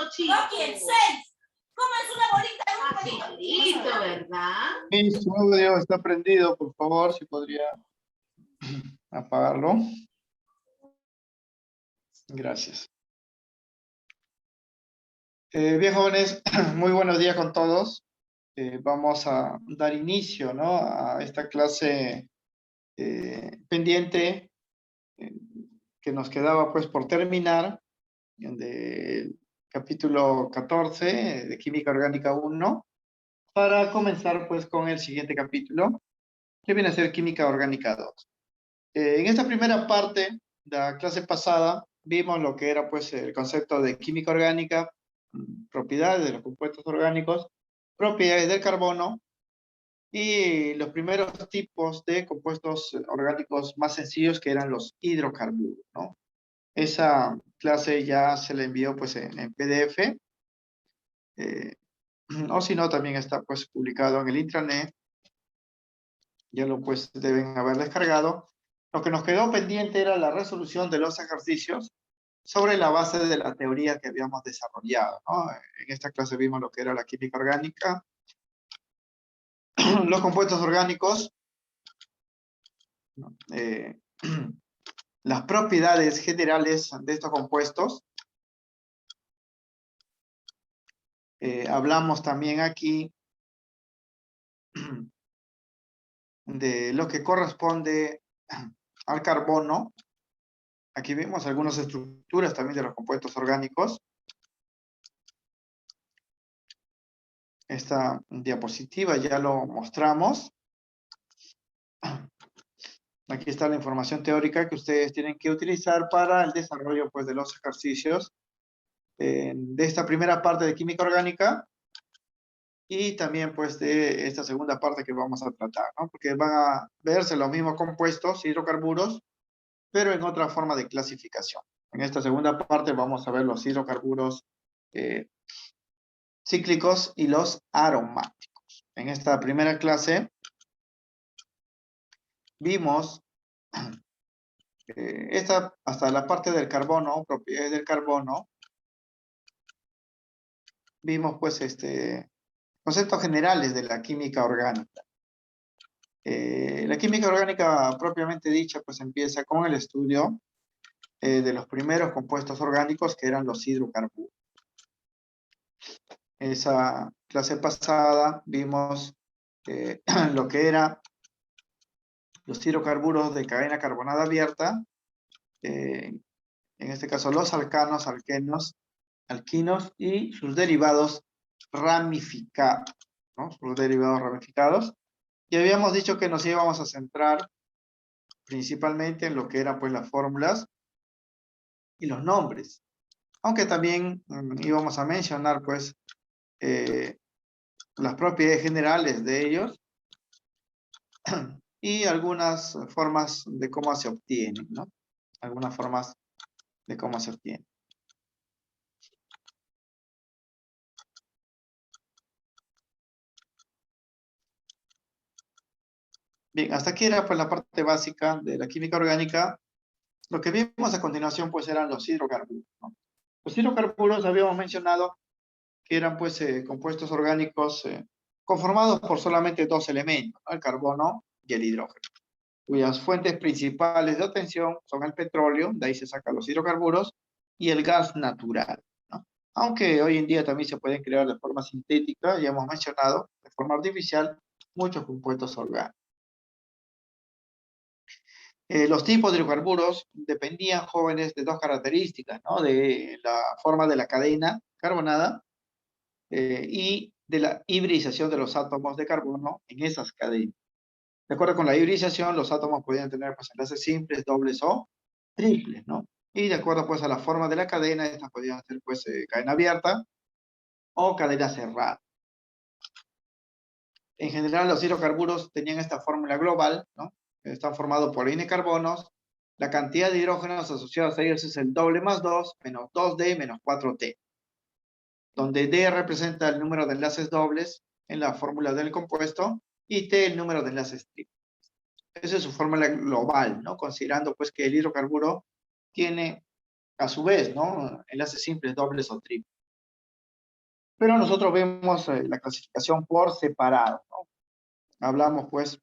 chico. No, ¿quién? 6. ¿Cómo es una bolita de un Facilito, ¿verdad? Sí, su audio está prendido, por favor, si podría apagarlo. Gracias. Bien, jóvenes, muy buenos días con todos. Vamos a dar inicio, ¿no?, a esta clase pendiente que nos quedaba pues por terminar del capítulo 14 de Química Orgánica 1 para comenzar pues con el siguiente capítulo que viene a ser Química Orgánica 2. En esta primera parte de la clase pasada vimos lo que era pues el concepto de química orgánica, propiedades de los compuestos orgánicos, propiedades del carbono y los primeros tipos de compuestos orgánicos más sencillos que eran los hidrocarburos, ¿no? Esa clase ya se le envió pues en PDF, o si no también está pues publicado en el intranet, ya lo pues deben haber descargado. Lo que nos quedó pendiente era la resolución de los ejercicios sobre la base de la teoría que habíamos desarrollado, ¿no? En esta clase vimos lo que era la química orgánica, los compuestos orgánicos, ¿no? Las propiedades generales de estos compuestos. Hablamos también aquí de lo que corresponde al carbono. Aquí vemos algunas estructuras también de los compuestos orgánicos. Esta diapositiva ya lo mostramos. Aquí está la información teórica que ustedes tienen que utilizar para el desarrollo pues, de los ejercicios de esta primera parte de química orgánica y también pues de esta segunda parte que vamos a tratar, ¿no? Porque van a verse los mismos compuestos, hidrocarburos, pero en otra forma de clasificación. En esta segunda parte vamos a ver los hidrocarburos cíclicos y los aromáticos. En esta primera clase vimos hasta la parte del carbono, propiedades del carbono. Vimos pues conceptos generales de la química orgánica. La química orgánica propiamente dicha pues empieza con el estudio de los primeros compuestos orgánicos que eran los hidrocarburos. Esa clase pasada vimos lo que era los hidrocarburos de cadena carbonada abierta, en este caso los alcanos, alquenos, alquinos y sus derivados ramificados, ¿no? Sus derivados ramificados. Y habíamos dicho que nos íbamos a centrar principalmente en lo que eran pues las fórmulas y los nombres. Aunque también íbamos a mencionar pues las propiedades generales de ellos y algunas formas de cómo se obtienen, ¿no? Algunas formas de cómo se obtienen. Bien, hasta aquí era pues la parte básica de la química orgánica. Lo que vimos a continuación pues eran los hidrocarburos, ¿no? Los hidrocarburos habíamos mencionado que eran pues compuestos orgánicos conformados por solamente dos elementos, ¿no? El carbono y el hidrógeno, cuyas fuentes principales de obtención son el petróleo, de ahí se sacan los hidrocarburos, y el gas natural, ¿no? Aunque hoy en día también se pueden crear de forma sintética, ya hemos mencionado, de forma artificial, muchos compuestos orgánicos. Los tipos de hidrocarburos dependían, jóvenes, de dos características, ¿no? De la forma de la cadena carbonada y de la hibridización de los átomos de carbono en esas cadenas. De acuerdo con la hibridización, los átomos podían tener pues, enlaces simples, dobles o triples, ¿no? Y de acuerdo pues a la forma de la cadena, estas podían ser pues cadena abierta o cadena cerrada. En general, los hidrocarburos tenían esta fórmula global, ¿no? Están formados por N carbonos. La cantidad de hidrógenos asociados a ellos es el doble más 2, menos 2D, menos 4T. Donde D representa el número de enlaces dobles en la fórmula del compuesto y T el número de enlaces triples. Esa es su fórmula global, ¿no? Considerando pues que el hidrocarburo tiene a su vez, ¿no? Enlaces simples, dobles o triples. Pero nosotros vemos la clasificación por separado, ¿no? Hablamos, pues,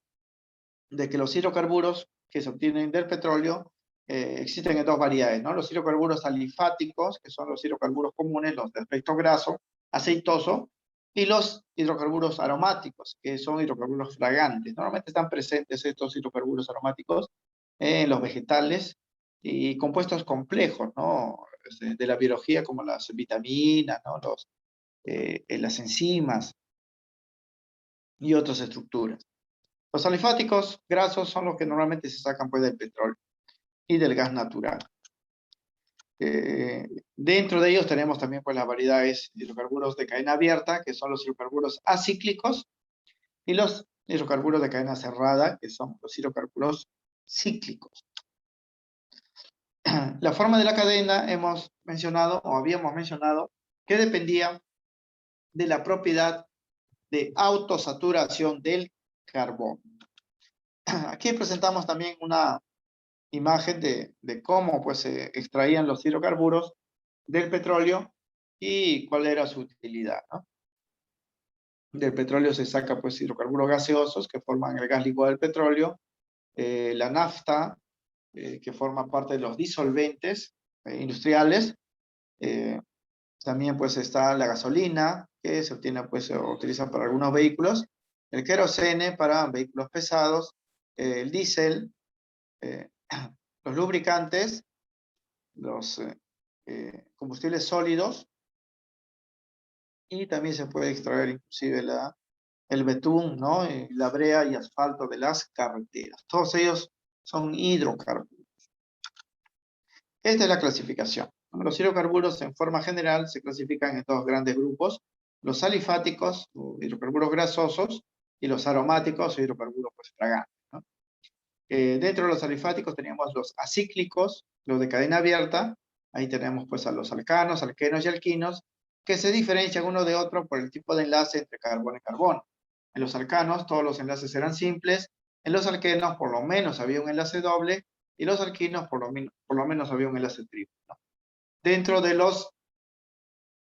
de que los hidrocarburos que se obtienen del petróleo existen en dos variedades, ¿no? Los hidrocarburos alifáticos, que son los hidrocarburos comunes, los de efecto graso, aceitoso, y los hidrocarburos aromáticos, que son hidrocarburos fragantes. Normalmente están presentes estos hidrocarburos aromáticos en los vegetales y compuestos complejos, ¿no? De la biología, como las vitaminas, ¿no? Las enzimas y otras estructuras. Los alifáticos grasos son los que normalmente se sacan pues del petróleo y del gas natural. Dentro de ellos tenemos también pues las variedades de hidrocarburos de cadena abierta, que son los hidrocarburos acíclicos, y los hidrocarburos de cadena cerrada, que son los hidrocarburos cíclicos. La forma de la cadena hemos mencionado, o habíamos mencionado, que dependía de la propiedad de autosaturación del carbono. Aquí presentamos también una imagen de cómo pues, se extraían los hidrocarburos del petróleo y cuál era su utilidad, ¿no? Del petróleo se saca pues, hidrocarburos gaseosos que forman el gas licuado del petróleo, la nafta, que forma parte de los disolventes industriales, también pues está la gasolina, que se obtiene, pues, se utiliza para algunos vehículos, el querosene para vehículos pesados, el diésel, los lubricantes, los combustibles sólidos, y también se puede extraer inclusive el betún, ¿no? La brea y asfalto de las carreteras. Todos ellos son hidrocarburos. Esta es la clasificación. Los hidrocarburos en forma general se clasifican en dos grandes grupos: los alifáticos, o hidrocarburos grasosos, y los aromáticos, o hidrocarburos pues, fragantes, ¿no? Dentro de los alifáticos teníamos los acíclicos, los de cadena abierta. Ahí tenemos pues a los alcanos, alquenos y alquinos, que se diferencian uno de otro por el tipo de enlace entre carbono y carbono. En los alcanos todos los enlaces eran simples, en los alquenos por lo menos había un enlace doble, y los alquinos por lo menos había un enlace triple, ¿no? Dentro de los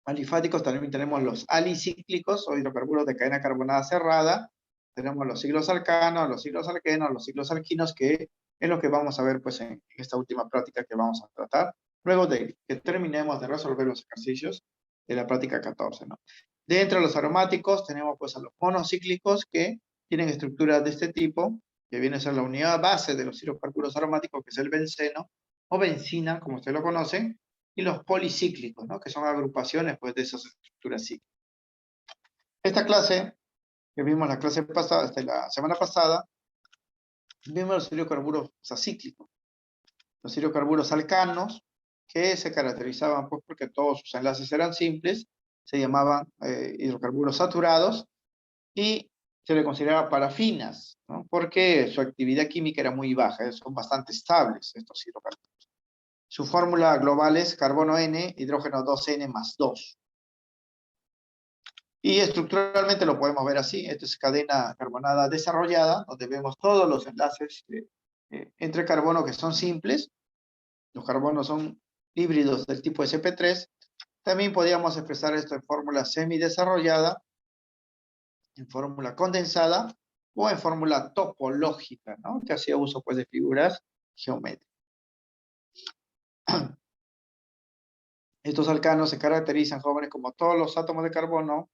alifáticos también tenemos los alicíclicos, o hidrocarburos de cadena carbonada cerrada. Tenemos los ciclos alcanos, los ciclos alquenos, los ciclos alquinos, que es lo que vamos a ver pues, en esta última práctica que vamos a tratar, luego de que terminemos de resolver los ejercicios de la práctica 14, ¿no? Dentro de los aromáticos tenemos pues, a los monocíclicos, que tienen estructuras de este tipo, que viene a ser la unidad base de los hidrocarburos aromáticos, que es el benceno, o bencina, como ustedes lo conocen, y los policíclicos, ¿no? Que son agrupaciones pues, de esas estructuras cíclicas. Esta clase, que vimos la clase pasada, hasta la semana pasada, vimos los hidrocarburos acíclicos, los hidrocarburos alcanos, que se caracterizaban pues, porque todos sus enlaces eran simples, se llamaban hidrocarburos saturados, y se le consideraba parafinas, ¿no? Porque su actividad química era muy baja, son bastante estables estos hidrocarburos. Su fórmula global es carbono N, hidrógeno 2N más 2. Y estructuralmente lo podemos ver así. Esto es cadena carbonada desarrollada, donde vemos todos los enlaces entre carbono que son simples. Los carbonos son híbridos del tipo sp3. También podríamos expresar esto en fórmula semidesarrollada, en fórmula condensada o en fórmula topológica, ¿no? Que hacía uso pues, de figuras geométricas. Estos alcanos se caracterizan, jóvenes, como todos los átomos de carbono,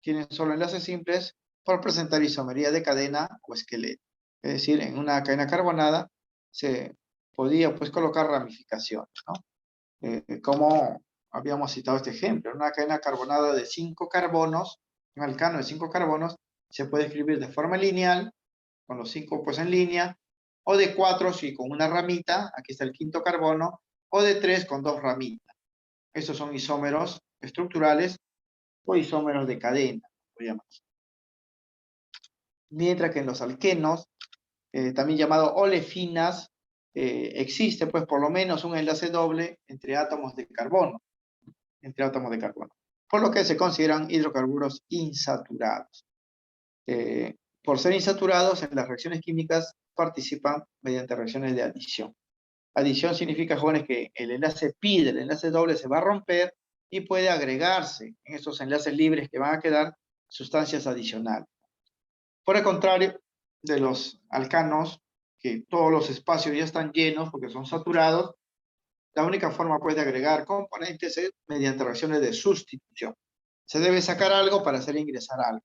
tienen solo enlaces simples por presentar isomería de cadena o esqueleto. Es decir, en una cadena carbonada se podía pues colocar ramificaciones, ¿no? Como habíamos citado este ejemplo, en una cadena carbonada de 5 carbonos, un alcano de 5 carbonos, se puede escribir de forma lineal, con los 5 pues en línea, o de 4 sí, con una ramita, aquí está el quinto carbono, o de 3 con 2 ramitas. Estos son isómeros estructurales o isómeros de cadena, lo llamamos. Mientras que en los alquenos, también llamado olefinas, existe pues por lo menos un enlace doble entre átomos de carbono, por lo que se consideran hidrocarburos insaturados. Por ser insaturados, en las reacciones químicas participan mediante reacciones de adición. Adición significa, jóvenes, que el enlace pi del enlace doble se va a romper y puede agregarse en estos enlaces libres que van a quedar sustancias adicionales. Por el contrario de los alcanos, que todos los espacios ya están llenos porque son saturados, la única forma pues de agregar componentes es mediante reacciones de sustitución. Se debe sacar algo para hacer ingresar algo.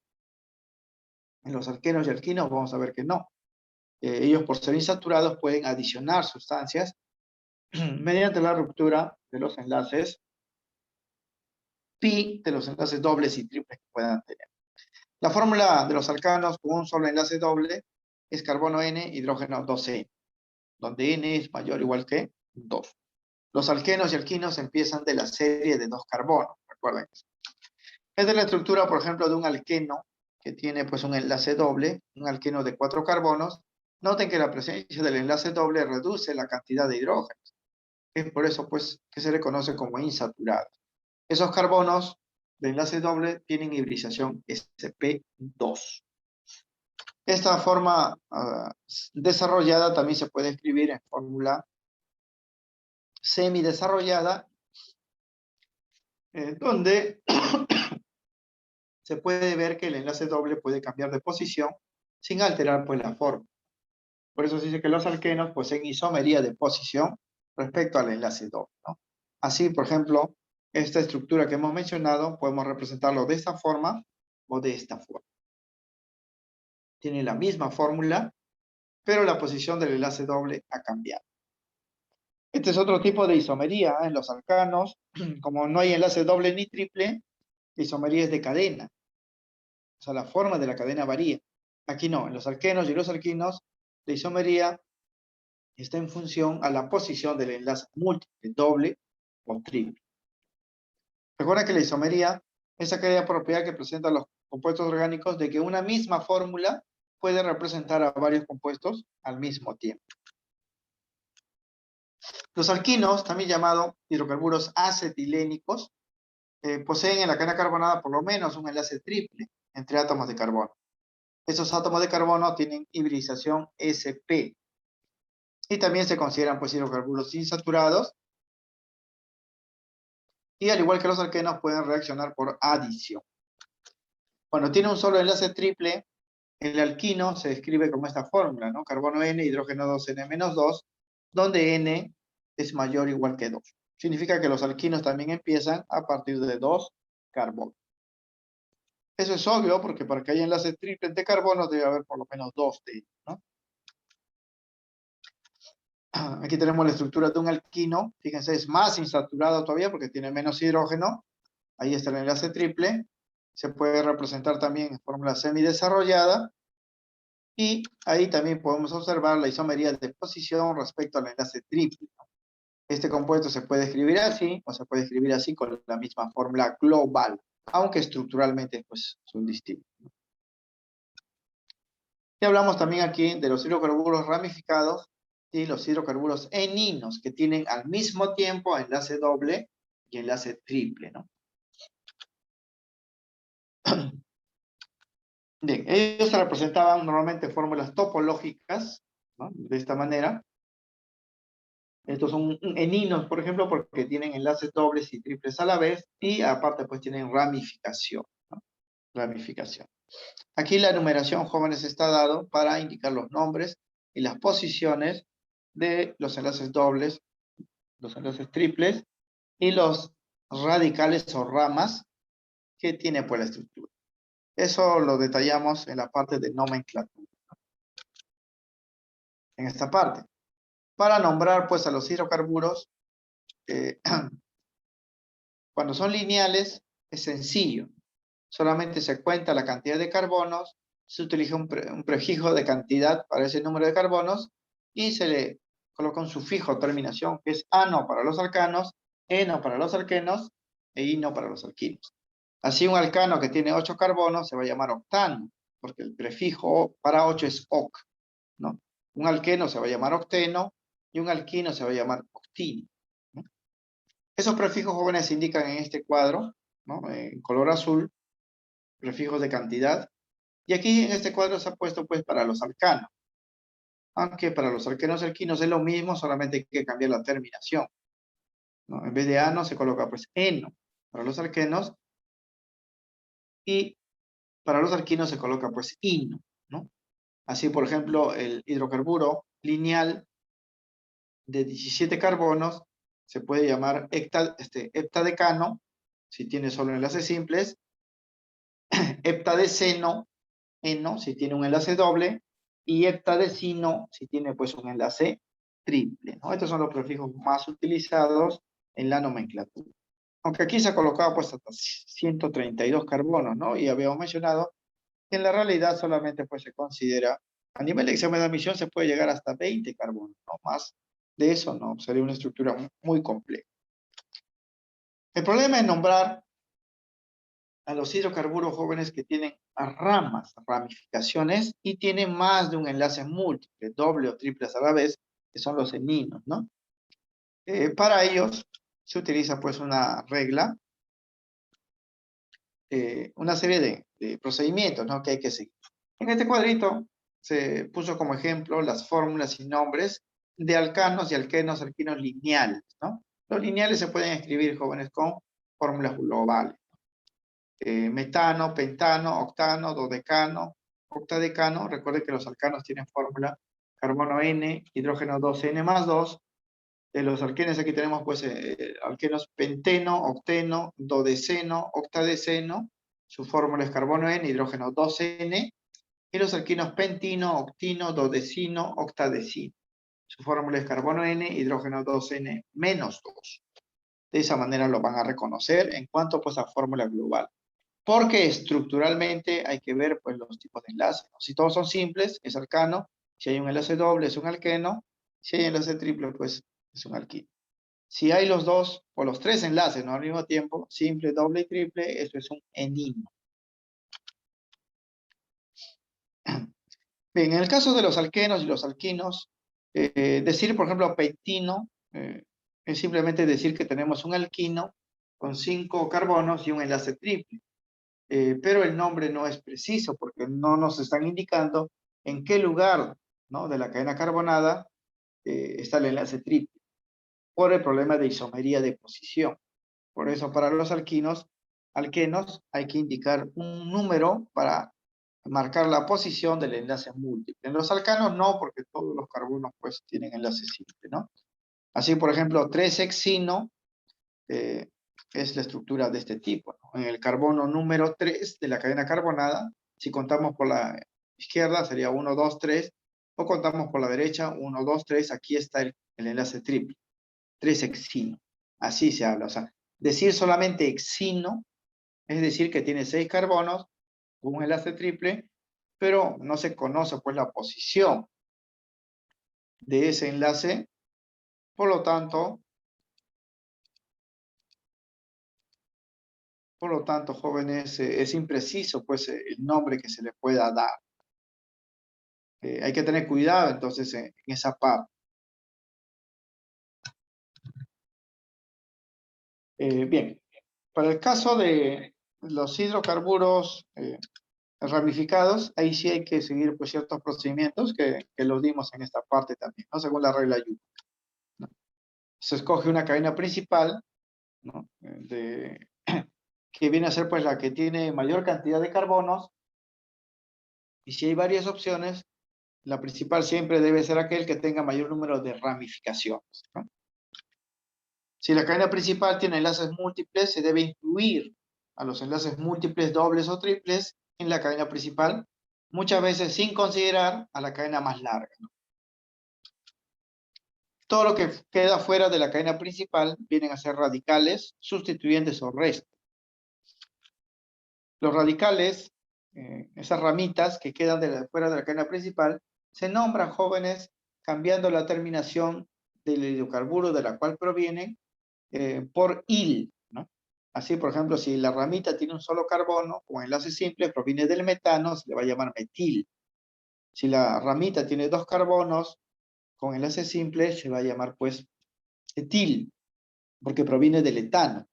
En los alquenos y alquinos vamos a ver que no. Ellos por ser insaturados pueden adicionar sustancias mediante la ruptura de los enlaces pi, de los enlaces dobles y triples que puedan tener. La fórmula de los alcanos con un solo enlace doble es carbono N, hidrógeno 2N, donde N es mayor o igual que 2. Los alquenos y alquinos empiezan de la serie de 2 carbonos, recuerden eso. Esta es la estructura, por ejemplo, de un alqueno que tiene pues un enlace doble, un alqueno de 4 carbonos. Noten que la presencia del enlace doble reduce la cantidad de hidrógenos. Es por eso pues que se le conoce como insaturado. Esos carbonos de enlace doble tienen hibridación sp2. Esta forma desarrollada también se puede escribir en fórmula semidesarrollada, donde se puede ver que el enlace doble puede cambiar de posición sin alterar pues la forma. Por eso se dice que los alquenos poseen isomería de posición respecto al enlace doble, ¿no? Así, por ejemplo, esta estructura que hemos mencionado podemos representarlo de esta forma o de esta forma. Tiene la misma fórmula, pero la posición del enlace doble ha cambiado. Este es otro tipo de isomería en los alcanos. Como no hay enlace doble ni triple, la isomería es de cadena. O sea, la forma de la cadena varía. Aquí no, en los alquenos y los alquinos, la isomería está en función a la posición del enlace múltiple, doble o triple. Recuerda que la isomería es aquella propiedad que presentan los compuestos orgánicos de que una misma fórmula puede representar a varios compuestos al mismo tiempo. Los alquinos, también llamados hidrocarburos acetilénicos, poseen en la cadena carbonada por lo menos un enlace triple entre átomos de carbono. Esos átomos de carbono tienen hibridación sp. Y también se consideran pues hidrocarburos insaturados. Y al igual que los alquenos pueden reaccionar por adición. Cuando tiene un solo enlace triple, el alquino se describe como esta fórmula, ¿no? Carbono N, hidrógeno 2N-2, donde N es mayor o igual que 2. Significa que los alquinos también empiezan a partir de 2 carbonos. Eso es obvio porque para que haya enlaces triples de carbono debe haber por lo menos 2 de ellos, ¿no? Aquí tenemos la estructura de un alquino. Fíjense, es más insaturado todavía porque tiene menos hidrógeno. Ahí está el enlace triple. Se puede representar también en fórmula semidesarrollada. Y ahí también podemos observar la isomería de posición respecto al enlace triple. Este compuesto se puede escribir así, o se puede escribir así con la misma fórmula global, aunque estructuralmente pues, son distintos. Y hablamos también aquí de los hidrocarburos ramificados y los hidrocarburos eninos, que tienen al mismo tiempo enlace doble y enlace triple, ¿no? Bien, ellos se representaban normalmente fórmulas topológicas, ¿no? De esta manera. Estos son eninos, por ejemplo, porque tienen enlaces dobles y triples a la vez, y aparte pues tienen ramificación, ¿no? Ramificación. Aquí la numeración, jóvenes, está dado para indicar los nombres y las posiciones de los enlaces dobles, los enlaces triples, y los radicales o ramas que tiene pues la estructura. Eso lo detallamos en la parte de nomenclatura. En esta parte. Para nombrar pues a los hidrocarburos, cuando son lineales, es sencillo. Solamente se cuenta la cantidad de carbonos, se utiliza un prefijo de cantidad para ese número de carbonos, y se le coloca un sufijo terminación, que es ano para los alcanos, eno para los alquenos, e ino para los alquinos. Así un alcano que tiene 8 carbonos se va a llamar octano, porque el prefijo para 8 es oc, ¿no? Un alqueno se va a llamar octeno, y un alquino se va a llamar octino, ¿no? Esos prefijos, jóvenes, se indican en este cuadro, ¿no? En color azul, prefijos de cantidad. Y aquí en este cuadro se ha puesto pues para los alcanos. Aunque para los alquenos y alquinos es lo mismo, solamente hay que cambiar la terminación, ¿no? En vez de ano se coloca pues eno. para los alquenos, y para los alquinos se coloca pues ino, ¿no? Así, por ejemplo, el hidrocarburo lineal de 17 carbonos se puede llamar heptadecano, si tiene solo enlaces simples, heptadeceno, eno, si tiene un enlace doble, y heptadecino, si tiene pues un enlace triple, ¿no? Estos son los prefijos más utilizados en la nomenclatura. Aunque aquí se ha colocado pues hasta 132 carbonos, ¿no? Y habíamos mencionado que en la realidad solamente pues se considera, a nivel de examen de admisión se puede llegar hasta 20 carbonos, no más de eso, no, sería una estructura muy compleja. El problema es nombrar a los hidrocarburos jóvenes que tienen ramas, ramificaciones, y tienen más de un enlace múltiple, doble o triple a la vez, que son los eninos, ¿no? Para ellos se utiliza pues una regla, una serie de procedimientos, ¿no?, que hay que seguir. En este cuadrito se puso como ejemplo las fórmulas y nombres de alcanos y alquenos, alquinos lineales, ¿no? Los lineales se pueden escribir, jóvenes, con fórmulas globales. Metano, pentano, octano, dodecano, octadecano. Recuerden que los alcanos tienen fórmula carbono N, hidrógeno 2N más 2. De los alquenes aquí tenemos pues alquenos penteno, octeno, dodeceno, octadeceno. Su fórmula es carbono N, hidrógeno 2N. Y los alquinos pentino, octino, dodecino, octadecino. Su fórmula es carbono N, hidrógeno 2N menos 2. De esa manera lo van a reconocer en cuanto pues a fórmula global. Porque estructuralmente hay que ver pues los tipos de enlaces, ¿no? Si todos son simples, es alcano. Si hay un enlace doble, es un alqueno. Si hay enlace triple, pues es un alquino. Si hay los dos o los tres enlaces, ¿no?, al mismo tiempo, simple, doble y triple, eso es un enino. Bien, en el caso de los alquenos y los alquinos, decir, por ejemplo, pentino, es simplemente decir que tenemos un alquino con 5 carbonos y un enlace triple. Pero el nombre no es preciso porque no nos están indicando en qué lugar, ¿no?, de la cadena carbonada está el enlace triple, por el problema de isomería de posición. Por eso para los alquenos hay que indicar un número para marcar la posición del enlace múltiple. En los alcanos no, porque todos los carbonos pues tienen enlace simple, ¿no? Así, por ejemplo, 3-hexino es la estructura de este tipo, ¿no? En el carbono número 3 de la cadena carbonada, si contamos por la izquierda sería 1, 2, 3, o contamos por la derecha 1, 2, 3, aquí está el enlace triple, 3-hexino. Así se habla, o sea, decir solamente hexino es decir que tiene 6 carbonos, un enlace triple, pero no se conoce pues la posición de ese enlace, por lo tanto, jóvenes, es impreciso pues el nombre que se le pueda dar. Hay que tener cuidado entonces en esa parte. Bien, para el caso de los hidrocarburos ramificados, ahí sí hay que seguir pues ciertos procedimientos que los dimos en esta parte también, ¿no?, según la regla Yu, ¿no? Se escoge una cadena principal, ¿no?, que viene a ser pues la que tiene mayor cantidad de carbonos, y si hay varias opciones, la principal siempre debe ser aquel que tenga mayor número de ramificaciones, ¿no? Si la cadena principal tiene enlaces múltiples, se debe incluir a los enlaces múltiples, dobles o triples en la cadena principal, muchas veces sin considerar a la cadena más larga, ¿no? Todo lo que queda fuera de la cadena principal vienen a ser radicales, sustituyentes o restos. Los radicales, esas ramitas que quedan fuera de la cadena principal, se nombran, jóvenes, cambiando la terminación del hidrocarburo de la cual provienen por il, ¿no? Así, por ejemplo, si la ramita tiene un solo carbono con enlace simple, proviene del metano, se le va a llamar metil. Si la ramita tiene 2 carbonos con enlace simple, se va a llamar pues etil, porque proviene del etano.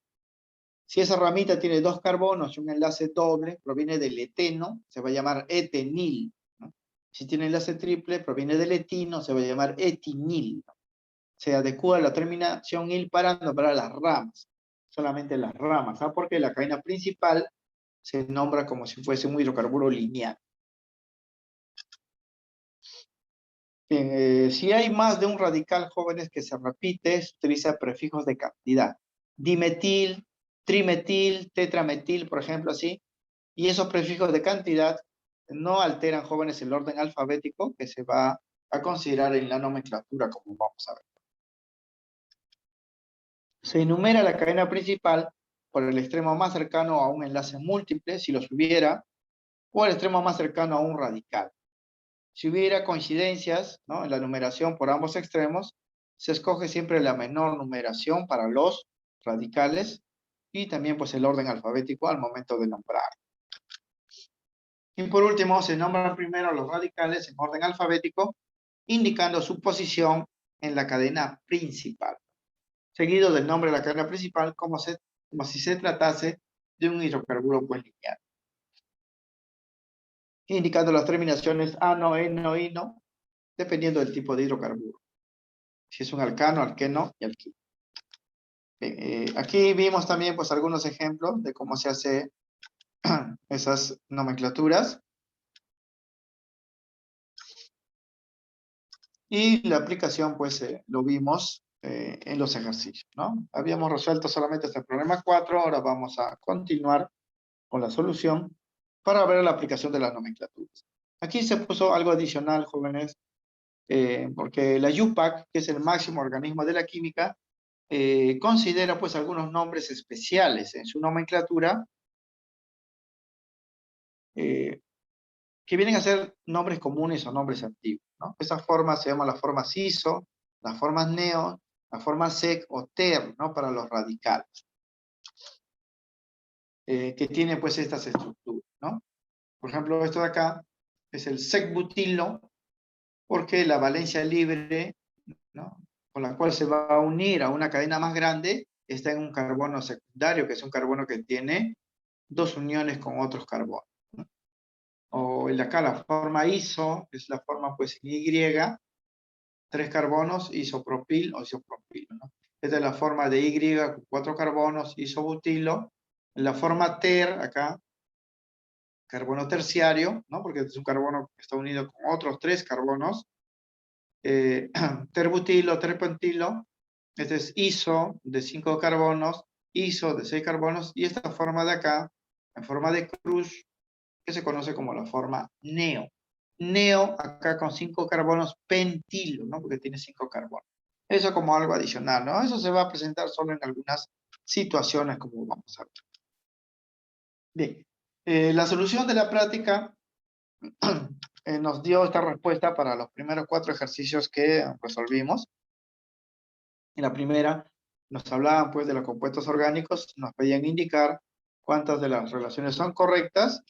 Si esa ramita tiene 2 carbonos y un enlace doble, proviene del eteno, se va a llamar etenil, ¿no? Si tiene enlace triple, proviene del etino, se va a llamar etinil, ¿no? Se adecua la terminación il para nombrar las ramas. solamente las ramas, ¿ah? Porque la cadena principal se nombra como si fuese un hidrocarburo lineal. Bien, si hay más de un radical, jóvenes, que se repite, se utiliza prefijos de cantidad. Dimetil, trimetil, tetrametil, por ejemplo, así. Y esos prefijos de cantidad no alteran, jóvenes, el orden alfabético que se va a considerar en la nomenclatura, como vamos a ver. Se enumera la cadena principal por el extremo más cercano a un enlace múltiple, si los hubiera, o el extremo más cercano a un radical. Si hubiera coincidencias, ¿no?, en la numeración por ambos extremos, se escoge siempre la menor numeración para los radicales y también pues el orden alfabético al momento de nombrar. Y por último, se nombran primero los radicales en orden alfabético, indicando su posición en la cadena principal, seguido del nombre de la cadena principal como si se tratase de un hidrocarburo pues lineal, indicando las terminaciones ano, eno, ino, dependiendo del tipo de hidrocarburo. Si es un alcano, alqueno y alquino. Aquí vimos también pues algunos ejemplos de cómo se hace esas nomenclaturas. Y la aplicación pues lo vimos en los ejercicios, ¿no? Habíamos resuelto solamente este problema 4, ahora vamos a continuar con la solución para ver la aplicación de las nomenclaturas. Aquí se puso algo adicional, jóvenes, porque la UPAC, que es el máximo organismo de la química, considera pues algunos nombres especiales en su nomenclatura, que vienen a ser nombres comunes o nombres antiguos, ¿no? Esa forma se llama la forma CISO, las formas NEO, la forma SEC o TER, ¿no?, para los radicales, que tiene pues estas estructuras, ¿no? Por ejemplo, esto de acá es el SEC-butilo, porque la valencia libre, ¿no?, con la cual se va a unir a una cadena más grande, está en un carbono secundario, que es un carbono que tiene dos uniones con otros carbonos, ¿no? O el de acá, la forma iso, es la forma pues en Y, 3 carbonos, isopropil o isopropilo, ¿no? Esta es la forma de Y con 4 carbonos, isobutilo. La forma ter, acá, carbono terciario, ¿no?, porque es un carbono que está unido con otros 3 carbonos. Terbutilo, terpentilo, este es iso de 5 carbonos, iso de 6 carbonos, y esta forma de acá, en forma de cruz, que se conoce como la forma neo. Neo, acá con 5 carbonos, pentilo, ¿no?, porque tiene 5 carbonos. Eso como algo adicional, ¿no? Eso se va a presentar solo en algunas situaciones, como vamos a ver. Bien, la solución de la práctica nos dio esta respuesta para los primeros 4 ejercicios que resolvimos. En la primera nos hablaban pues de los compuestos orgánicos, nos pedían indicar cuántas de las relaciones son correctas,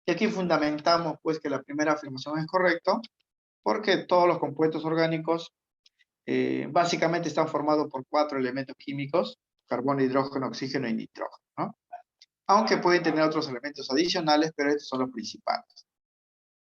y aquí fundamentamos pues que la primera afirmación es correcta, porque todos los compuestos orgánicos básicamente están formados por 4 elementos químicos: carbono, hidrógeno, oxígeno y nitrógeno, ¿no? Aunque pueden tener otros elementos adicionales, pero estos son los principales.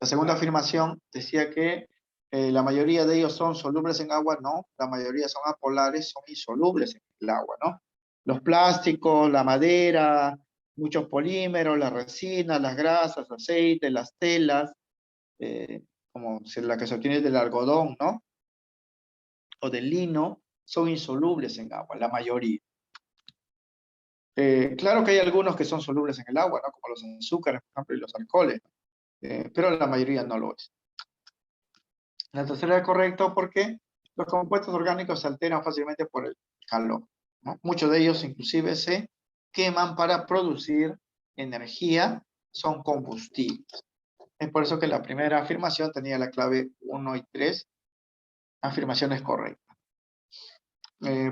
La segunda afirmación decía que la mayoría de ellos son solubles en agua. No, la mayoría son apolares, son insolubles en el agua, ¿no? Los plásticos, la madera, muchos polímeros, las resinas, las grasas, aceites, las telas, como la que se obtiene del algodón, ¿no?, o del lino, son insolubles en agua, la mayoría. Claro que hay algunos que son solubles en el agua, ¿no?, como los azúcares, por ejemplo, y los alcoholes, pero la mayoría no lo es. La tercera es correcto porque los compuestos orgánicos se alteran fácilmente por el calor, ¿no? Muchos de ellos inclusive se queman para producir energía, son combustibles. Es por eso que la primera afirmación tenía la clave 1 y 3, afirmaciones correctas.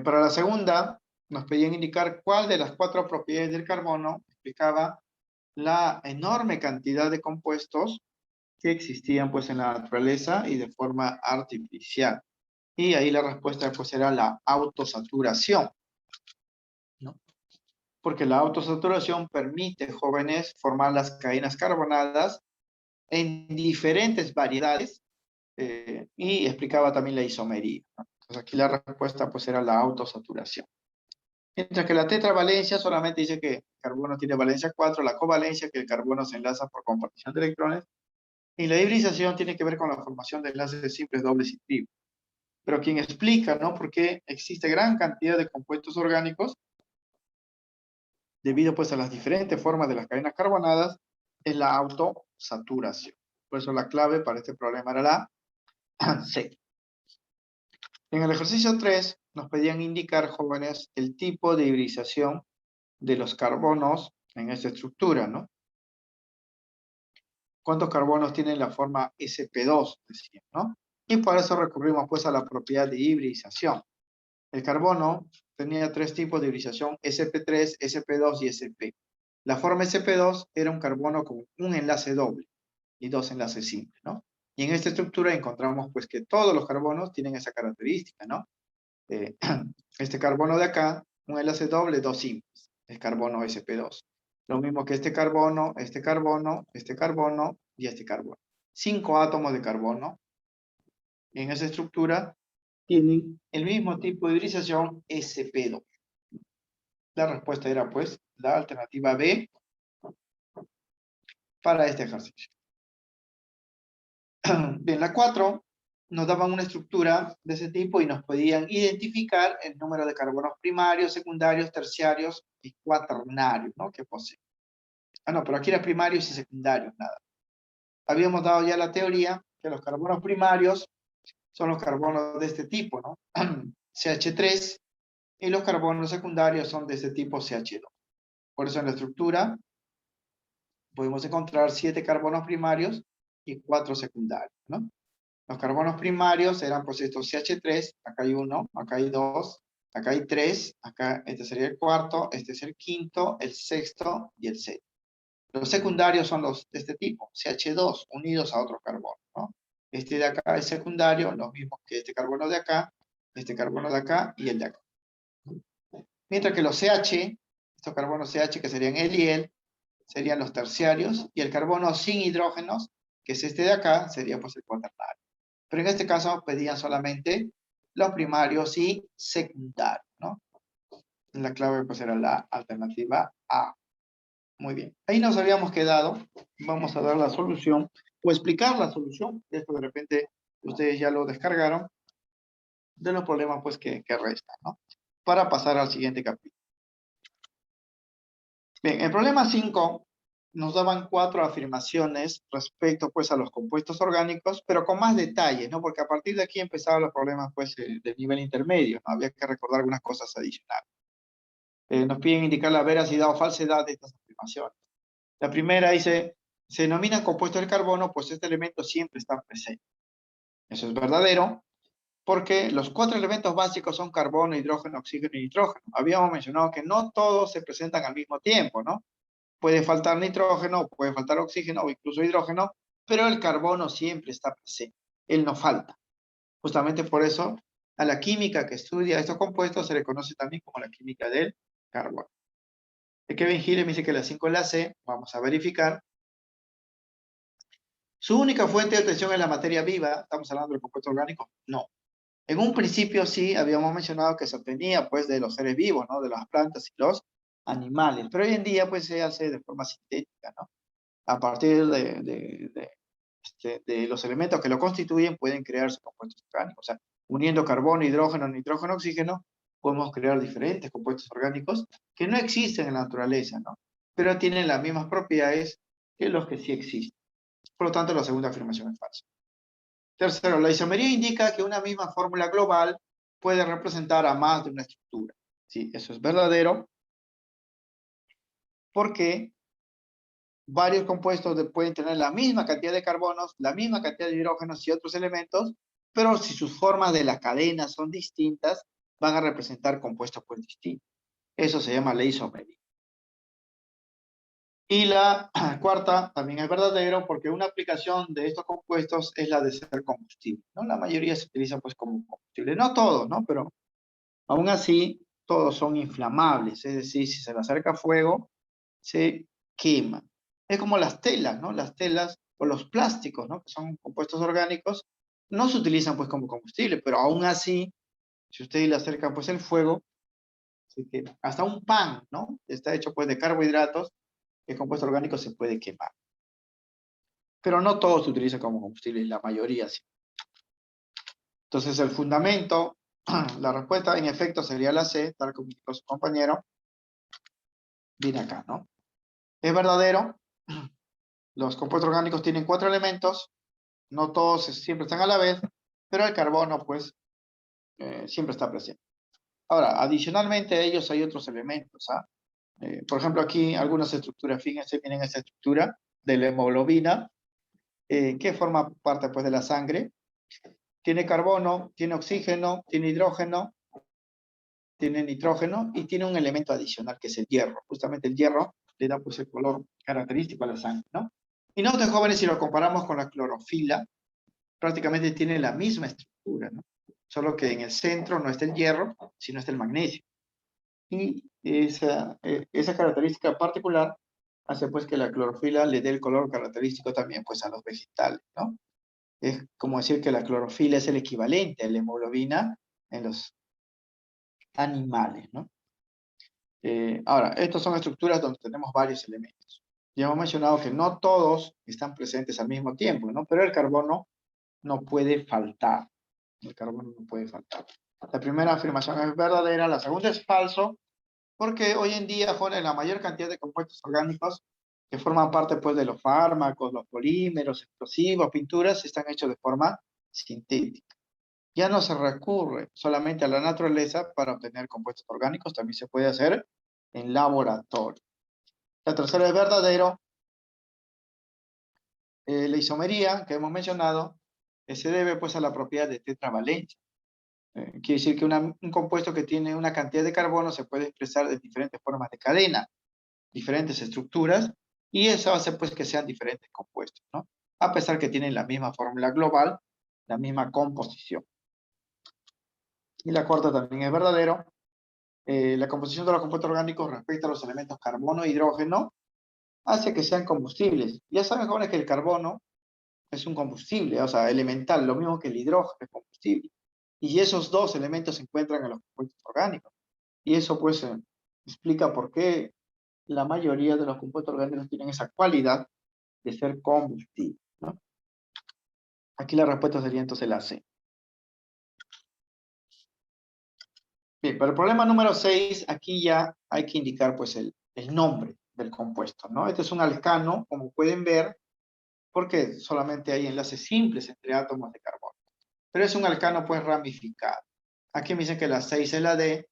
Para la segunda, nos pedían indicar cuál de las 4 propiedades del carbono explicaba la enorme cantidad de compuestos que existían pues en la naturaleza y de forma artificial. Y ahí la respuesta pues era la autosaturación, ¿no? Porque la autosaturación permite, jóvenes, formar las cadenas carbonadas en diferentes variedades, y explicaba también la isomería, ¿no? Entonces aquí la respuesta pues era la autosaturación. Mientras que la tetravalencia solamente dice que el carbono tiene valencia 4, la covalencia, que el carbono se enlaza por compartición de electrones, y la hibridación tiene que ver con la formación de enlaces simples, dobles y triples. Pero quien explica, ¿no?, por qué existe gran cantidad de compuestos orgánicos, debido pues a las diferentes formas de las cadenas carbonadas, es la autosaturación. Por eso la clave para este problema era la C. En el ejercicio 3 nos pedían indicar, jóvenes, el tipo de hibridación de los carbonos en esta estructura, ¿no? ¿Cuántos carbonos tienen la forma sp2? Decían, ¿no? Y por eso recurrimos pues a la propiedad de hibridación. El carbono tenía tres tipos de hibridación: sp3, sp2 y sp. La forma sp2 era un carbono con un enlace doble y dos enlaces simples, ¿no? Y en esta estructura encontramos pues que todos los carbonos tienen esa característica, ¿no? Este carbono de acá, un enlace doble, dos simples, el carbono sp2. Lo mismo que este carbono, este carbono, este carbono y este carbono. 5 átomos de carbono en esa estructura tienen el mismo tipo de hibridación sp2. La respuesta era pues la alternativa B para este ejercicio. Bien, la 4 nos daban una estructura de ese tipo y nos podían identificar el número de carbonos primarios, secundarios, terciarios y cuaternarios, ¿no?, que posee. Ah, no, pero aquí era primarios y secundarios, nada. Habíamos dado ya la teoría que los carbonos primarios son los carbonos de este tipo, ¿no? CH3, y los carbonos secundarios son de este tipo CH2. Por eso en la estructura podemos encontrar 7 carbonos primarios y 4 secundarios, ¿no? Los carbonos primarios eran pues estos CH3, acá hay 1, acá hay 2, acá hay 3, acá este sería el cuarto, este es el quinto, el sexto y el séptimo. Los secundarios son los de este tipo, CH2, unidos a otro carbono, ¿no? Este de acá es secundario, lo mismo que este carbono de acá y el de acá. Mientras que los CH, estos carbonos CH que serían el y el, serían los terciarios, y el carbono sin hidrógenos, que es este de acá, sería pues el cuaternario. Pero en este caso pedían solamente los primarios y secundarios, ¿no? La clave pues era la alternativa A. Muy bien. Ahí nos habíamos quedado. Vamos a dar la solución o explicar la solución. Esto de repente ustedes ya lo descargaron de los problemas pues que restan, ¿no? Para pasar al siguiente capítulo. Bien, el problema 5 nos daban 4 afirmaciones respecto pues a los compuestos orgánicos, pero con más detalles, ¿no? Porque a partir de aquí empezaban los problemas pues del nivel intermedio, ¿no? Había que recordar algunas cosas adicionales. Nos piden indicar la veracidad o falsedad de estas afirmaciones. La primera dice, se denomina compuesto del carbono, pues este elemento siempre está presente. Eso es verdadero, porque los 4 elementos básicos son carbono, hidrógeno, oxígeno y nitrógeno. Habíamos mencionado que no todos se presentan al mismo tiempo, ¿no? Puede faltar nitrógeno, puede faltar oxígeno o incluso hidrógeno, pero el carbono siempre está presente, él no falta. Justamente por eso a la química que estudia estos compuestos se le conoce también como la química del carbono. Kevin Hill me dice que la 5 es la C, vamos a verificar. ¿Su única fuente de obtención es la materia viva? ¿Estamos hablando del compuesto orgánico? No. En un principio sí habíamos mencionado que se obtenía pues de los seres vivos, ¿no? De las plantas y los animales, pero hoy en día pues se hace de forma sintética, ¿no? A partir de los elementos que lo constituyen pueden crearse compuestos orgánicos. O sea, uniendo carbono, hidrógeno, nitrógeno, oxígeno, podemos crear diferentes compuestos orgánicos que no existen en la naturaleza, ¿no? Pero tienen las mismas propiedades que los que sí existen. Por lo tanto, la segunda afirmación es falsa. Tercero, la isomería indica que una misma fórmula global puede representar a más de una estructura. Sí, eso es verdadero, porque varios compuestos pueden tener la misma cantidad de carbonos, la misma cantidad de hidrógenos y otros elementos, pero si sus formas de la cadena son distintas, van a representar compuestos pues distintos. Eso se llama la isomería. Y la cuarta también es verdadero, porque una aplicación de estos compuestos es la de ser combustible, ¿no? La mayoría se utiliza pues como combustible, no todos, ¿no? Pero aún así, todos son inflamables, es decir, si se le acerca fuego, se quema. Es como las telas, ¿no? Las telas o los plásticos, ¿no? Que son compuestos orgánicos, no se utilizan pues como combustible, pero aún así, si ustedes le acercan pues el fuego, se quema. Hasta un pan, ¿no? Está hecho pues de carbohidratos, el compuesto orgánico se puede quemar. Pero no todo se utiliza como combustible, la mayoría sí. Entonces el fundamento, la respuesta en efecto sería la C, tal como dijo su compañero. Viene acá, ¿no? Es verdadero, los compuestos orgánicos tienen 4 elementos, no todos siempre están a la vez, pero el carbono pues siempre está presente. Ahora, adicionalmente a ellos hay otros elementos, ¿ah? Por ejemplo, aquí algunas estructuras, fíjense, miren esta estructura de la hemoglobina, que forma parte pues de la sangre. Tiene carbono, tiene oxígeno, tiene hidrógeno, tiene nitrógeno y tiene un elemento adicional que es el hierro. Justamente el hierro le da pues el color característico a la sangre, ¿no? Y noten, jóvenes, si lo comparamos con la clorofila, prácticamente tiene la misma estructura, ¿no? Solo que en el centro no está el hierro, sino está el magnesio. Y esa característica particular hace pues que la clorofila le dé el color característico también pues a los vegetales, ¿no? Es como decir que la clorofila es el equivalente a la hemoglobina en los animales, ¿no? Ahora, estas son estructuras donde tenemos varios elementos. Ya hemos mencionado que no todos están presentes al mismo tiempo, ¿no? Pero el carbono no puede faltar. El carbono no puede faltar. La primera afirmación es verdadera, la segunda es falso, porque hoy en día, jóvenes, la mayor cantidad de compuestos orgánicos que forman parte pues, de los fármacos, los polímeros, explosivos, pinturas, están hechos de forma sintética. Ya no se recurre solamente a la naturaleza para obtener compuestos orgánicos, también se puede hacer en laboratorio. La tercera es verdadero. La isomería que hemos mencionado se debe pues a la propiedad de tetravalencia. Quiere decir que un compuesto que tiene una cantidad de carbono se puede expresar de diferentes formas de cadena, diferentes estructuras, y eso hace pues que sean diferentes compuestos, ¿no? A pesar que tienen la misma fórmula global, la misma composición. Y la cuarta también es verdadero. La composición de los compuestos orgánicos respecto a los elementos carbono e hidrógeno hace que sean combustibles. Ya saben, jóvenes, que el carbono es un combustible, o sea, elemental, lo mismo que el hidrógeno es combustible. Y esos dos elementos se encuentran en los compuestos orgánicos. Y eso pues explica por qué la mayoría de los compuestos orgánicos tienen esa cualidad de ser combustibles, ¿no? Aquí la respuesta sería entonces la C. Bien, pero el problema número 6, aquí ya hay que indicar pues el nombre del compuesto, ¿no? Este es un alcano, como pueden ver, porque solamente hay enlaces simples entre átomos de carbono. Pero es un alcano pues ramificado. Aquí me dicen que la 6 es la D.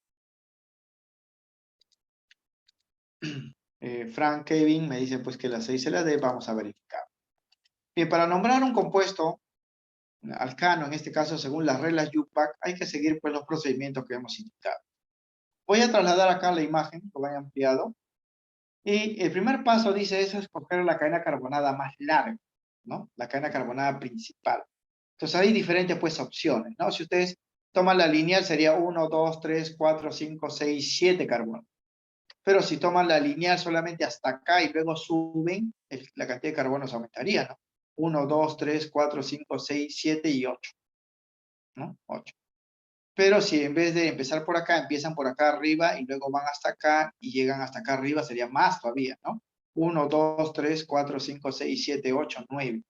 Frank Kevin me dice pues que la 6 es la D, vamos a verificar. Bien, para nombrar un compuesto alcano, en este caso según las reglas UPAC, hay que seguir pues los procedimientos que hemos indicado. Voy a trasladar acá la imagen, lo voy ampliado. Y el primer paso dice es escoger la cadena carbonada más larga, ¿no? La cadena carbonada principal. Entonces hay diferentes pues opciones, ¿no? Si ustedes toman la lineal sería 1, 2, 3, 4, 5, 6, 7 carbonos. Pero si toman la lineal solamente hasta acá y luego suben, la cantidad de carbonos aumentaría, ¿no? 1, 2, 3, 4, 5, 6, 7 y 8, ¿no? 8. Pero si en vez de empezar por acá, empiezan por acá arriba y luego van hasta acá y llegan hasta acá arriba, sería más todavía, ¿no? 1, 2, 3, 4, 5, 6, 7, 8, 9.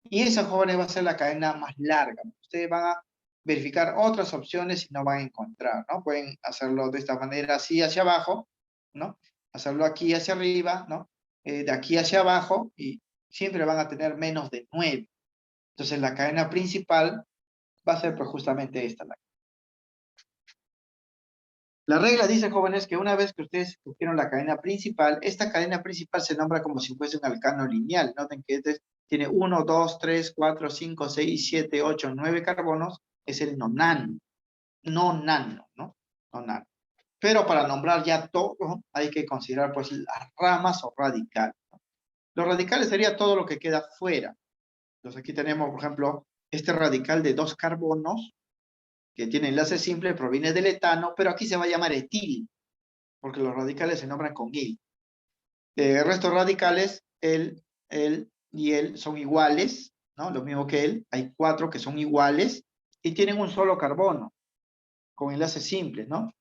Y esa, jóvenes, va a ser la cadena más larga. Ustedes van a verificar otras opciones y no van a encontrar, ¿no? Pueden hacerlo de esta manera, así hacia abajo, ¿no? Hacerlo aquí hacia arriba, ¿no? De aquí hacia abajo y siempre van a tener menos de 9. Entonces la cadena principal va a ser pues justamente esta. La regla dice, jóvenes, que una vez que ustedes escogieron la cadena principal, esta cadena principal se nombra como si fuese un alcano lineal. Noten que este tiene 1, 2, 3, 4, 5, 6, 7, 8, 9 carbonos. Es el nonano. Nonano, ¿no? Nonano. Pero para nombrar ya todo, hay que considerar pues las ramas o radicales, ¿no? Los radicales sería todo lo que queda fuera. Entonces aquí tenemos, por ejemplo, este radical de 2 carbonos, que tiene enlace simple, proviene del etano, pero aquí se va a llamar etil, porque los radicales se nombran con il. El resto de radicales, el y el son iguales, ¿no? Lo mismo que él, hay 4 que son iguales y tienen un solo carbono, con enlaces simples, ¿no?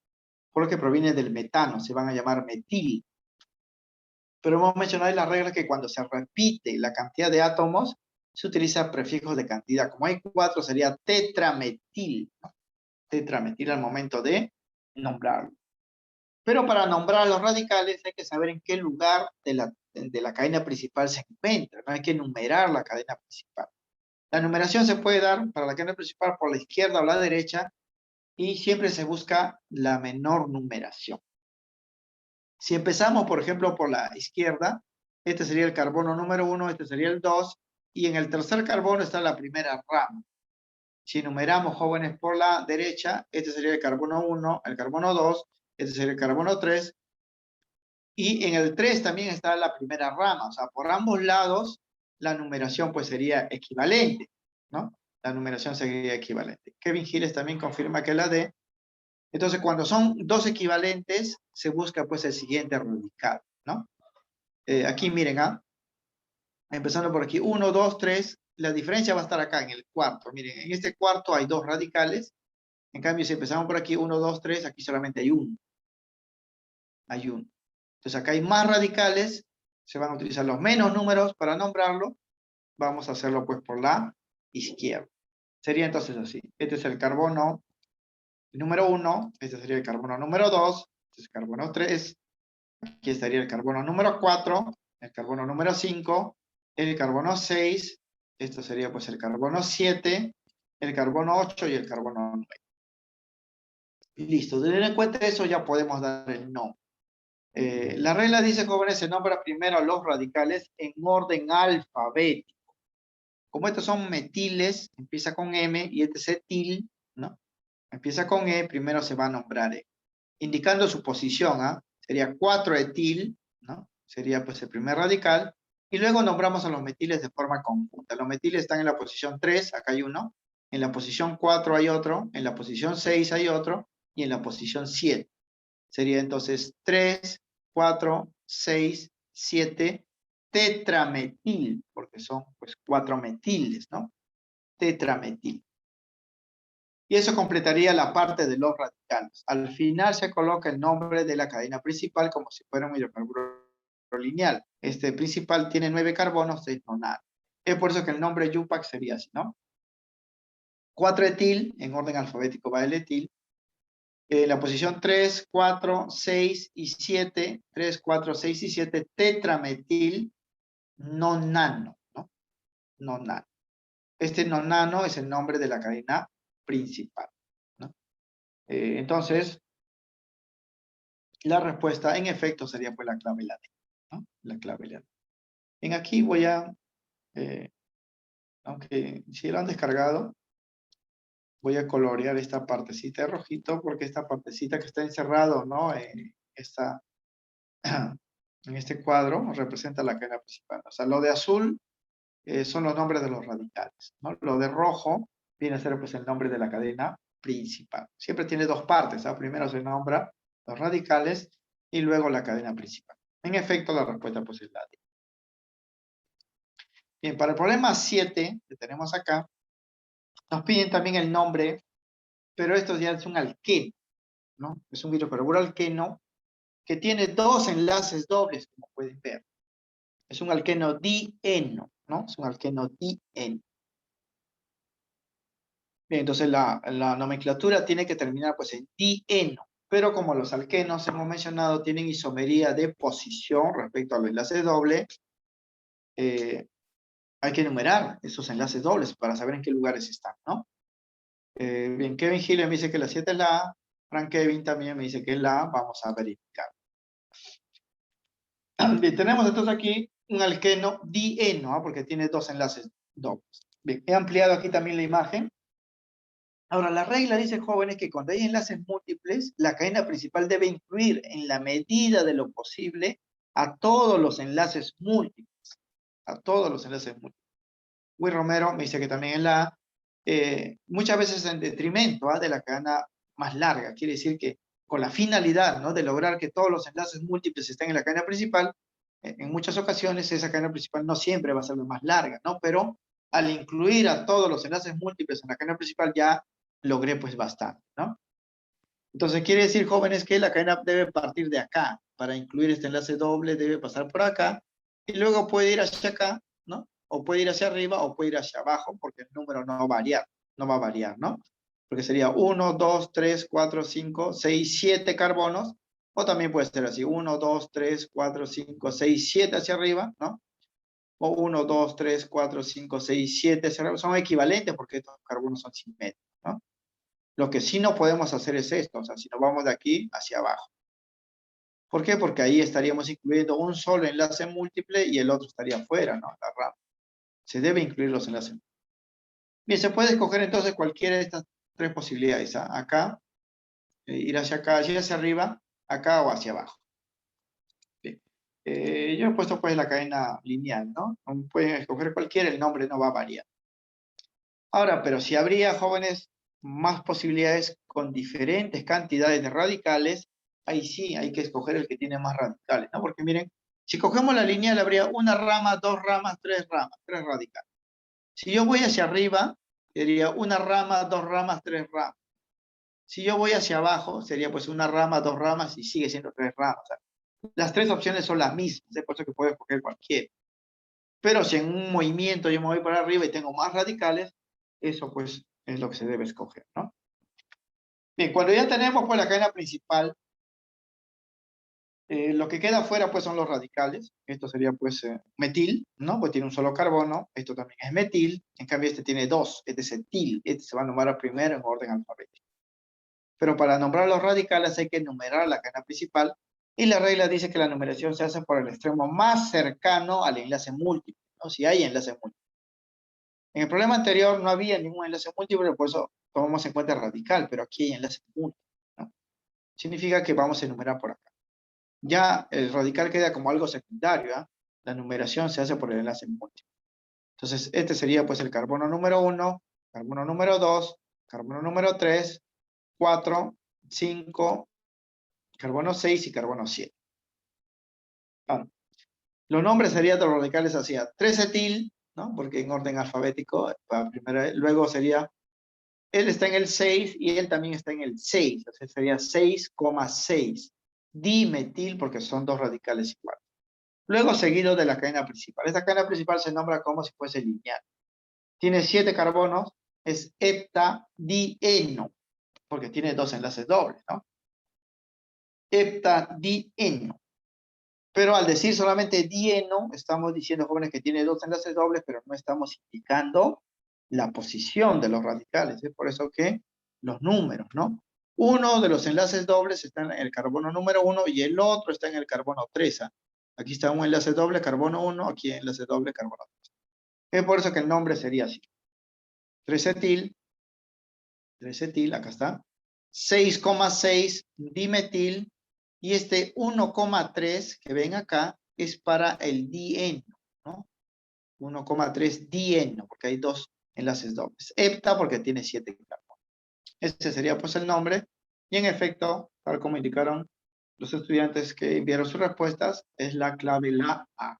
por lo que proviene del metano, se van a llamar metil. Pero hemos mencionado en la regla que cuando se repite la cantidad de átomos, se utiliza prefijos de cantidad. Como hay 4, sería tetrametil, ¿no? Tetrametil al momento de nombrarlo. Pero para nombrar a los radicales hay que saber en qué lugar de la cadena principal se encuentra, ¿no? Hay que numerar la cadena principal. La numeración se puede dar para la cadena principal por la izquierda o la derecha, y siempre se busca la menor numeración. Si empezamos, por ejemplo, por la izquierda, este sería el carbono número 1, este sería el 2, y en el tercer carbono está la primera rama. Si numeramos, jóvenes, por la derecha, este sería el carbono 1, el carbono 2, este sería el carbono 3, y en el 3 también está la primera rama. O sea, por ambos lados, la numeración pues sería equivalente, ¿no? La numeración sería equivalente. Kevin Giles también confirma que la D. Entonces, cuando son dos equivalentes, se busca pues el siguiente radical, ¿no? Aquí miren, empezando por aquí, 1, 2, 3, la diferencia va a estar acá en el cuarto. Miren, en este cuarto hay dos radicales. En cambio, si empezamos por aquí, 1, 2, 3, aquí solamente hay uno. Hay uno. Entonces, acá hay más radicales. Se van a utilizar los menos números para nombrarlo. Vamos a hacerlo pues por la izquierda. Sería entonces así. Este es el carbono número 1. Este sería el carbono número 2. Este es el carbono 3. Aquí estaría el carbono número 4. El carbono número 5. El carbono 6. Esto sería pues el carbono 7. El carbono 8 y el carbono 9. Y listo. Teniendo en cuenta eso, ya podemos dar el nombre. La regla dice, jóvenes, se nombra primero a los radicales en orden alfabético. Como estos son metiles, empieza con M, y este es etil, ¿no? Empieza con E, primero se va a nombrar E. Indicando su posición, sería 4-etil, ¿no? Sería pues el primer radical, y luego nombramos a los metiles de forma conjunta. Los metiles están en la posición 3, acá hay uno, en la posición 4 hay otro, en la posición 6 hay otro, y en la posición 7. Sería entonces 3, 4, 6, 7, tetrametil, porque son pues 4 metiles, ¿no? Tetrametil. Y eso completaría la parte de los radicales. Al final se coloca el nombre de la cadena principal como si fuera un hidrocarburo lineal. Este principal tiene 9 carbonos, 6 nonanos. Es por eso que el nombre YUPAC sería así, ¿no? 4-etil, en orden alfabético va el etil. La posición 3, 4, 6 y 7, 3, 4, 6 y 7, tetrametil nonano, ¿no? Nonano. Este nonano es el nombre de la cadena principal, ¿no? Entonces, la respuesta en efecto sería pues la clave la D, ¿no? La clave la D. En aquí voy a, aunque si lo han descargado, voy a colorear esta partecita de rojito porque esta partecita que está encerrado, ¿no? En este cuadro representa la cadena principal. O sea, lo de azul son los nombres de los radicales, ¿no? Lo de rojo viene a ser pues el nombre de la cadena principal. Siempre tiene dos partes, ¿no? Primero se nombra los radicales y luego la cadena principal. En efecto, la respuesta pues es la D. Bien, para el problema 7 que tenemos acá, nos piden también el nombre, pero esto ya es un alqueno, ¿no? Es un hidrocarburo alqueno que tiene dos enlaces dobles, como pueden ver. Es un alqueno dieno, ¿no? Es un alqueno dieno. Bien, entonces la nomenclatura tiene que terminar pues en dieno, pero como los alquenos hemos mencionado tienen isomería de posición respecto a los enlaces dobles, hay que enumerar esos enlaces dobles para saber en qué lugares están, ¿no? Bien, Kevin Gill me dice que la 7 es la A, Frank Kevin también me dice que es la A, vamos a verificar. Bien, tenemos entonces aquí un alqueno dieno, porque tiene dos enlaces dobles. Bien, he ampliado aquí también la imagen. Ahora, la regla dice, jóvenes, que cuando hay enlaces múltiples, la cadena principal debe incluir en la medida de lo posible a todos los enlaces múltiples. A todos los enlaces múltiples. Will Romero me dice que también es la A. Muchas veces en detrimento de la cadena más larga. Quiere decir que con la finalidad, ¿no?, de lograr que todos los enlaces múltiples estén en la cadena principal, en muchas ocasiones esa cadena principal no siempre va a ser la más larga, ¿no? Pero al incluir a todos los enlaces múltiples en la cadena principal ya logré pues bastante, ¿no? Entonces quiere decir, jóvenes, que la cadena debe partir de acá. Para incluir este enlace doble debe pasar por acá y luego puede ir hacia acá, ¿no? O puede ir hacia arriba o puede ir hacia abajo porque el número no va a variar, ¿no? Porque sería 1, 2, 3, 4, 5, 6, 7 carbonos. O también puede ser así, 1, 2, 3, 4, 5, 6, 7 hacia arriba, ¿no? O 1, 2, 3, 4, 5, 6, 7 hacia arriba. Son equivalentes porque estos carbonos son simétricos, ¿no? Lo que sí no podemos hacer es esto, o sea, si nos vamos de aquí hacia abajo. ¿Por qué? Porque ahí estaríamos incluyendo un solo enlace múltiple y el otro estaría fuera, ¿no? La rama. Se debe incluir los enlaces. Bien, se puede escoger entonces cualquiera de estas tres posibilidades, ¿ah? Acá, ir hacia acá, hacia arriba, acá o hacia abajo. Bien. Yo he puesto pues la cadena lineal, ¿no? Pueden escoger cualquiera, el nombre no va a variar. Ahora, pero si habría, jóvenes, más posibilidades con diferentes cantidades de radicales, ahí sí hay que escoger el que tiene más radicales, ¿no? Porque miren, si cogemos la lineal habría una rama, dos ramas, tres radicales. Si yo voy hacia arriba, sería una rama, dos ramas, tres ramas. Si yo voy hacia abajo, sería pues una rama, dos ramas y sigue siendo tres ramas. O sea, las tres opciones son las mismas, ¿eh? Por eso que puedo escoger cualquiera. Pero si en un movimiento yo me voy para arriba y tengo más radicales, eso pues es lo que se debe escoger, ¿no? Bien, cuando ya tenemos pues la cadena principal, lo que queda afuera pues son los radicales. Esto sería pues metil, ¿no? Pues tiene un solo carbono. Esto también es metil. En cambio este tiene dos. Este es etil. Este se va a nombrar primero en orden alfabético. Pero para nombrar los radicales hay que numerar la cadena principal. Y la regla dice que la numeración se hace por el extremo más cercano al enlace múltiple, ¿no? Si hay enlace múltiple. En el problema anterior no había ningún enlace múltiple, por eso tomamos en cuenta el radical, pero aquí hay enlace múltiple, ¿no? Significa que vamos a enumerar por acá. Ya el radical queda como algo secundario, ¿eh? La numeración se hace por el enlace múltiple. Entonces, este sería pues el carbono número 1, carbono número 2, carbono número 3, 4, 5, carbono 6 y carbono 7. Bueno, los nombres serían de los radicales así, 3-etil, ¿no? Porque en orden alfabético, primero, luego sería, él está en el 6 y él también está en el 6, o sea, sería 6,6. Dimetil, porque son dos radicales iguales. Luego seguido de la cadena principal. Esta cadena principal se nombra como si fuese lineal. Tiene 7 carbonos, es heptadieno, porque tiene dos enlaces dobles, ¿no? Heptadieno. Pero al decir solamente dieno, estamos diciendo, jóvenes, que tiene dos enlaces dobles, pero no estamos indicando la posición de los radicales. Es por eso que los números, ¿no? Uno de los enlaces dobles está en el carbono número 1 y el otro está en el carbono 3. Aquí está un enlace doble, carbono 1, aquí enlace doble, carbono 3. Es por eso que el nombre sería así. 3-etil, acá está. 6,6 dimetil, y este 1,3 que ven acá es para el dieno, ¿no? 1,3 dieno, porque hay dos enlaces dobles. Hepta porque tiene 7 carbonos. Este sería pues el nombre, y en efecto, tal como indicaron los estudiantes que enviaron sus respuestas, es la clave la A.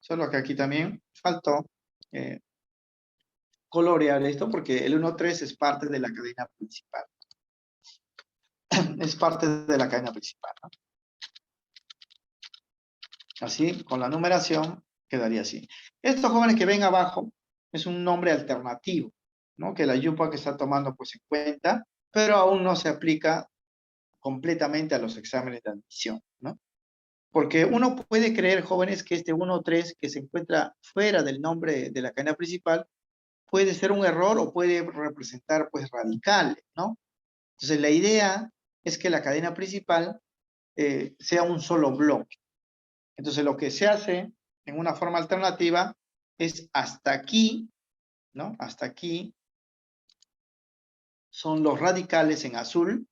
Solo que aquí también faltó colorear esto porque el 1,3 es parte de la cadena principal. Es parte de la cadena principal, ¿no? Así, con la numeración, quedaría así. Estos jóvenes que ven abajo es un nombre alternativo, ¿no? Que la YUPAC está tomando pues en cuenta, pero aún no se aplica completamente a los exámenes de admisión, ¿no? Porque uno puede creer, jóvenes, que este 1,3 que se encuentra fuera del nombre de la cadena principal puede ser un error o puede representar pues radicales, ¿no? Entonces la idea es que la cadena principal sea un solo bloque. Entonces lo que se hace en una forma alternativa es hasta aquí, ¿no? Hasta aquí son los radicales en azul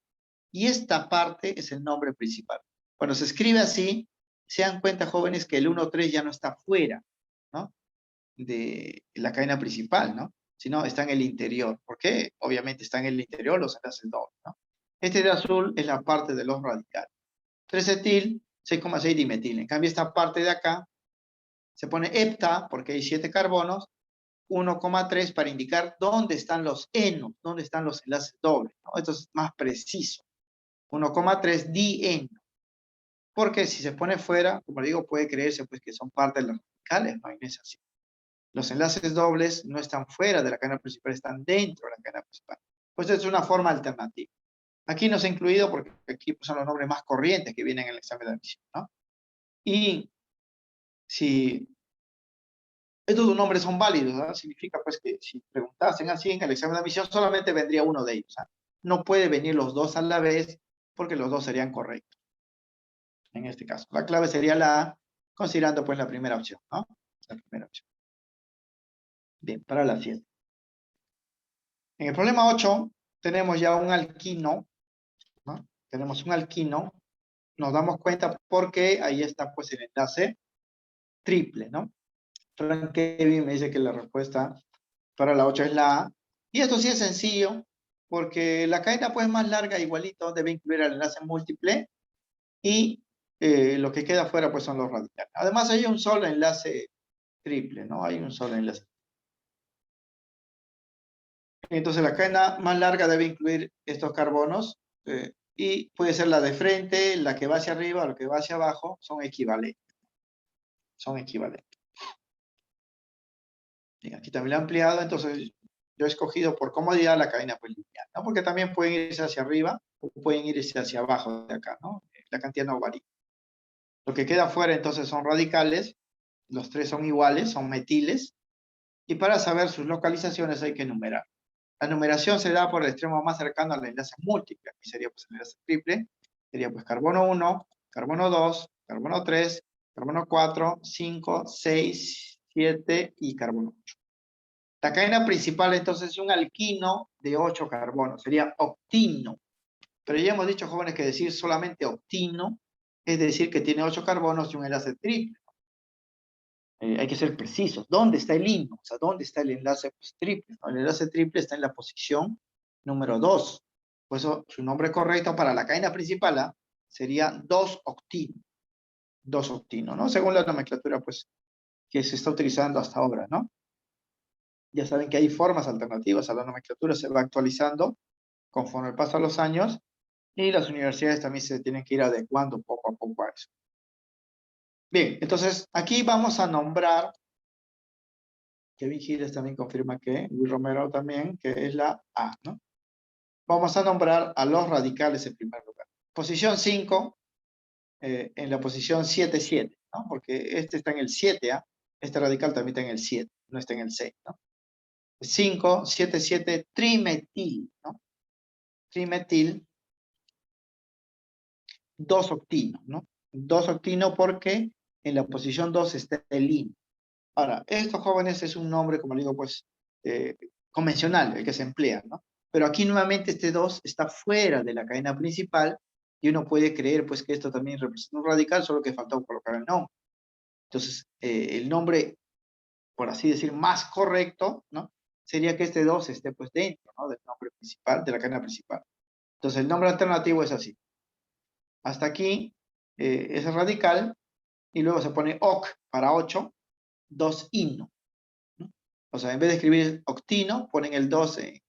y esta parte es el nombre principal. Cuando se escribe así, se dan cuenta, jóvenes, que el 1,3 ya no está fuera, ¿no? De la cadena principal, ¿no? Sino está en el interior. ¿Por qué? Obviamente está en el interior los enlaces dobles, ¿no? Este de azul es la parte de los radicales. 3-etil, 6,6 dimetil. En cambio, esta parte de acá se pone hepta porque hay 7 carbonos 1,3 para indicar dónde están los enos, dónde están los enlaces dobles, ¿no? Esto es más preciso. 1,3 dieno. Porque si se pone fuera, como digo, puede creerse pues, que son parte de las radicales, no es así. Los enlaces dobles no están fuera de la cadena principal, están dentro de la cadena principal. Pues es una forma alternativa. Aquí no se ha incluido porque aquí pues, son los nombres más corrientes que vienen en el examen de admisión, ¿no? Y si estos dos nombres son válidos, ¿no? Significa pues que si preguntasen así en el examen de admisión solamente vendría uno de ellos, ¿no? No puede venir los dos a la vez porque los dos serían correctos. En este caso, la clave sería la A, considerando pues la primera opción, ¿no? La primera opción. Bien, para la 7. En el problema 8 tenemos ya un alquino, ¿no? Tenemos un alquino, nos damos cuenta porque ahí está pues el enlace triple, ¿no? Frank Kevin me dice que la respuesta para la 8 es la A. Y esto sí es sencillo, porque la cadena pues más larga igualito debe incluir el enlace múltiple y lo que queda fuera pues son los radicales. Además hay un solo enlace triple, ¿no? Hay un solo enlace. Entonces la cadena más larga debe incluir estos carbonos y puede ser la de frente, la que va hacia arriba o la que va hacia abajo, son equivalentes. Son equivalentes. Bien, aquí también lo he ampliado, entonces yo he escogido por comodidad la cadena pues lineal, ¿no? Porque también pueden irse hacia arriba o pueden irse hacia abajo de acá, ¿no? La cantidad no varía. Lo que queda fuera entonces son radicales, los tres son iguales, son metiles, y para saber sus localizaciones hay que numerar. La numeración se da por el extremo más cercano al enlace múltiple, aquí sería pues el enlace triple, sería pues carbono 1, carbono 2, carbono 3, carbono 4, 5, 6, 7 y carbono 8. La cadena principal entonces es un alquino de 8 carbonos, sería octino. Pero ya hemos dicho, jóvenes, que decir solamente octino es decir que tiene 8 carbonos y un enlace triple. Hay que ser precisos. ¿Dónde está el hino? O sea, ¿dónde está el enlace triple? ¿No? El enlace triple está en la posición número 2. Por eso su nombre correcto para la cadena principal sería 2-octino. 2-octino, ¿no? Según la nomenclatura, pues, que se está utilizando hasta ahora, ¿no? Ya saben que hay formas alternativas a la nomenclatura, se va actualizando conforme pasan los años y las universidades también se tienen que ir adecuando poco a poco a eso. Bien, entonces aquí vamos a nombrar, Kevin Giles también confirma que, Luis Romero también, que es la A, ¿no? Vamos a nombrar a los radicales en primer lugar. Posición 5, en la posición 7-7, ¿no? Porque este está en el 7A, este radical también está en el 7, no está en el 6, ¿no? 5, 7, 7, trimetil, ¿no? Trimetil, 2-octino, ¿no? 2-octino porque en la posición 2 está el hino. Ahora, estos jóvenes es un nombre, como digo, pues, convencional, el que se emplea, ¿no? Pero aquí nuevamente este 2 está fuera de la cadena principal y uno puede creer, pues, que esto también representa un radical, solo que faltó colocar el nombre. Entonces, el nombre, por así decir, más correcto, ¿no? Sería que este 2 esté, pues, dentro, ¿no? Del nombre principal, de la cadena principal. Entonces, el nombre alternativo es así. Hasta aquí es radical y luego se pone oc para 8, 2-ino. ¿No? O sea, en vez de escribir octino, ponen el 2 en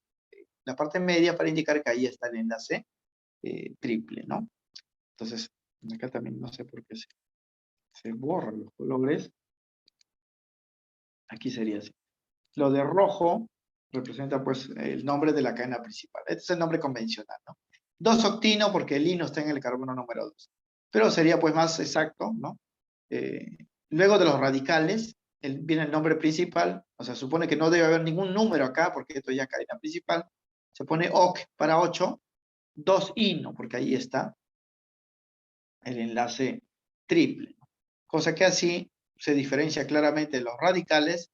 la parte media para indicar que ahí está el enlace triple, ¿no? Entonces, acá también no sé por qué se borran los colores. Aquí sería así. Lo de rojo representa pues el nombre de la cadena principal. Este es el nombre convencional, ¿no? 2-octino porque el hino está en el carbono número 2. Pero sería pues más exacto, ¿no? Luego de los radicales, viene el nombre principal, o sea, supone que no debe haber ningún número acá, porque esto ya es cadena principal. Se pone oc para 8, 2-ino, porque ahí está el enlace triple. Cosa que así se diferencia claramente los radicales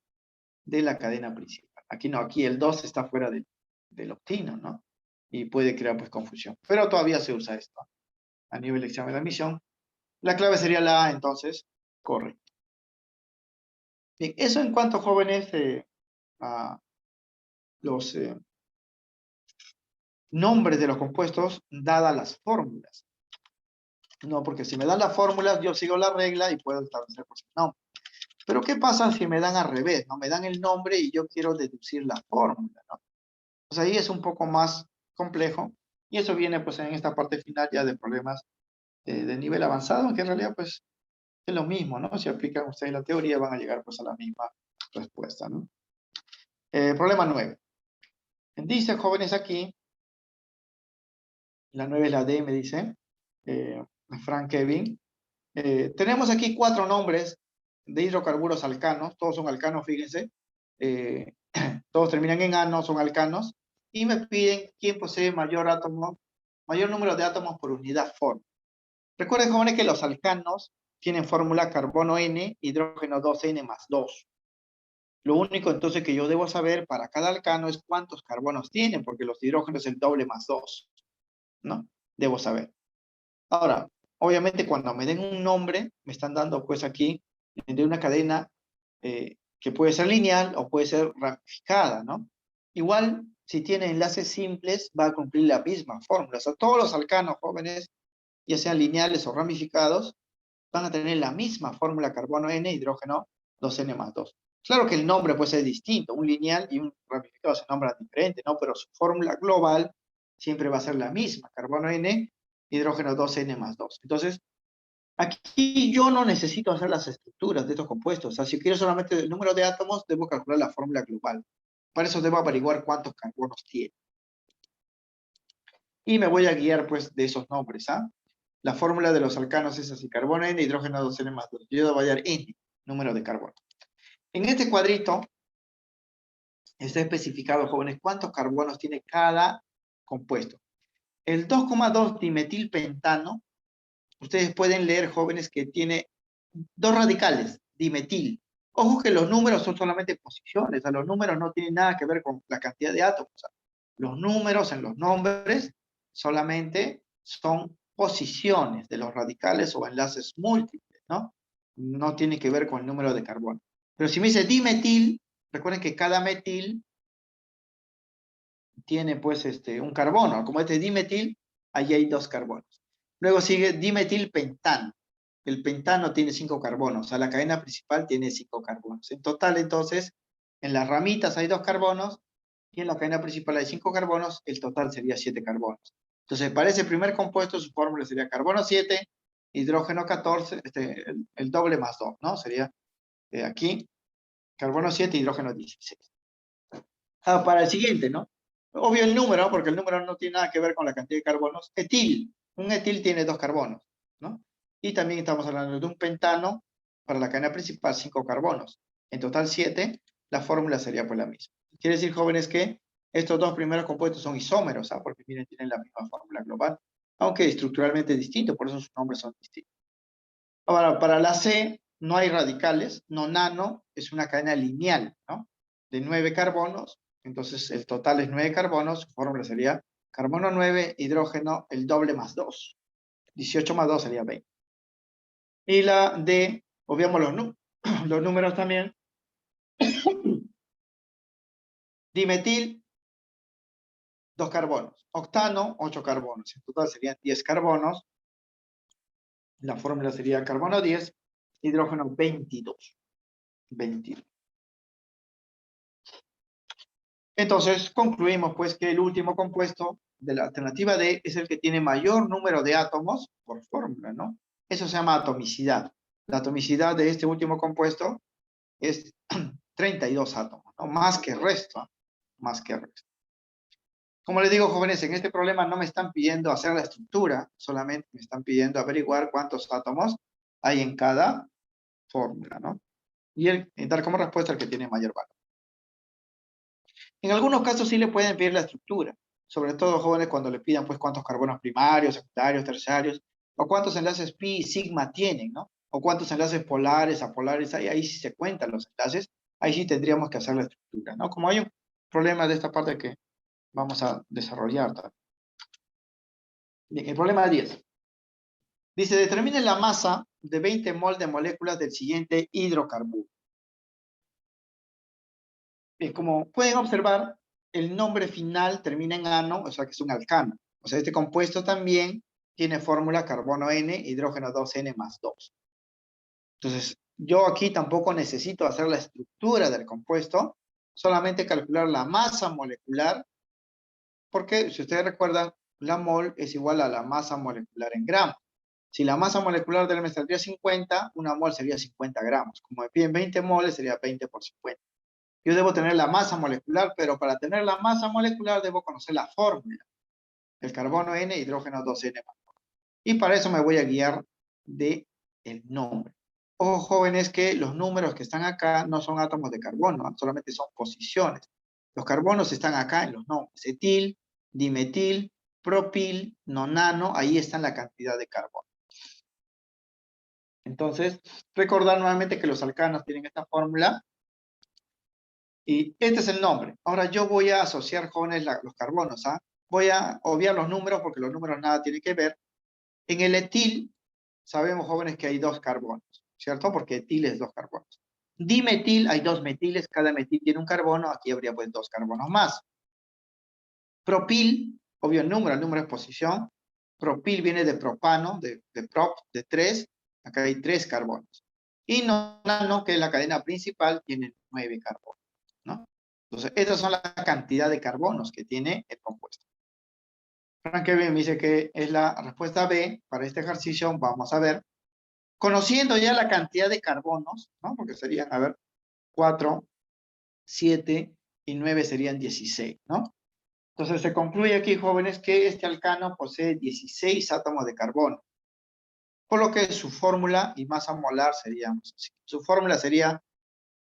de la cadena principal. Aquí no, aquí el 2 está fuera del octino, ¿no? Y puede crear pues confusión. Pero todavía se usa esto a nivel de examen de admisión. La clave sería la A, entonces, correcto. Bien, eso en cuanto, jóvenes, a los nombres de los compuestos dadas las fórmulas. No, porque si me dan las fórmulas, yo sigo la regla y puedo establecer por su nombre. Pero ¿qué pasa si me dan al revés, ¿no? Me dan el nombre y yo quiero deducir la fórmula, ¿no? Pues ahí es un poco más complejo. Y eso viene pues en esta parte final ya de problemas de nivel avanzado, que en realidad pues es lo mismo, ¿no? Si aplican ustedes la teoría van a llegar pues a la misma respuesta, ¿no? Problema 9. Dice, jóvenes, aquí, la 9 es la D, me dice, Frank Kevin. Tenemos aquí 4 nombres de hidrocarburos alcanos, todos son alcanos, fíjense. Todos terminan en ano, son alcanos. Y me piden quién posee mayor número de átomos por unidad fórmula. Recuerden, jóvenes, que los alcanos tienen fórmula carbono N, hidrógeno 2N más 2. Lo único entonces que yo debo saber para cada alcano es cuántos carbonos tienen, porque los hidrógenos es el doble más 2, ¿no? Debo saber. Ahora, obviamente cuando me den un nombre, me están dando pues aquí de una cadena que puede ser lineal o puede ser ramificada, ¿no? Igual, si tiene enlaces simples, va a cumplir la misma fórmula. O sea, todos los alcanos jóvenes, ya sean lineales o ramificados, van a tener la misma fórmula carbono N, hidrógeno 2N más 2. Claro que el nombre puede ser distinto, un lineal y un ramificado se nombran diferente, ¿no? Pero su fórmula global siempre va a ser la misma, carbono N, hidrógeno 2N más 2. Entonces, aquí yo no necesito hacer las estructuras de estos compuestos. O sea, si quiero solamente el número de átomos, debo calcular la fórmula global. Para eso debo averiguar cuántos carbonos tiene. Y me voy a guiar, pues, de esos nombres, ¿ah? La fórmula de los alcanos es así, carbono N, hidrógeno 2N más 2. Yo debo hallar N, número de carbono. En este cuadrito está especificado, jóvenes, cuántos carbonos tiene cada compuesto. El 2,2 dimetilpentano, ustedes pueden leer, jóvenes, que tiene 2 radicales, dimetil. Ojo que los números son solamente posiciones, o sea, los números no tienen nada que ver con la cantidad de átomos. O sea, los números en los nombres solamente son posiciones de los radicales o enlaces múltiples, ¿no? No tiene que ver con el número de carbono. Pero si me dice dimetil, recuerden que cada metil tiene pues un carbono. Como este dimetil, allí hay 2 carbonos. Luego sigue dimetilpentano. El pentano tiene 5 carbonos. O sea, la cadena principal tiene 5 carbonos. En total, entonces, en las ramitas hay 2 carbonos y en la cadena principal hay 5 carbonos. El total sería 7 carbonos. Entonces, para ese primer compuesto, su fórmula sería carbono 7, hidrógeno 14, el doble más 2, ¿no? Sería aquí, carbono 7, hidrógeno 16. Para el siguiente, ¿no? Obvio el número, porque el número no tiene nada que ver con la cantidad de carbonos. Etil. Un etil tiene 2 carbonos, ¿no? Y también estamos hablando de un pentano, para la cadena principal, 5 carbonos. En total 7, la fórmula sería pues la misma. Quiere decir, jóvenes, que estos 2 primeros compuestos son isómeros, ¿ah? Porque miren, tienen la misma fórmula global, aunque estructuralmente distinto, por eso sus nombres son distintos. Ahora, para la C no hay radicales, no nano, es una cadena lineal, ¿no? De 9 carbonos, entonces el total es 9 carbonos, su fórmula sería carbono 9, hidrógeno, el doble más 2. 18 más 2 sería 20. Y la D, obviamos los números también. Dimetil, 2 carbonos. Octano, 8 carbonos. En total serían 10 carbonos. La fórmula sería carbono 10, hidrógeno 22. 22. Entonces, concluimos pues que el último compuesto de la alternativa D es el que tiene mayor número de átomos por fórmula, ¿no? Eso se llama atomicidad. La atomicidad de este último compuesto es 32 átomos, ¿no? Más que el resto, ¿no? Más que el resto. Como les digo, jóvenes, en este problema no me están pidiendo hacer la estructura, solamente me están pidiendo averiguar cuántos átomos hay en cada fórmula, ¿no? Y dar como respuesta el que tiene mayor valor. En algunos casos sí le pueden pedir la estructura, sobre todo jóvenes cuando le pidan pues cuántos carbonos primarios, secundarios, terciarios, o cuántos enlaces pi y sigma tienen, ¿no? O cuántos enlaces polares, apolares hay, ahí sí se cuentan los enlaces, ahí sí tendríamos que hacer la estructura, ¿no? Como hay un problema de esta parte que vamos a desarrollar también. Bien, el problema 10. Dice, determine la masa de 20 mol de moléculas del siguiente hidrocarburo. Como pueden observar, el nombre final termina en ano, o sea que es un alcano. O sea, este compuesto también tiene fórmula carbono N, hidrógeno 2N más 2. Entonces, Yo aquí tampoco necesito hacer la estructura del compuesto, solamente calcular la masa molecular, porque si ustedes recuerdan, la mol es igual a la masa molecular en gramos. Si la masa molecular del me saldría 50, una mol sería 50 gramos. Como me piden 20 moles, sería 20 por 50. Yo debo tener la masa molecular, pero para tener la masa molecular debo conocer la fórmula. El carbono N, hidrógeno 2N más. Y para eso me voy a guiar de el nombre. Ojo, jóvenes, que los números que están acá no son átomos de carbono, solamente son posiciones. Los carbonos están acá en los nombres. Etil, dimetil, propil, nonano, ahí está la cantidad de carbono. Entonces, recordar nuevamente que los alcanos tienen esta fórmula. Y este es el nombre. Ahora yo voy a asociar, jóvenes, los carbonos. ¿Ah? Voy a obviar los números porque los números nada tienen que ver. En el etil, sabemos, jóvenes, que hay 2 carbonos, ¿cierto? Porque etil es 2 carbonos. Dimetil, hay 2 metiles, cada metil tiene un carbono, aquí habría pues 2 carbonos más. Propil, obvio el número es posición. Propil viene de propano, de prop, de 3, acá hay 3 carbonos. Y nonano, que es la cadena principal, tiene 9 carbonos, ¿no? Entonces, estas son la cantidad de carbonos que tiene el compuesto. Frank Kevin me dice que es la respuesta B para este ejercicio. Vamos a ver. Conociendo ya la cantidad de carbonos, ¿no? Porque serían, a ver, 4, 7 y 9 serían 16, ¿no? Entonces se concluye aquí, jóvenes, que este alcano posee 16 átomos de carbono. Por lo que su fórmula y masa molar serían, su fórmula sería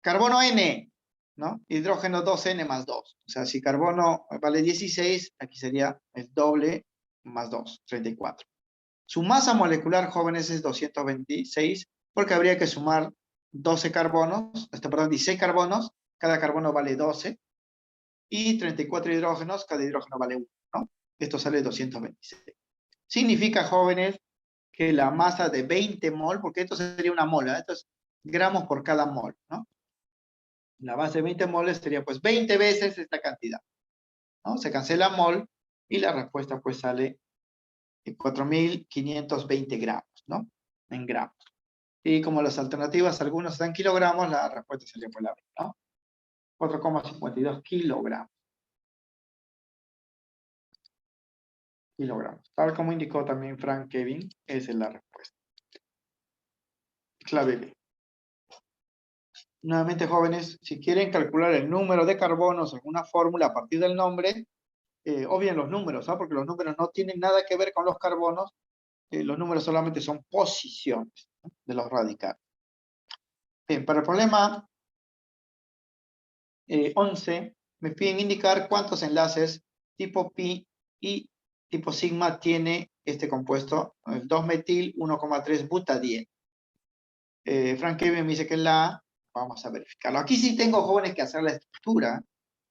carbono N, ¿no? Hidrógeno 2N más 2. O sea, si carbono vale 16, aquí sería el doble más 2, 34. Su masa molecular, jóvenes, es 226, porque habría que sumar 12 carbonos, perdón, 16 carbonos, cada carbono vale 12, y 34 hidrógenos, cada hidrógeno vale 1, ¿no? Esto sale 226. Significa, jóvenes, que la masa de 20 mol, porque esto sería una mol, esto es gramos por cada mol, ¿no? La base de 20 moles sería pues 20 veces esta cantidad, ¿no? Se cancela mol y la respuesta pues sale 4.520 gramos, ¿no? En gramos. Y como las alternativas, algunos están en kilogramos, la respuesta sería por la B, ¿no? 4,52 kilogramos. Tal como indicó también Frank Kevin, esa es la respuesta. Clave B. Nuevamente, jóvenes, si quieren calcular el número de carbonos en una fórmula a partir del nombre, obvien los números, ¿no? Porque los números no tienen nada que ver con los carbonos, los números solamente son posiciones, ¿no? De los radicales. Bien, para el problema 11, me piden indicar cuántos enlaces tipo pi y tipo sigma tiene este compuesto, el 2-metil 1,3 butadieno. Frank Kevin me dice que es la A. Vamos a verificarlo. Aquí sí tengo, jóvenes, que hacer la estructura.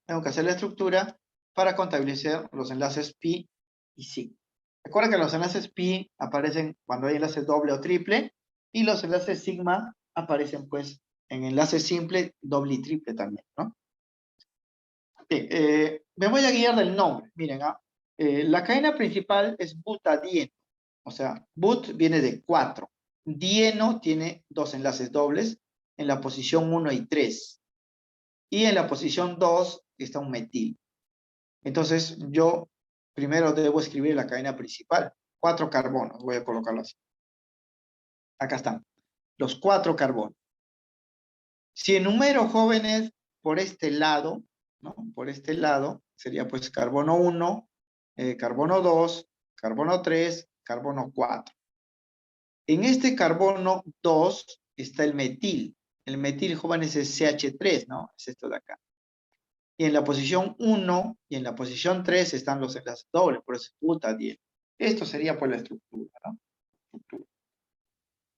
Tengo que hacer la estructura para contabilizar los enlaces pi y sigma. Recuerda que los enlaces pi aparecen cuando hay enlace doble o triple, y los enlaces sigma aparecen pues en enlace simple, doble y triple también, ¿no? Bien, me voy a guiar del nombre. Miren, la cadena principal es butadieno. O sea, but viene de 4. Dieno tiene 2 enlaces dobles en la posición 1 y 3. Y en la posición 2 está un metil. Entonces, yo primero debo escribir la cadena principal. 4 carbonos. Voy a colocarlo así. Acá están. Los 4 carbonos. Si enumero, jóvenes, por este lado, ¿no? Por este lado, sería pues carbono 1, carbono 2, carbono 3, carbono 4. En este carbono 2 está el metil. El metil, jóvenes, es CH3, ¿no? Es esto de acá. Y en la posición 1 y en la posición 3 están los enlaces dobles, por eso es butadieno. Esto sería por la estructura, ¿no?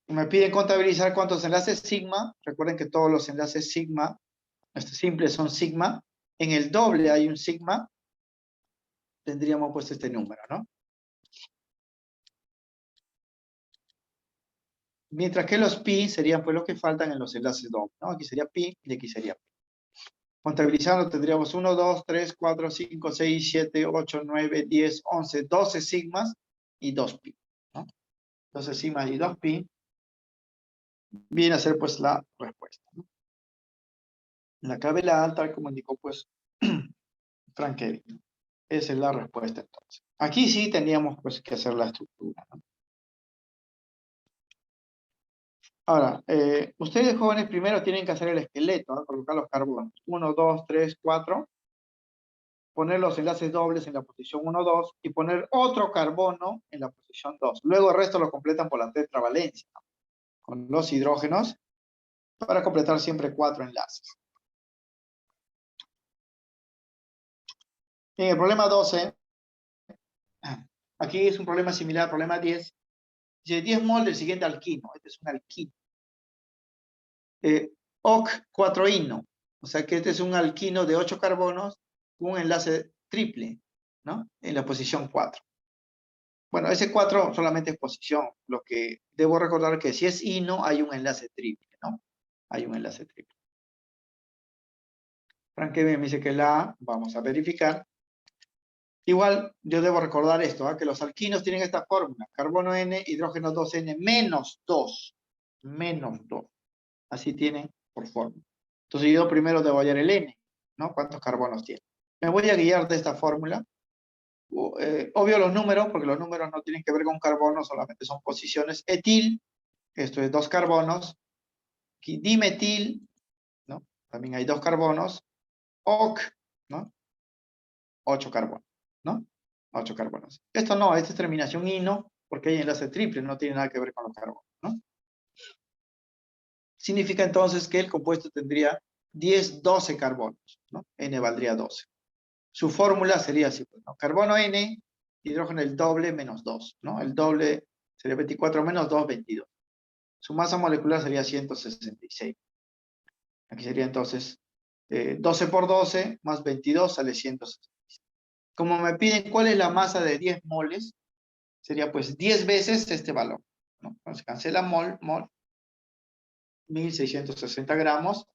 Me piden contabilizar cuántos enlaces sigma. Recuerden que todos los enlaces sigma, estos simples son sigma. En el doble hay un sigma. Tendríamos pues este número, ¿no? Mientras que los pi serían pues los que faltan en los enlaces dobles, ¿no? Aquí sería pi y aquí sería pi. Contabilizando tendríamos 1, 2, 3, 4, 5, 6, 7, 8, 9, 10, 11, 12 sigmas y 2 pi, ¿no? 12 sigmas y 2 pi. viene a ser pues la respuesta, ¿no? La clave la tal como indicó pues Frank Kevin, ¿no? Esa es la respuesta entonces. Aquí sí teníamos pues que hacer la estructura, ¿no? Ahora, ustedes jóvenes primero tienen que hacer el esqueleto, ¿no? Colocar los carbonos. 1, 2, 3, 4. Poner los enlaces dobles en la posición 1, 2 y poner otro carbono en la posición 2. Luego el resto lo completan por la tetravalencia, ¿no? Con los hidrógenos para completar siempre 4 enlaces. En el problema 12, aquí es un problema similar al problema 10. Dice 10 mol del siguiente alquino. Este es un alquino. OC4-ino. O sea que este es un alquino de 8 carbonos con un enlace triple, ¿no? En la posición 4. Bueno, ese 4 solamente es posición. Lo que debo recordar que si es ino hay un enlace triple, ¿no? Hay un enlace triple. Frank Kevin me dice que la A, vamos a verificar. Igual, yo debo recordar esto, ¿eh? Que los alquinos tienen esta fórmula. Carbono N, hidrógeno 2N, menos 2. Menos 2. Así tienen por fórmula. Entonces yo primero debo hallar el N, ¿no? ¿Cuántos carbonos tiene? Me voy a guiar de esta fórmula. Obvio los números, porque los números no tienen que ver con carbono, solamente son posiciones. Etil, esto es 2 carbonos. Dimetil, ¿no? También hay 2 carbonos. OC, ¿no? 8 carbonos, ¿no? 8 carbonos. Esto no, esta es terminación ino, porque hay enlace triple, no tiene nada que ver con los carbonos, ¿no? Significa entonces que el compuesto tendría 10, 12 carbonos, ¿no? N valdría 12. Su fórmula sería así, ¿no? Carbono N, hidrógeno el doble menos 2, ¿no? El doble sería 24 menos 2, 22. Su masa molecular sería 166. Aquí sería entonces 12 por 12 más 22 sale 166. Como me piden cuál es la masa de 10 moles, sería pues 10 veces este valor, ¿no? Entonces cancela mol, 1660 gramos,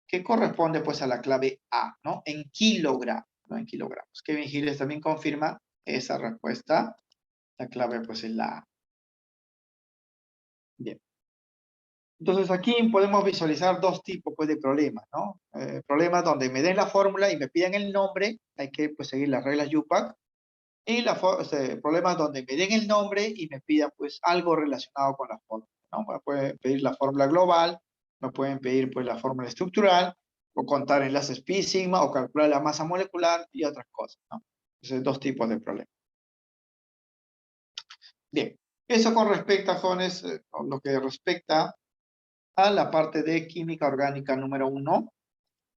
que corresponde pues a la clave A, ¿no? En kilogramos, ¿no? En kilogramos. Kevin Giles también confirma esa respuesta. La clave pues es la A. Bien. Entonces aquí podemos visualizar dos tipos pues, de problemas, ¿no? Problemas donde me den la fórmula y me pidan el nombre, hay que pues, seguir las reglas UPAC. Y problemas donde me den el nombre y me pidan pues algo relacionado con la fórmula, ¿no? Me pueden pedir la fórmula global, me pueden pedir pues la fórmula estructural, o contar enlaces pi sigma, o calcular la masa molecular y otras cosas, ¿no? Entonces, dos tipos de problemas. Bien, eso con respecto a jóvenes, lo que respecta a la parte de química orgánica número 1.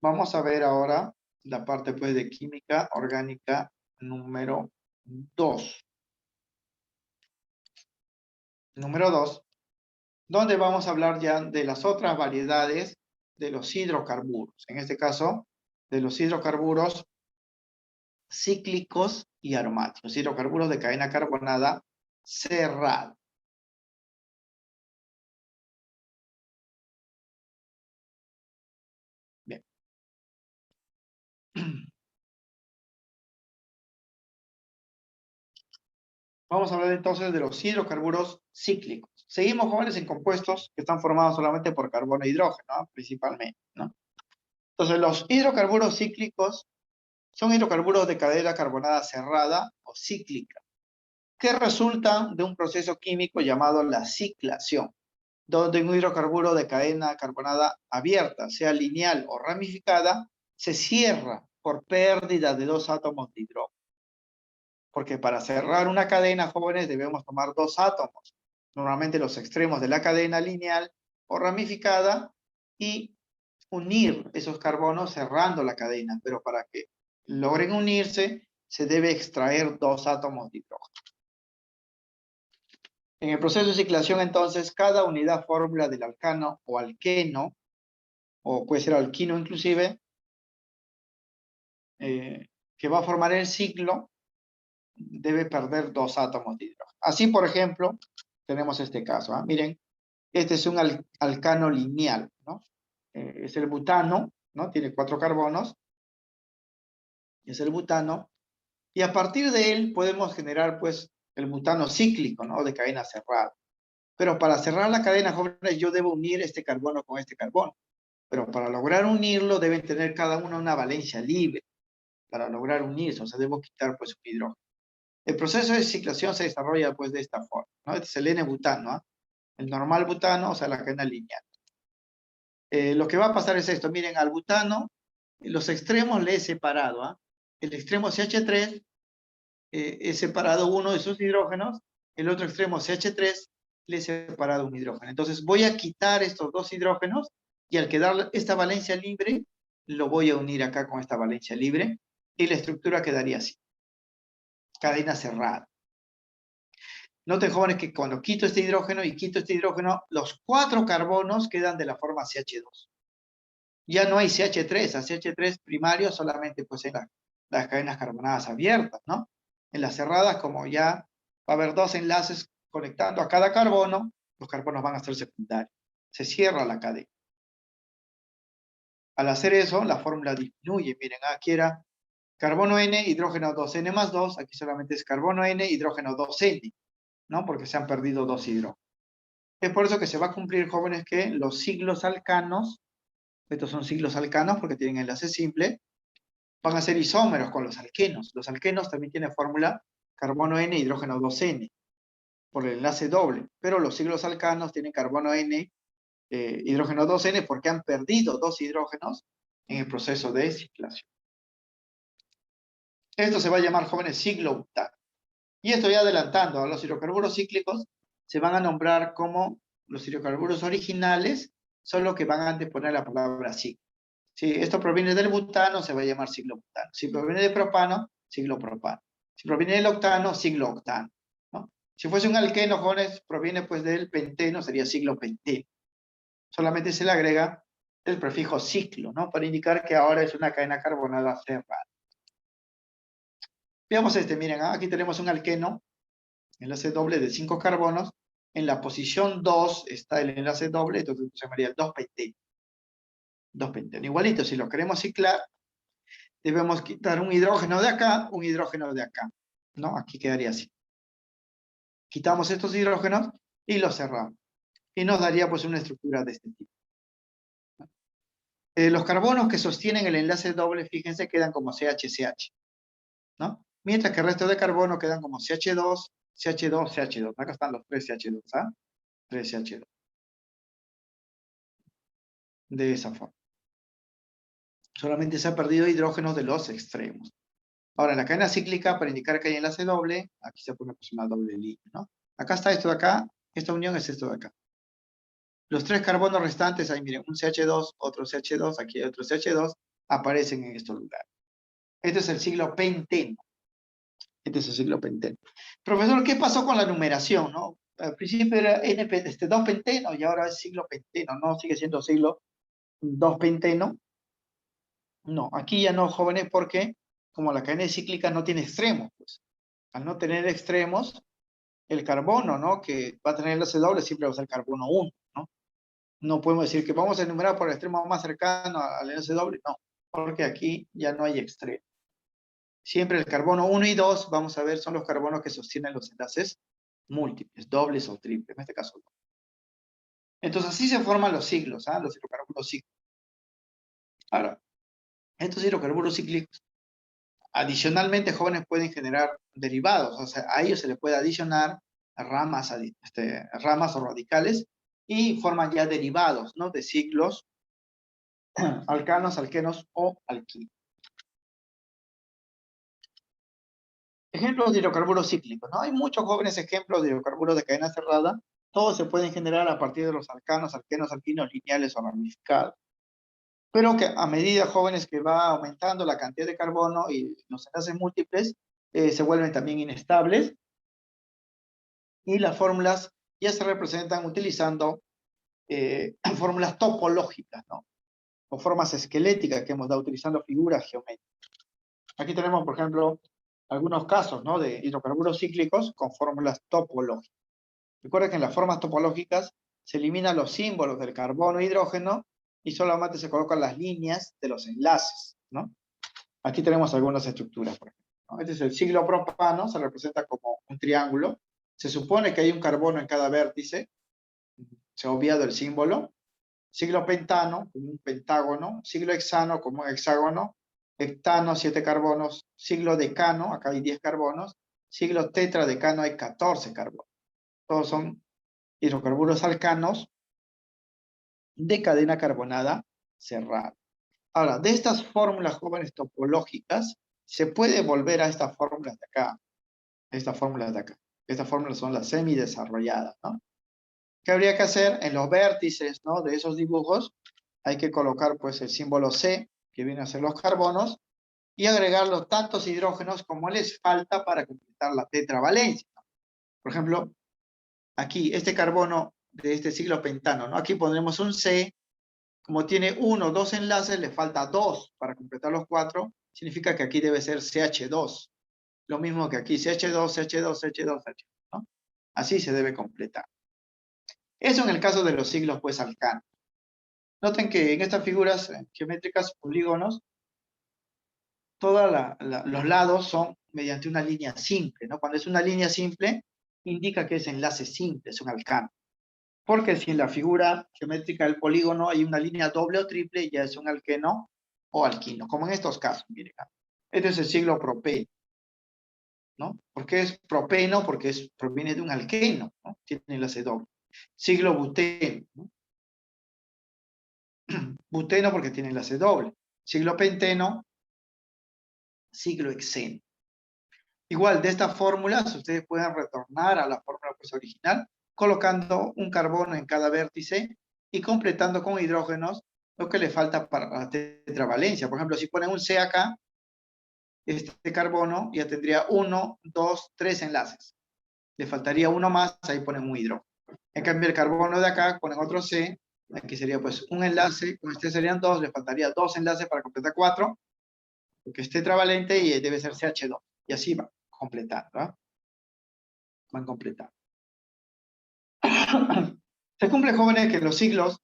Vamos a ver ahora la parte pues de química orgánica número 2. Número 2, donde vamos a hablar ya de las otras variedades de los hidrocarburos. En este caso, de los hidrocarburos cíclicos y aromáticos. Hidrocarburos de cadena carbonada cerrada. Bien. Vamos a hablar entonces de los hidrocarburos cíclicos. Seguimos, jóvenes, en compuestos que están formados solamente por carbono e hidrógeno, ¿no? Principalmente, ¿no? Entonces, los hidrocarburos cíclicos son hidrocarburos de cadena carbonada cerrada o cíclica, que resultan de un proceso químico llamado la ciclación, donde un hidrocarburo de cadena carbonada abierta, sea lineal o ramificada, se cierra por pérdida de 2 átomos de hidrógeno. Porque para cerrar una cadena, jóvenes, debemos tomar 2 átomos, normalmente los extremos de la cadena lineal o ramificada, y unir esos carbonos cerrando la cadena, pero para que logren unirse, se debe extraer 2 átomos de hidrógeno. En el proceso de ciclación, entonces, cada unidad fórmula del alcano o alqueno, o puede ser alquino inclusive, que va a formar el ciclo, debe perder 2 átomos de hidrógeno. Así, por ejemplo, tenemos este caso. Miren, este es un alcano lineal, ¿no? Es el butano, ¿no? Tiene 4 carbonos. Es el butano. Y a partir de él podemos generar, pues, el butano cíclico, ¿no? De cadena cerrada. Pero para cerrar la cadena, jóvenes, yo debo unir este carbono con este carbono. Pero para lograr unirlo, deben tener cada uno una valencia libre. Para lograr unirse, o sea, debo quitar pues un hidrógeno. El proceso de ciclación se desarrolla pues de esta forma, ¿no? Este es el N-butano, ¿ah? El normal butano, o sea, la cadena lineal. Lo que va a pasar es esto, miren, al butano, los extremos le he separado, ¿ah? El extremo CH3 he separado uno de sus hidrógenos, el otro extremo CH3 le he separado un hidrógeno. Entonces voy a quitar estos dos hidrógenos y al quedar esta valencia libre, lo voy a unir acá con esta valencia libre y la estructura quedaría así. Cadena cerrada. Noten, jóvenes, que cuando quito este hidrógeno y quito este hidrógeno, los 4 carbonos quedan de la forma CH2. Ya no hay CH3, a CH3 primario solamente pues en las cadenas carbonadas abiertas, ¿no? En las cerradas, como ya va a haber 2 enlaces conectando a cada carbono, los carbonos van a ser secundarios. Se cierra la cadena. Al hacer eso, la fórmula disminuye. Miren, aquí era carbono N, hidrógeno 2N más 2, aquí solamente es carbono N, hidrógeno 2N, ¿no? Porque se han perdido 2 hidrógenos. Es por eso que se va a cumplir, jóvenes, que los siglos alcanos, estos son siglos alcanos porque tienen enlace simple, van a ser isómeros con los alquenos. Los alquenos también tienen fórmula carbono N, hidrógeno 2N, por el enlace doble, pero los siglos alcanos tienen carbono N, hidrógeno 2N, porque han perdido 2 hidrógenos en el proceso de ciclación. Esto se va a llamar, jóvenes, siglo butano. Y esto ya adelantando, a los hidrocarburos cíclicos se van a nombrar como los hidrocarburos originales, solo que van a anteponer la palabra ciclo. Si esto proviene del butano, se va a llamar siglo butano. Si proviene de propano, siglo propano. Si proviene del octano, siglo octano, ¿no? Si fuese un alqueno, jóvenes, proviene pues del penteno, sería siglo penteno. Solamente se le agrega el prefijo ciclo, ¿no? Para indicar que ahora es una cadena carbonada cerrada. Veamos este, miren, aquí tenemos un alqueno, enlace doble de 5 carbonos. En la posición 2 está el enlace doble, entonces se llamaría el 2-penteno. 2-penteno. Igualito, si lo queremos ciclar, debemos quitar un hidrógeno de acá, un hidrógeno de acá, ¿no? Aquí quedaría así. Quitamos estos hidrógenos y los cerramos. Y nos daría pues una estructura de este tipo. Los carbonos que sostienen el enlace doble, fíjense, quedan como CH-CH, ¿no? Mientras que el resto de carbono quedan como CH2, CH2, CH2. Acá están los 3 CH2, ¿ah? 3 CH2. De esa forma. Solamente se ha perdido hidrógenos de los extremos. Ahora, en la cadena cíclica, para indicar que hay enlace doble, aquí se pone pues una doble línea, ¿no? Acá está esto de acá, esta unión es esto de acá. Los 3 carbonos restantes, ahí miren, un CH2, otro CH2, aquí hay otro CH2, aparecen en estos lugares. Este es el siglo penteno. Este es el siglo penteno. Profesor, ¿qué pasó con la numeración, no? Al principio era 2 penteno y ahora es siglo penteno, ¿no? Sigue siendo siglo 2 penteno. No, aquí ya no, jóvenes, porque como la cadena cíclica no tiene extremos, pues. Al no tener extremos, el carbono, ¿no? Que va a tener enlace doble siempre va a ser carbono 1, ¿no? No podemos decir que vamos a enumerar por el extremo más cercano al enlace doble, no, porque aquí ya no hay extremo. Siempre el carbono 1 y 2, vamos a ver, son los carbonos que sostienen los enlaces múltiples, dobles o triples, en este caso no. Entonces así se forman los siglos, ¿ah? Los hidrocarburos cíclicos. Ahora, estos hidrocarburos cíclicos, adicionalmente, jóvenes, pueden generar derivados, o sea, a ellos se les puede adicionar ramas, ramas o radicales, y forman ya derivados, ¿no? De ciclos alcanos, alquenos o alquinos. Ejemplos de hidrocarburos cíclicos, ¿no? Hay muchos jóvenes ejemplos de hidrocarburos de cadena cerrada. Todos se pueden generar a partir de los alcanos, alquenos, alquinos lineales o ramificados. Pero que a medida, jóvenes, que va aumentando la cantidad de carbono y los enlaces múltiples, se vuelven también inestables. Y las fórmulas ya se representan utilizando fórmulas topológicas, ¿no? O formas esqueléticas que hemos dado utilizando figuras geométricas. Aquí tenemos, por ejemplo, algunos casos, ¿no? De hidrocarburos cíclicos con fórmulas topológicas. Recuerden que en las formas topológicas se eliminan los símbolos del carbono e hidrógeno y solamente se colocan las líneas de los enlaces, ¿no? Aquí tenemos algunas estructuras, por ejemplo, ¿no? Este es el siglo propano, se representa como un triángulo. Se supone que hay un carbono en cada vértice, se ha obviado el símbolo. Ciglopentano, como un pentágono. Ciclohexano, como un hexágono. Heptano, 7 carbonos. Ciglodecano, acá hay 10 carbonos. Ciclotetradecano, hay 14 carbonos. Todos son hidrocarburos alcanos de cadena carbonada cerrada. Ahora, de estas fórmulas jóvenes topológicas, se puede volver a estas fórmulas de acá. Estas fórmulas de acá. Estas fórmulas son las semidesarrolladas, ¿no? ¿Qué habría que hacer? En los vértices, ¿no?, de esos dibujos, hay que colocar pues el símbolo C, que viene a ser los carbonos, y agregar los tantos hidrógenos como les falta para completar la tetravalencia. Por ejemplo, aquí, este carbono de este ciglopentano, ¿no? Aquí pondremos un C, como tiene 1 o 2 enlaces, le falta 2 para completar los 4, significa que aquí debe ser CH2. Lo mismo que aquí, CH2, CH2, CH2, CH2, ¿no? Así se debe completar. Eso en el caso de los siglos pues alcanos. Noten que en estas figuras geométricas, polígonos, todos los lados son mediante una línea simple, ¿no? Cuando es una línea simple, indica que es enlace simple, es un alcano. Porque si en la figura geométrica del polígono hay una línea doble o triple, ya es un alqueno o alquino, como en estos casos, miren. Este es el siglo propeno, ¿no? ¿Por qué es propeno? Porque proviene de un alqueno, ¿no? Tiene enlace doble. Siglo buteno, ¿no? Buteno porque tiene enlace doble. Siglo penteno, siglo hexeno. Igual, de estas fórmulas, ustedes pueden retornar a la fórmula pues, original, colocando un carbono en cada vértice y completando con hidrógenos lo que le falta para la tetravalencia. Por ejemplo, si ponen un C acá, este carbono ya tendría 1, 2, 3 enlaces. Le faltaría uno más, ahí ponen un hidrógeno. En cambio, el carbono de acá, ponen otro C, aquí sería pues un enlace, con este serían 2, le faltaría 2 enlaces para completar 4, porque es tetravalente y debe ser CH2. Y así va completando, ¿no? Van completando. Se cumple, jóvenes, que en los siglos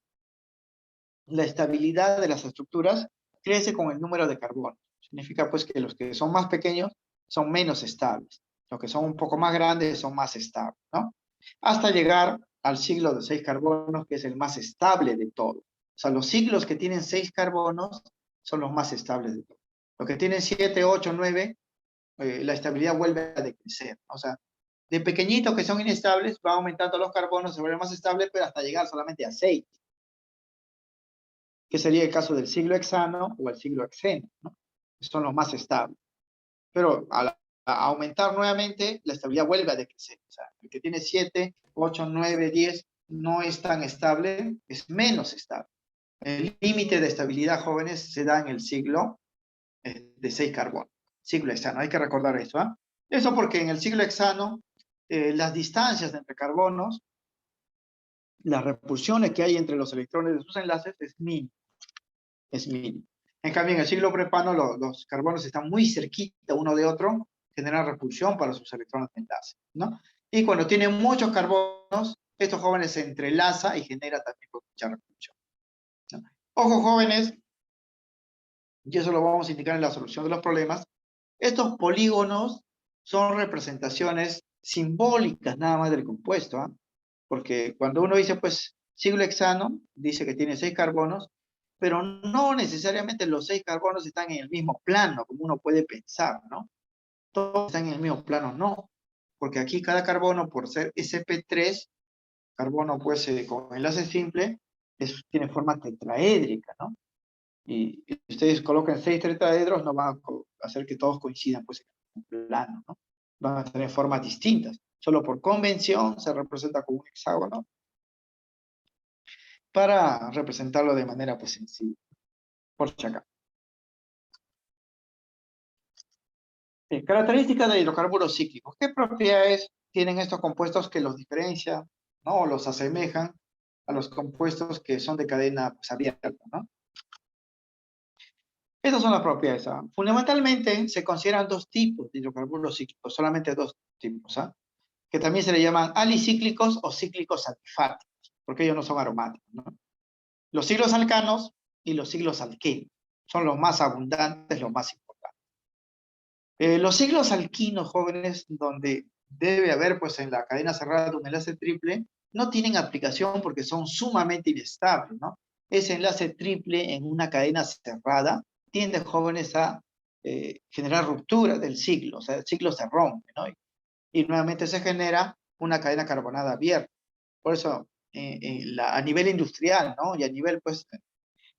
la estabilidad de las estructuras crece con el número de carbonos. Significa pues que los que son más pequeños son menos estables. Los que son un poco más grandes son más estables, ¿no? Hasta llegar al siglo de 6 carbonos, que es el más estable de todos. O sea, los siglos que tienen 6 carbonos son los más estables de todos. Los que tienen 7, 8, 9, la estabilidad vuelve a decrecer. O sea, de pequeñitos que son inestables, va aumentando los carbonos, se vuelve más estable, pero hasta llegar solamente a 6. Que sería el caso del siglo hexano o el siglo hexeno, ¿no? Son los más estables. Pero al aumentar nuevamente, la estabilidad vuelve a decrecer. O sea, el que tiene 7, 8, 9, 10 no es tan estable, es menos estable. El límite de estabilidad, jóvenes, se da en el siglo de 6 carbonos. Siglo hexano, hay que recordar eso. Eso porque en el siglo hexano, las distancias entre carbonos, las repulsiones que hay entre los electrones de sus enlaces es mínimo. Es mínimo. En cambio, en el siglo prepano, los carbonos están muy cerquita uno de otro, generan repulsión para sus electrones de enlace, ¿no? Y cuando tienen muchos carbonos, estos jóvenes se entrelazan y genera también mucha repulsión, ¿no? Ojo, jóvenes, y eso lo vamos a indicar en la solución de los problemas, estos polígonos son representaciones simbólicas nada más del compuesto, ¿eh? Porque cuando uno dice, pues, siglo hexano, dice que tiene 6 carbonos, pero no necesariamente los 6 carbonos están en el mismo plano, como uno puede pensar, ¿no? Todos están en el mismo plano, no. Porque aquí cada carbono, por ser sp3, carbono pues con enlace simple, tiene forma tetraédrica, ¿no? Y ustedes colocan 6 tetraedros, no van a hacer que todos coincidan pues en el plano, ¿no? Van a tener formas distintas. Solo por convención se representa como un hexágono, para representarlo de manera pues sencilla. Por si acá. Características de hidrocarburos cíclicos. ¿Qué propiedades tienen estos compuestos que los diferencian, ¿no? O los asemejan a los compuestos que son de cadena pues, abierta, ¿no? Estas son las propiedades. Fundamentalmente se consideran dos tipos de hidrocarburos cíclicos, solamente dos tipos, que también se le llaman alicíclicos o cíclicos alifáticos, porque ellos no son aromáticos, ¿no? Los siglos alcanos y los siglos alquenos son los más abundantes, los más importantes. Los siglos alquinos, jóvenes, donde debe haber, pues, en la cadena cerrada un enlace triple, no tienen aplicación porque son sumamente inestables, ¿no? Ese enlace triple en una cadena cerrada tiende, jóvenes, a generar ruptura del ciclo, o sea, el ciclo se rompe, ¿no? Y nuevamente se genera una cadena carbonada abierta. Por eso, a nivel industrial, ¿no? Y a nivel, pues,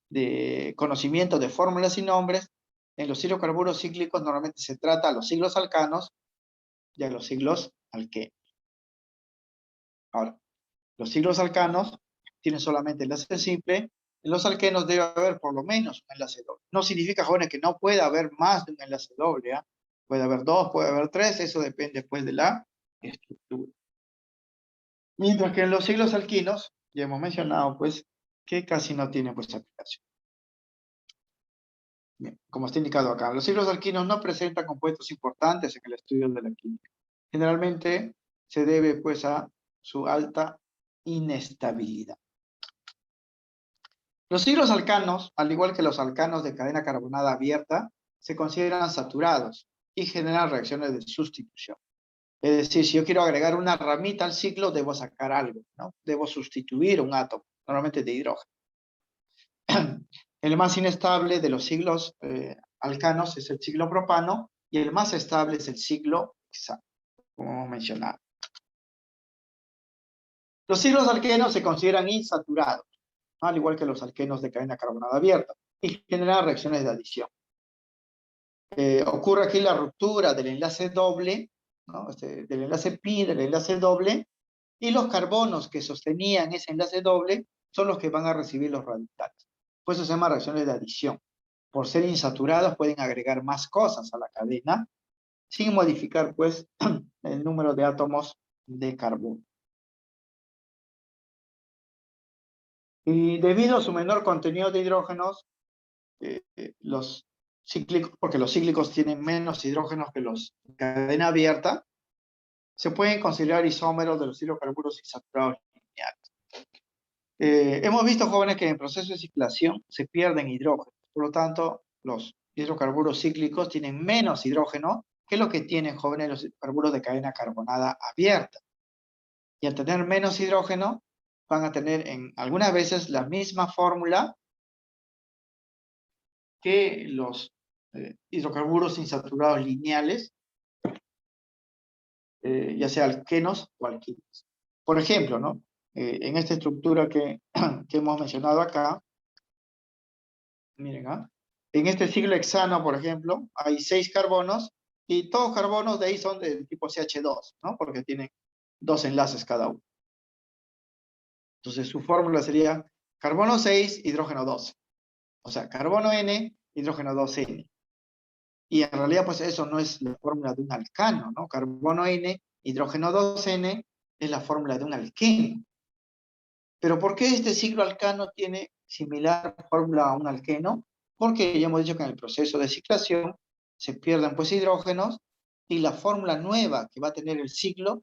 de conocimiento de fórmulas y nombres, en los hidrocarburos cíclicos normalmente se trata a los ciclos alcanos y a los ciclos alquenos. Ahora, los ciclos alcanos tienen solamente enlace simple, en los alquenos debe haber por lo menos un enlace doble. No significa, jóvenes, que no pueda haber más de un enlace doble, ¿eh? Puede haber dos, puede haber tres, eso depende, pues, de la estructura. Mientras que en los ciclos alquinos, ya hemos mencionado, pues, que casi no tienen, pues, aplicación. Bien, como está indicado acá, los ciclos alquinos no presentan compuestos importantes en el estudio de la química. Generalmente se debe, pues, a su alta inestabilidad. Los ciclos alcanos, al igual que los alcanos de cadena carbonada abierta, se consideran saturados y generan reacciones de sustitución. Es decir, si yo quiero agregar una ramita al ciclo, debo sacar algo, ¿no? Debo sustituir un átomo, normalmente de hidrógeno. El más inestable de los ciclos alcanos es el ciclo propano y el más estable es el ciclo hexano, como hemos mencionado. Los ciclos alquenos se consideran insaturados, ¿no? Al igual que los alquenos de cadena carbonada abierta, y generan reacciones de adición. Ocurre aquí la ruptura del enlace doble, ¿no? Del enlace pi, del enlace doble, y los carbonos que sostenían ese enlace doble son los que van a recibir los radicales. Pues eso se llama reacciones de adición. Por ser insaturados pueden agregar más cosas a la cadena sin modificar, pues, el número de átomos de carbono. Y debido a su menor contenido de hidrógenos, los cíclicos, porque los cíclicos tienen menos hidrógenos que los de cadena abierta, se pueden considerar isómeros de los hidrocarburos insaturados lineales. Hemos visto, jóvenes, que en el proceso de ciclación se pierden hidrógenos. Por lo tanto, los hidrocarburos cíclicos tienen menos hidrógeno que lo que tienen, jóvenes, los hidrocarburos de cadena carbonada abierta. Y al tener menos hidrógeno, van a tener algunas veces la misma fórmula que los hidrocarburos insaturados lineales, ya sea alquenos o alquinos. Por ejemplo, ¿no? En esta estructura que hemos mencionado acá, miren, en este ciclo hexano, por ejemplo, hay 6 carbonos, y todos carbonos de ahí son del tipo CH2, ¿no? Porque tienen 2 enlaces cada uno. Entonces su fórmula sería carbono 6, hidrógeno 12. O sea, carbono N, hidrógeno 2N. Y en realidad, pues, eso no es la fórmula de un alcano, ¿no? Carbono N, hidrógeno 2N, es la fórmula de un alqueno. Pero ¿por qué este ciclo alcano tiene similar fórmula a un alqueno? Porque ya hemos dicho que en el proceso de ciclación se pierden, pues, hidrógenos, y la fórmula nueva que va a tener el ciclo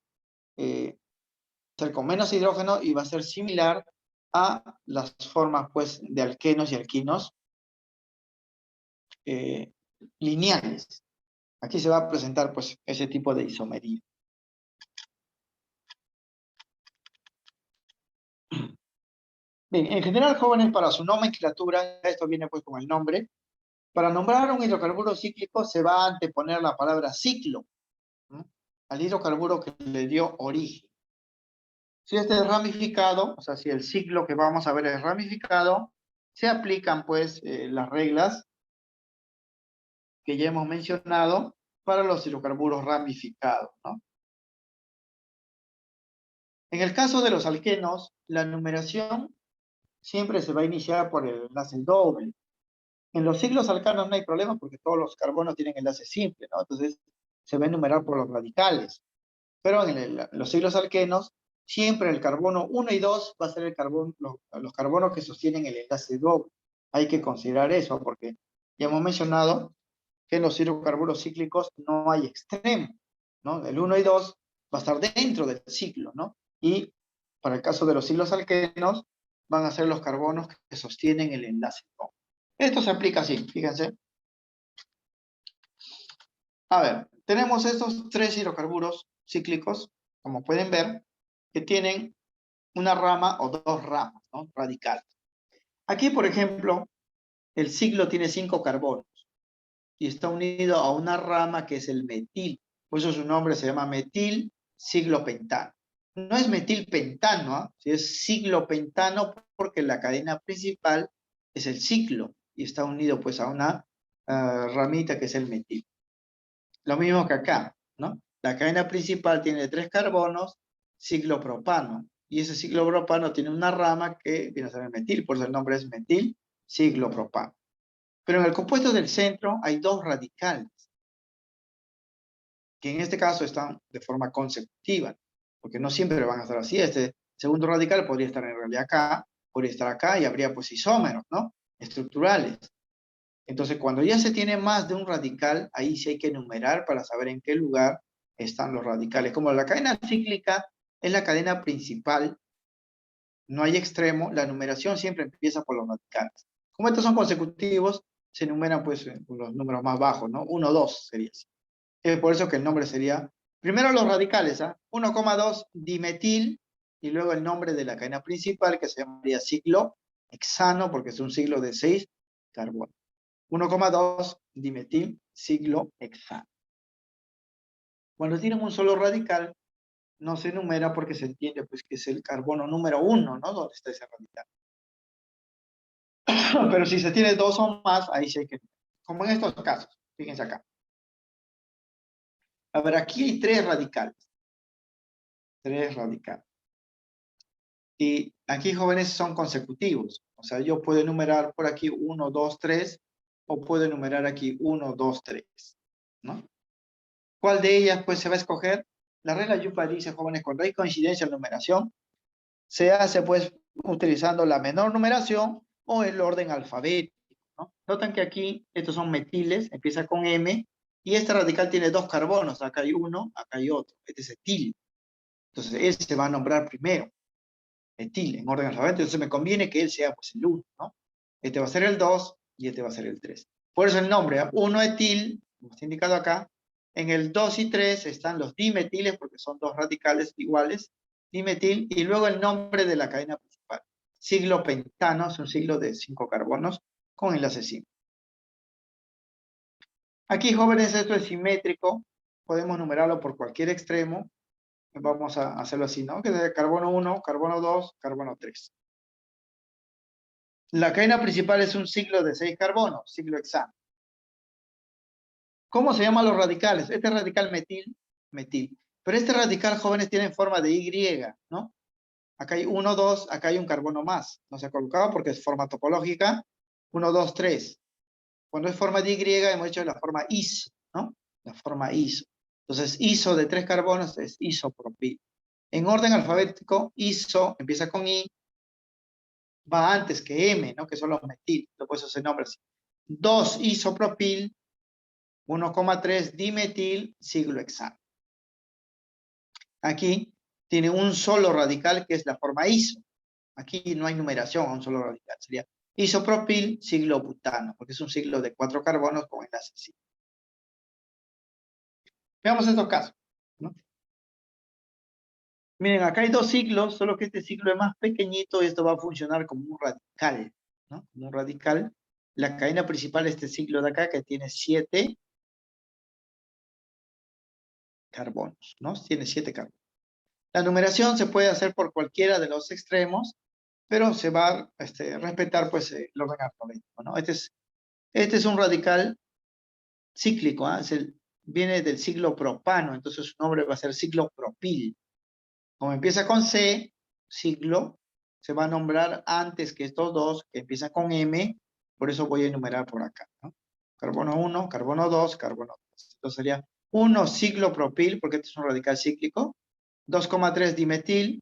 va a ser con menos hidrógeno y va a ser similar a las formas, pues, de alquenos y alquinos lineales. Aquí se va a presentar, pues, ese tipo de isomería. Bien, en general, jóvenes, para su nomenclatura, esto viene, pues, con el nombre. Para nombrar un hidrocarburo cíclico se va a anteponer la palabra ciclo, ¿no?, al hidrocarburo que le dio origen. Si este es ramificado, o sea, si el ciclo que vamos a ver es ramificado, se aplican, pues, las reglas que ya hemos mencionado para los hidrocarburos ramificados, ¿no? En el caso de los alquenos, la numeración siempre se va a iniciar por el enlace doble. En los ciclos alcanos no hay problema porque todos los carbonos tienen enlace simple, ¿no? Entonces se va a enumerar por los radicales. Pero en los ciclos alquenos, siempre el carbono 1 y 2 va a ser los carbonos que sostienen el enlace doble. Hay que considerar eso porque ya hemos mencionado que en los hidrocarburos cíclicos no hay extremo, ¿no? El 1 y 2 va a estar dentro del ciclo, ¿no? Y para el caso de los ciclos alquenos, van a ser los carbonos que sostienen el enlace doble. Esto se aplica así, fíjense. A ver, tenemos estos 3 hidrocarburos cíclicos, como pueden ver, que tienen una rama o dos ramas, ¿no? Radicales. Aquí, por ejemplo, el ciclo tiene 5 carbonos y está unido a una rama que es el metil. Por eso su nombre se llama metil ciglopentano. No es metilpentano, ¿ah? ¿Sí? Es ciglopentano porque la cadena principal es el ciclo y está unido pues a una ramita que es el metil. Lo mismo que acá, ¿no? La cadena principal tiene 3 carbonos, ciclopropano, y ese ciclopropano tiene una rama que viene a ser el metil, por eso el nombre es metil ciclopropano. Pero en el compuesto del centro hay 2 radicales, que en este caso están de forma consecutiva, porque no siempre van a estar así. Este segundo radical podría estar en realidad acá, podría estar acá y habría pues isómeros, ¿no? Estructurales. Entonces, cuando ya se tiene más de un radical, ahí sí hay que enumerar para saber en qué lugar están los radicales. Como la cadena cíclica es la cadena principal, no hay extremo, la numeración siempre empieza por los radicales. Como estos son consecutivos, se enumeran pues los números más bajos, ¿no? 1, 2 sería así. Es por eso que el nombre sería, primero los radicales, ¿ah? 1,2 dimetil, y luego el nombre de la cadena principal, que se llamaría ciclo hexano, porque es un ciclo de 6 carbonos. 1,2 dimetil ciclohexano. Cuando tienen un solo radical, no se enumera porque se entiende pues, que es el carbono número 1, ¿no? Donde está ese radical. Pero si se tiene 2 o más, ahí sí hay que... Como en estos casos, fíjense acá. A ver, aquí hay 3 radicales. 3 radicales. Y aquí, jóvenes, son consecutivos. O sea, yo puedo enumerar por aquí 1, 2, 3, o puedo enumerar aquí 1, 2, 3, ¿no? ¿Cuál de ellas pues se va a escoger? La regla Yupa dice, jóvenes, cuando hay coincidencia en numeración, se hace pues utilizando la menor numeración o el orden alfabético, ¿no? Notan que aquí estos son metiles, empieza con M, y este radical tiene 2 carbonos, acá hay uno, acá hay otro, este es etil. Entonces él se va a nombrar primero, etil, en orden alfabético, entonces me conviene que él sea pues el 1, ¿no? Este va a ser el 2 y este va a ser el 3. Por eso el nombre, 1 etil, como está indicado acá. En el 2 y 3 están los dimetiles, porque son 2 radicales iguales, dimetil, y luego el nombre de la cadena principal. Ciglopentano, es un siglo de 5 carbonos con enlace simple. Aquí, jóvenes, esto es simétrico, podemos numerarlo por cualquier extremo. Vamos a hacerlo así, ¿no? Que es carbono 1, carbono 2, carbono 3. La cadena principal es un ciclo de 6 carbonos, ciclo hexano. ¿Cómo se llaman los radicales? Este radical metil, metil. Pero este radical, jóvenes, tiene forma de Y, ¿no? Acá hay 1, 2, acá hay un carbono más. No se ha colocado porque es forma topológica. 1, 2, 3. Cuando es forma de Y, hemos hecho la forma iso, ¿no? La forma iso. Entonces, iso de 3 carbonos es isopropil. En orden alfabético, iso empieza con I, va antes que M, ¿no? Que son los metil. Por eso se nombra así. 2 isopropil, 1,3 dimetil ciclohexano. Aquí tiene un solo radical que es la forma iso. Aquí no hay numeración a un solo radical. Sería isopropil ciglobutano, porque es un ciclo de 4 carbonos con enlace simple. Veamos estos casos, ¿no? Miren, acá hay 2 ciclos, solo que este ciclo es más pequeñito y esto va a funcionar como un radical, ¿no? Como un radical. La cadena principal de este ciclo de acá que tiene 7 carbonos, ¿no? Tiene 7 carbonos. La numeración se puede hacer por cualquiera de los extremos, pero se va a respetar pues el orden alfabético, ¿no? Este es un radical cíclico, ¿eh? Viene del ciclo propano, entonces su nombre va a ser ciclopropil. Como empieza con C, ciclo, se va a nombrar antes que estos dos, que empiezan con M, por eso voy a enumerar por acá, ¿no? Carbono 1, carbono 2, carbono 3. Entonces sería 1 ciclopropil, porque este es un radical cíclico, 2,3 dimetil,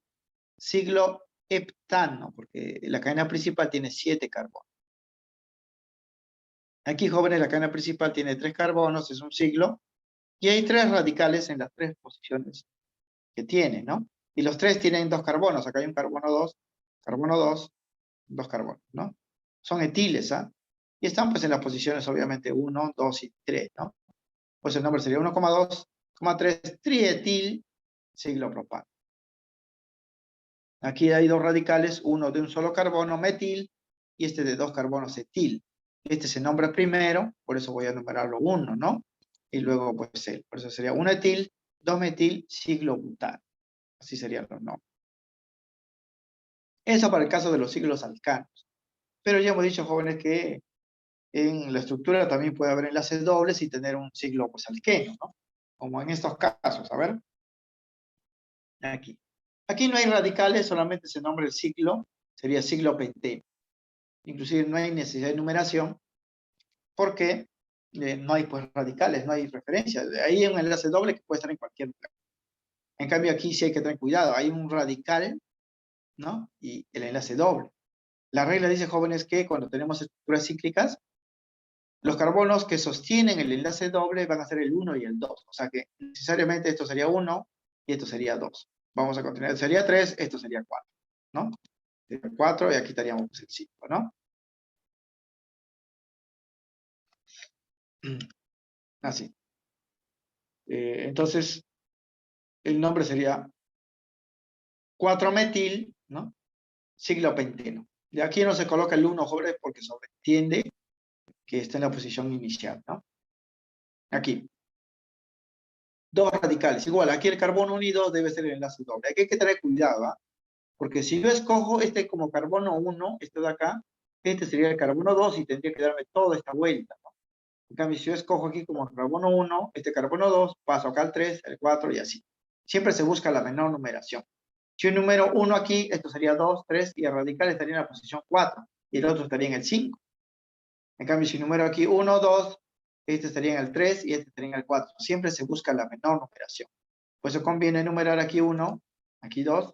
cicloheptano, porque la cadena principal tiene 7 carbonos. Aquí, jóvenes, la cadena principal tiene 3 carbonos, es un ciclo, y hay 3 radicales en las 3 posiciones que tiene, ¿no? Y los 3 tienen 2 carbonos, acá hay un carbono 2, 2 carbonos, ¿no? Son etiles, ¿ah? Y están pues en las posiciones obviamente 1, 2 y 3, ¿no? Pues el nombre sería 1,2,3 trietil ciclopropano. Aquí hay dos radicales, uno de un solo carbono, metil, y este de dos carbonos, etil. Este se nombra primero, por eso voy a numerarlo 1, ¿no? Y luego, pues, él. Por eso sería 1 etil, 2 metil, ciglobutano. Así serían los nombres. Eso para el caso de los ciclos alcanos. Pero ya hemos dicho, jóvenes, que en la estructura también puede haber enlaces dobles y tener un ciclo, pues, alqueno, ¿no? Como en estos casos, a ver. Aquí. Aquí no hay radicales, solamente se nombra el ciclo, sería ciclo penteno. Inclusive no hay necesidad de numeración, porque no hay, pues, radicales, no hay referencias. Ahí hay un enlace doble que puede estar en cualquier lugar. En cambio aquí sí hay que tener cuidado, hay un radical, ¿no? Y el enlace doble. La regla dice, jóvenes, que cuando tenemos estructuras cíclicas, los carbonos que sostienen el enlace doble van a ser el 1 y el 2. O sea que necesariamente esto sería 1 y esto sería 2. Vamos a continuar. Sería 3, esto sería 4, ¿no? Sería 4 y aquí estaríamos, pues, el 5, ¿no? Así. Entonces, el nombre sería 4-metil, ¿no? Ciglopenteno. De aquí no se coloca el 1, jóvenes, porque sobreentiende que está en la posición inicial, ¿no? Aquí. Dos radicales. Igual, aquí el carbono unido debe ser el enlace doble. Aquí hay que tener cuidado, ¿ah? Porque si yo escojo este como carbono 1, este de acá, este sería el carbono 2 y tendría que darme toda esta vuelta, ¿no? En cambio, si yo escojo aquí como carbono 1, este carbono 2, paso acá al 3, el 4 y así. Siempre se busca la menor numeración. Si yo número 1 aquí, esto sería 2, 3, y el radical estaría en la posición 4, y el otro estaría en el 5. En cambio, si número aquí 1, 2, este estaría en el 3 y este estaría en el 4. Siempre se busca la menor numeración. Por eso conviene numerar aquí 1, aquí 2,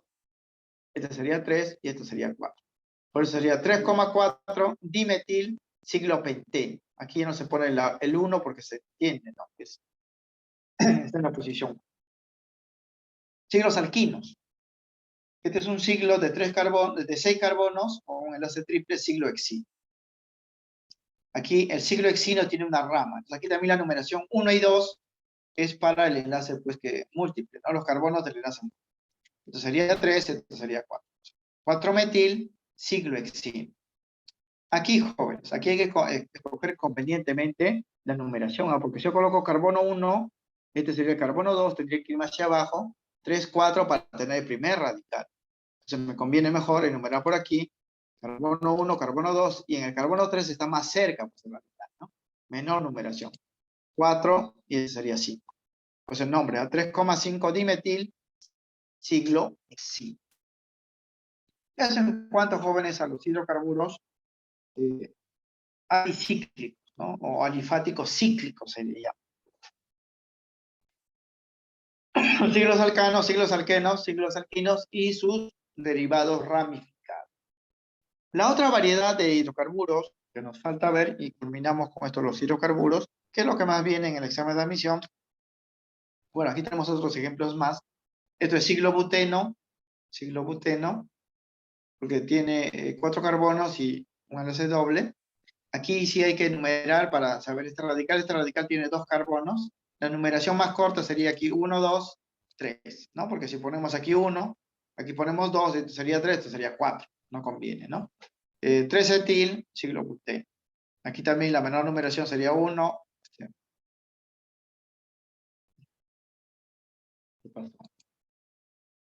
este sería 3 y este sería 4. Por eso sería 3,4 dimetil ciglopenteno. Aquí no se pone el 1 porque se entiende, ¿no? Está en la posición. Ciclos alquinos. Este es un ciclo de 6 carbonos con un enlace triple, ciclo hexino. Aquí el ciclo hexino tiene una rama. Entonces aquí también la numeración 1 y 2 es para el enlace, pues, que múltiple, ¿no? Los carbonos del enlace múltiple. Esto sería 3, esto sería 4. 4-metil, ciclohexino. Aquí, jóvenes, aquí hay que escoger convenientemente la numeración, ¿no? Porque si yo coloco carbono 1, este sería el carbono 2, tendría que ir más hacia abajo, 3, 4 para tener el primer radical. Entonces me conviene mejor enumerar por aquí, carbono 1, carbono 2, y en el carbono 3 está más cerca, pues, el radical, ¿no? Menor numeración. 4, y ese sería 5. Pues el nombre, a 3,5 dimetil, ciglooxino. Eso en cuanto, jóvenes, a los hidrocarburos alicíclicos, ¿no? O alifáticos cíclicos se le llama. Ciclos alcanos, ciclos alquenos, ciclos alquinos y sus derivados ramificados. La otra variedad de hidrocarburos que nos falta ver, y culminamos con esto los hidrocarburos, que es lo que más viene en el examen de admisión. Bueno, aquí tenemos otros ejemplos más. Esto es ciglobuteno, porque tiene 4 carbonos y un enlace doble. Aquí sí hay que enumerar para saber este radical. Este radical tiene 2 carbonos. La numeración más corta sería aquí 1, 2, 3, ¿no? Porque si ponemos aquí 1, aquí ponemos 2, esto sería 3, esto sería 4. No conviene, ¿no? 3-etil, ciglobuteno. Aquí también la menor numeración sería 1.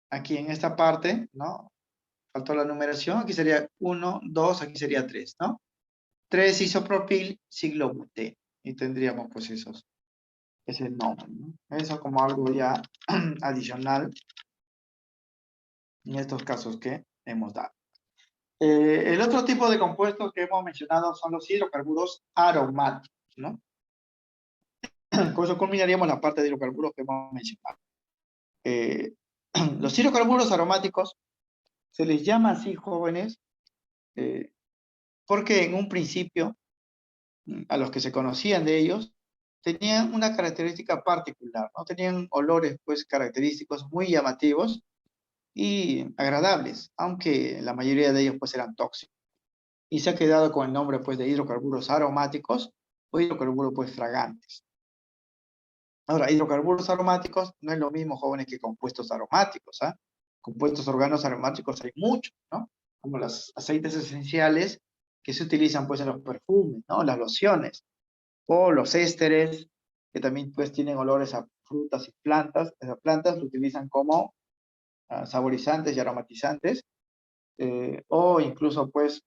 Aquí en esta parte, ¿no? Faltó la numeración. Aquí sería 1, 2, aquí sería 3, ¿no? 3 isopropil, ciglobuteno. Y tendríamos, pues, ese nombre, ¿no? Eso como algo ya adicional en estos casos que hemos dado. El otro tipo de compuestos que hemos mencionado son los hidrocarburos aromáticos, ¿no? Con eso culminaríamos la parte de hidrocarburos que hemos mencionado. Los hidrocarburos aromáticos se les llama así, jóvenes, porque en un principio, a los que se conocían de ellos, tenían una característica particular, ¿no? Tenían olores, pues, característicos muy llamativos y agradables, aunque la mayoría de ellos, pues, eran tóxicos. Y se ha quedado con el nombre, pues, de hidrocarburos aromáticos o hidrocarburos, pues, fragantes. Ahora, hidrocarburos aromáticos no es lo mismo, jóvenes, que compuestos aromáticos, ¿ah? compuestos organos aromáticos hay muchos, ¿no? Como los aceites esenciales que se utilizan pues en los perfumes, ¿no? Las lociones, o los ésteres, que también pues tienen olores a frutas y plantas. Esas plantas lo utilizan como saborizantes y aromatizantes, o incluso pues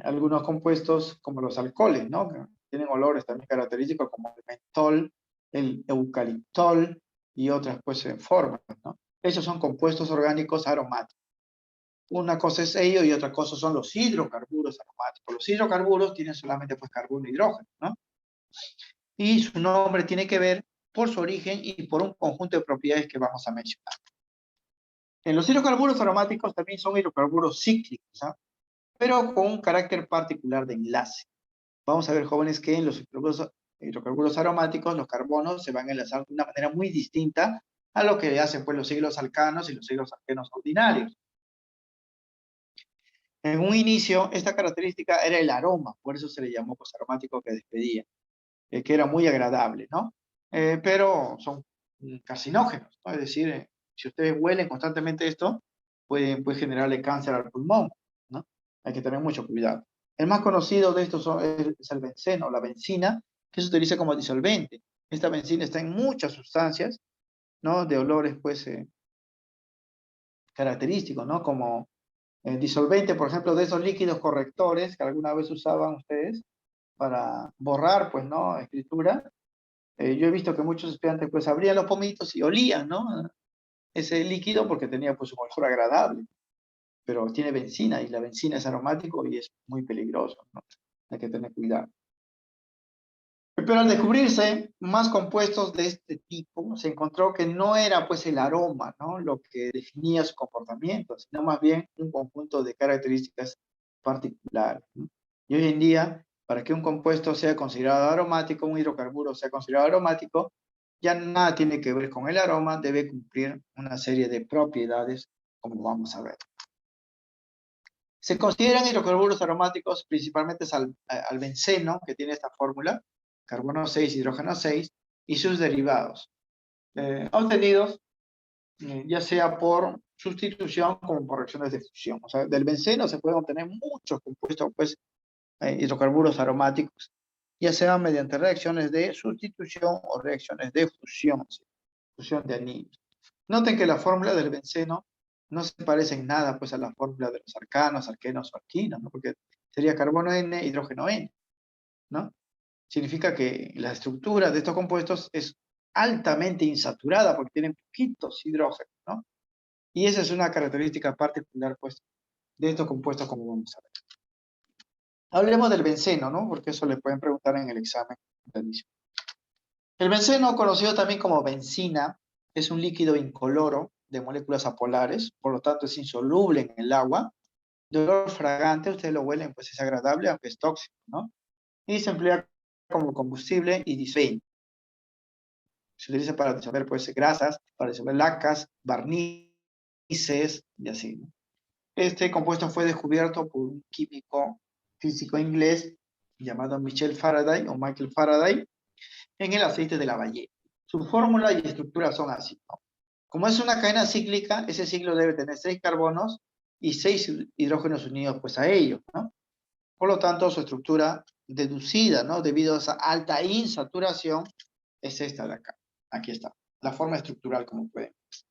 algunos compuestos como los alcoholes, ¿no? Que tienen olores también característicos como el mentol, el eucaliptol y otras pues formas, ¿no? Esos son compuestos orgánicos aromáticos. Una cosa es ello y otra cosa son los hidrocarburos aromáticos. Los hidrocarburos tienen solamente pues carbono e hidrógeno, ¿no? Y su nombre tiene que ver por su origen y por un conjunto de propiedades que vamos a mencionar. En los hidrocarburos aromáticos también son hidrocarburos cíclicos, ¿ah? Pero con un carácter particular de enlace. Vamos a ver, jóvenes, que en los hidrocarburos aromáticos los carbonos se van a enlazar de una manera muy distinta a lo que hacen pues los siglos alcanos y los siglos alquenos ordinarios. En un inicio, esta característica era el aroma, por eso se le llamó pues aromático que despedía, que era muy agradable, ¿no? Pero son carcinógenos, ¿no? Es decir, si ustedes huelen constantemente esto, puede generarle cáncer al pulmón, ¿no? Hay que tener mucho cuidado. El más conocido de estos es el benceno, la bencina, que se utiliza como disolvente. Esta bencina está en muchas sustancias, ¿no? De olores, pues, característicos, ¿no? Como disolvente, por ejemplo, de esos líquidos correctores que alguna vez usaban ustedes para borrar, pues, ¿no? Escritura. Yo he visto que muchos estudiantes, pues, abrían los pomitos y olían, ¿no? Ese líquido porque tenía, pues, un olor agradable. Pero tiene benzina y la benzina es aromático y es muy peligroso, ¿no? Hay que tener cuidado. Pero al descubrirse más compuestos de este tipo, se encontró que no era pues el aroma, ¿no? Lo que definía su comportamiento, sino más bien un conjunto de características particulares, ¿no? Y hoy en día, para que un compuesto sea considerado aromático, un hidrocarburo sea considerado aromático, ya nada tiene que ver con el aroma, debe cumplir una serie de propiedades, como vamos a ver. Se consideran hidrocarburos aromáticos principalmente al benceno, que tiene esta fórmula, carbono 6, hidrógeno 6, y sus derivados, obtenidos ya sea por sustitución como por reacciones de fusión. O sea, del benceno se pueden obtener muchos compuestos, pues, hidrocarburos aromáticos, ya sea mediante reacciones de sustitución o reacciones de fusión, ¿sí? Fusión de anillos. Noten que la fórmula del benceno no se parece en nada pues, a la fórmula de los alcanos, alquenos o alquinos, ¿no? Porque sería carbono N, hidrógeno N, ¿no? Significa que la estructura de estos compuestos es altamente insaturada porque tienen poquitos hidrógenos, ¿no? Y esa es una característica particular, pues, de estos compuestos, como vamos a ver. Hablemos del benceno, ¿no? Porque eso le pueden preguntar en el examen de admisión. El benceno, conocido también como benzina, es un líquido incoloro de moléculas apolares, por lo tanto es insoluble en el agua, de olor fragante, ustedes lo huelen, pues es agradable, aunque es tóxico, ¿no? Y se emplea como combustible y disolvente. Se utiliza para disolver, pues, grasas, para disolver lacas, barnices y así, ¿no? Este compuesto fue descubierto por un químico físico inglés llamado Michael Faraday en el aceite de la ballena. Su fórmula y estructura son así, ¿no? Como es una cadena cíclica, ese ciclo debe tener 6 carbonos y 6 hidrógenos unidos pues a ellos, ¿no? Por lo tanto, su estructura deducida, ¿no? Debido a esa alta insaturación, es esta de acá. Aquí está, la forma estructural como pueden ver.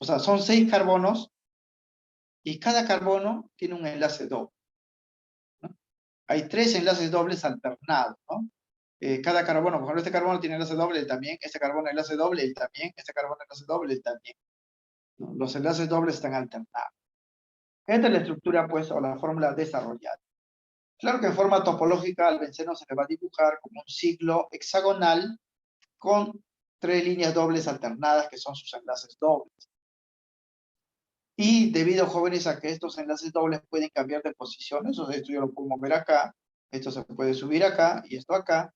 O sea, son 6 carbonos y cada carbono tiene un enlace doble, ¿no? Hay 3 enlaces dobles alternados, ¿no? Cada carbono, por ejemplo, este carbono tiene enlace doble, él también, este carbono enlace doble, él también, este carbono enlace doble, él también, ¿no? Los enlaces dobles están alternados. Esta es la estructura, pues, o la fórmula desarrollada. Claro que en forma topológica al benceno se le va a dibujar como un ciclo hexagonal con 3 líneas dobles alternadas que son sus enlaces dobles. Y debido, jóvenes, a que estos enlaces dobles pueden cambiar de posiciones, o sea, esto yo lo puedo mover acá, esto se puede subir acá y esto acá,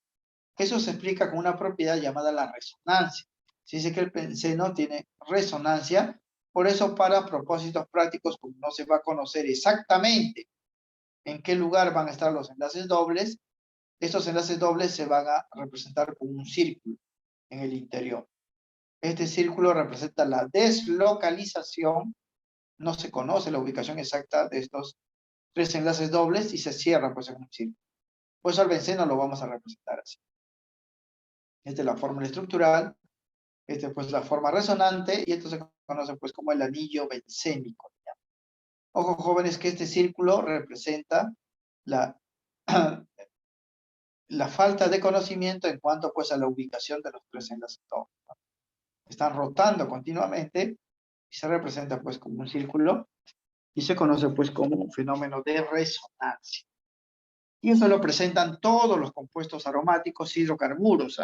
eso se explica con una propiedad llamada la resonancia. Se dice que el benceno tiene resonancia, por eso para propósitos prácticos, como no se va a conocer exactamente en qué lugar van a estar los enlaces dobles, estos enlaces dobles se van a representar con un círculo en el interior. Este círculo representa la deslocalización. No se conoce la ubicación exacta de estos 3 enlaces dobles y se cierran pues en un círculo. Pues al benceno lo vamos a representar así. Esta es la fórmula estructural, esta es pues la forma resonante y esto se conoce pues como el anillo bencénico. Ojo jóvenes que este círculo representa la, la falta de conocimiento en cuanto pues a la ubicación de los 3 enlaces dobles. Están rotando continuamente y se representa pues como un círculo y se conoce pues como un fenómeno de resonancia. Y eso lo presentan todos los compuestos aromáticos hidrocarburos.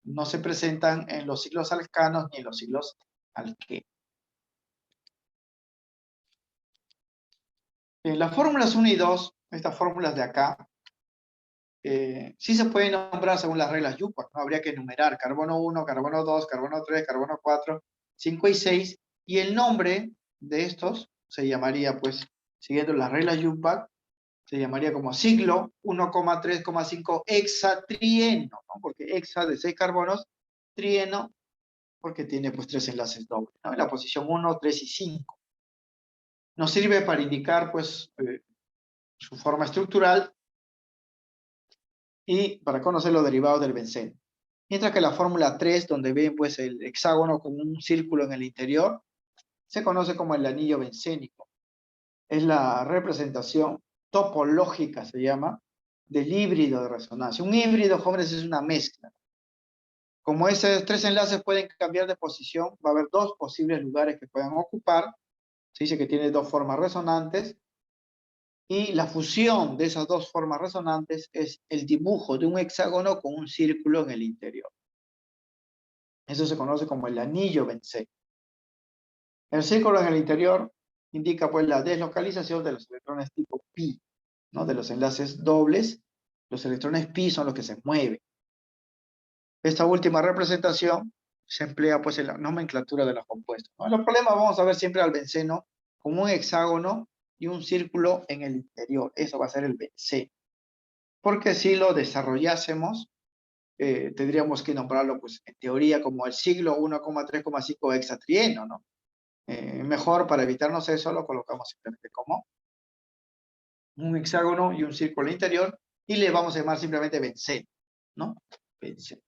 No se presentan en los ciclos alcanos ni en los ciclos alquenos. En las fórmulas 1 y 2, estas fórmulas de acá, sí se pueden nombrar según las reglas Yupac, ¿no? Habría que enumerar carbono 1, carbono 2, carbono 3, carbono 4, 5 y 6, y el nombre de estos se llamaría, pues, siguiendo las reglas Yupac, se llamaría como ciclo 1,3,5 hexatrieno, ¿no? Porque hexa de 6 carbonos, trieno, porque tiene pues 3 enlaces dobles, ¿no? En la posición 1, 3 y 5. Nos sirve para indicar pues su forma estructural y para conocer los derivados del benceno. Mientras que la fórmula 3, donde ven pues el hexágono con un círculo en el interior, se conoce como el anillo bencénico. Es la representación topológica, se llama, del híbrido de resonancia. Un híbrido, jóvenes, es una mezcla. Como esos 3 enlaces pueden cambiar de posición, va a haber 2 posibles lugares que puedan ocupar. Se dice que tiene 2 formas resonantes. Y la fusión de esas 2 formas resonantes es el dibujo de un hexágono con un círculo en el interior. Eso se conoce como el anillo bencénico. El círculo en el interior indica pues la deslocalización de los electrones tipo pi, ¿no? De los enlaces dobles, los electrones pi son los que se mueven. Esta última representación se emplea pues en la nomenclatura de los compuestos, ¿no? En los problemas vamos a ver siempre al benceno como un hexágono y un círculo en el interior. Eso va a ser el benceno. Porque si lo desarrollásemos, tendríamos que nombrarlo, pues, en teoría, como el siglo 1,3,5 hexatrieno, ¿no? Mejor, para evitarnos eso, lo colocamos simplemente como un hexágono y un círculo interior, y le vamos a llamar simplemente benceno, ¿no? Benceno.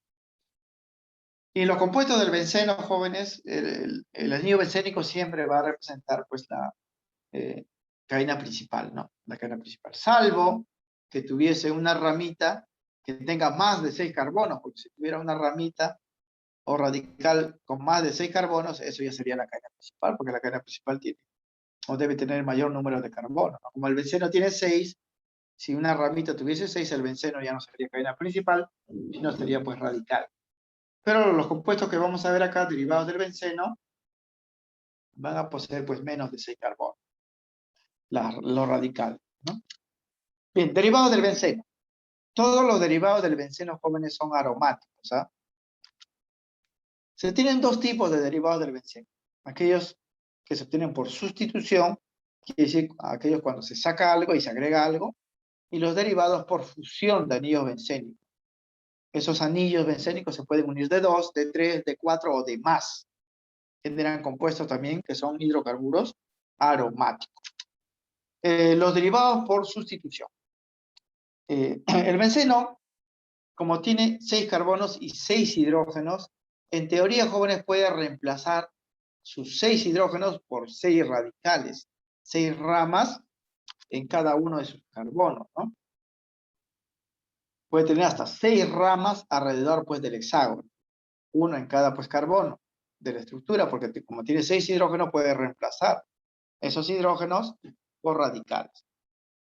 Y los compuestos del benceno, jóvenes, el anillo bencénico siempre va a representar, pues, la cadena principal, ¿no? La cadena principal. Salvo que tuviese una ramita que tenga más de 6 carbonos, porque si tuviera una ramita o radical con más de 6 carbonos, eso ya sería la cadena principal, porque la cadena principal tiene, o debe tener el mayor número de carbonos, ¿no? Como el benceno tiene 6, si una ramita tuviese 6, el benceno ya no sería cadena principal, sino sería pues radical. Pero los compuestos que vamos a ver acá, derivados del benceno, van a poseer pues menos de 6 carbonos, lo radical, ¿no? Bien, derivados del benceno. Todos los derivados del benceno, jóvenes, son aromáticos, ¿ah? Se tienen 2 tipos de derivados del benceno. Aquellos que se obtienen por sustitución, quiere decir aquellos cuando se saca algo y se agrega algo, y los derivados por fusión de anillos bencénicos. Esos anillos bencénicos se pueden unir de 2, de 3, de 4 o de más. Generan compuestos también que son hidrocarburos aromáticos. Los derivados por sustitución. El benceno, como tiene 6 carbonos y 6 hidrógenos, en teoría, jóvenes, puede reemplazar sus 6 hidrógenos por 6 radicales, 6 ramas en cada uno de sus carbonos, ¿no? Puede tener hasta 6 ramas alrededor, pues, del hexágono, uno en cada, pues, carbono de la estructura, porque como tiene 6 hidrógenos, puede reemplazar esos hidrógenos por radicales.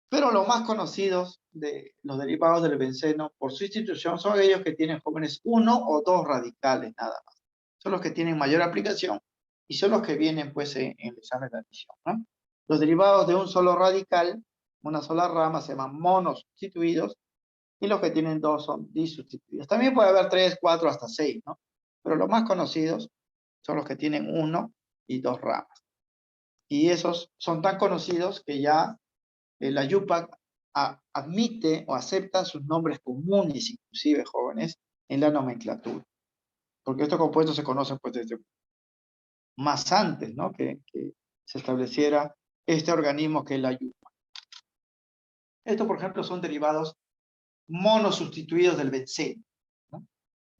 Pero los más conocidos de los derivados del benceno por sustitución son aquellos que tienen, jóvenes, 1 o 2 radicales nada más. Son los que tienen mayor aplicación y son los que vienen pues en el examen de admisión, ¿no? Los derivados de un solo radical, una sola rama, se llaman monosustituidos y los que tienen 2 son disustituidos. También puede haber 3, 4, hasta 6, ¿no? Pero los más conocidos son los que tienen 1 y 2 ramas. Y esos son tan conocidos que ya la Yupac admite o acepta sus nombres comunes, inclusive, jóvenes, en la nomenclatura. porque estos compuestos se conocen pues desde más antes, ¿no? Que se estableciera este organismo que es la yupa. Estos, por ejemplo, son derivados monosustituidos del benceno, ¿no?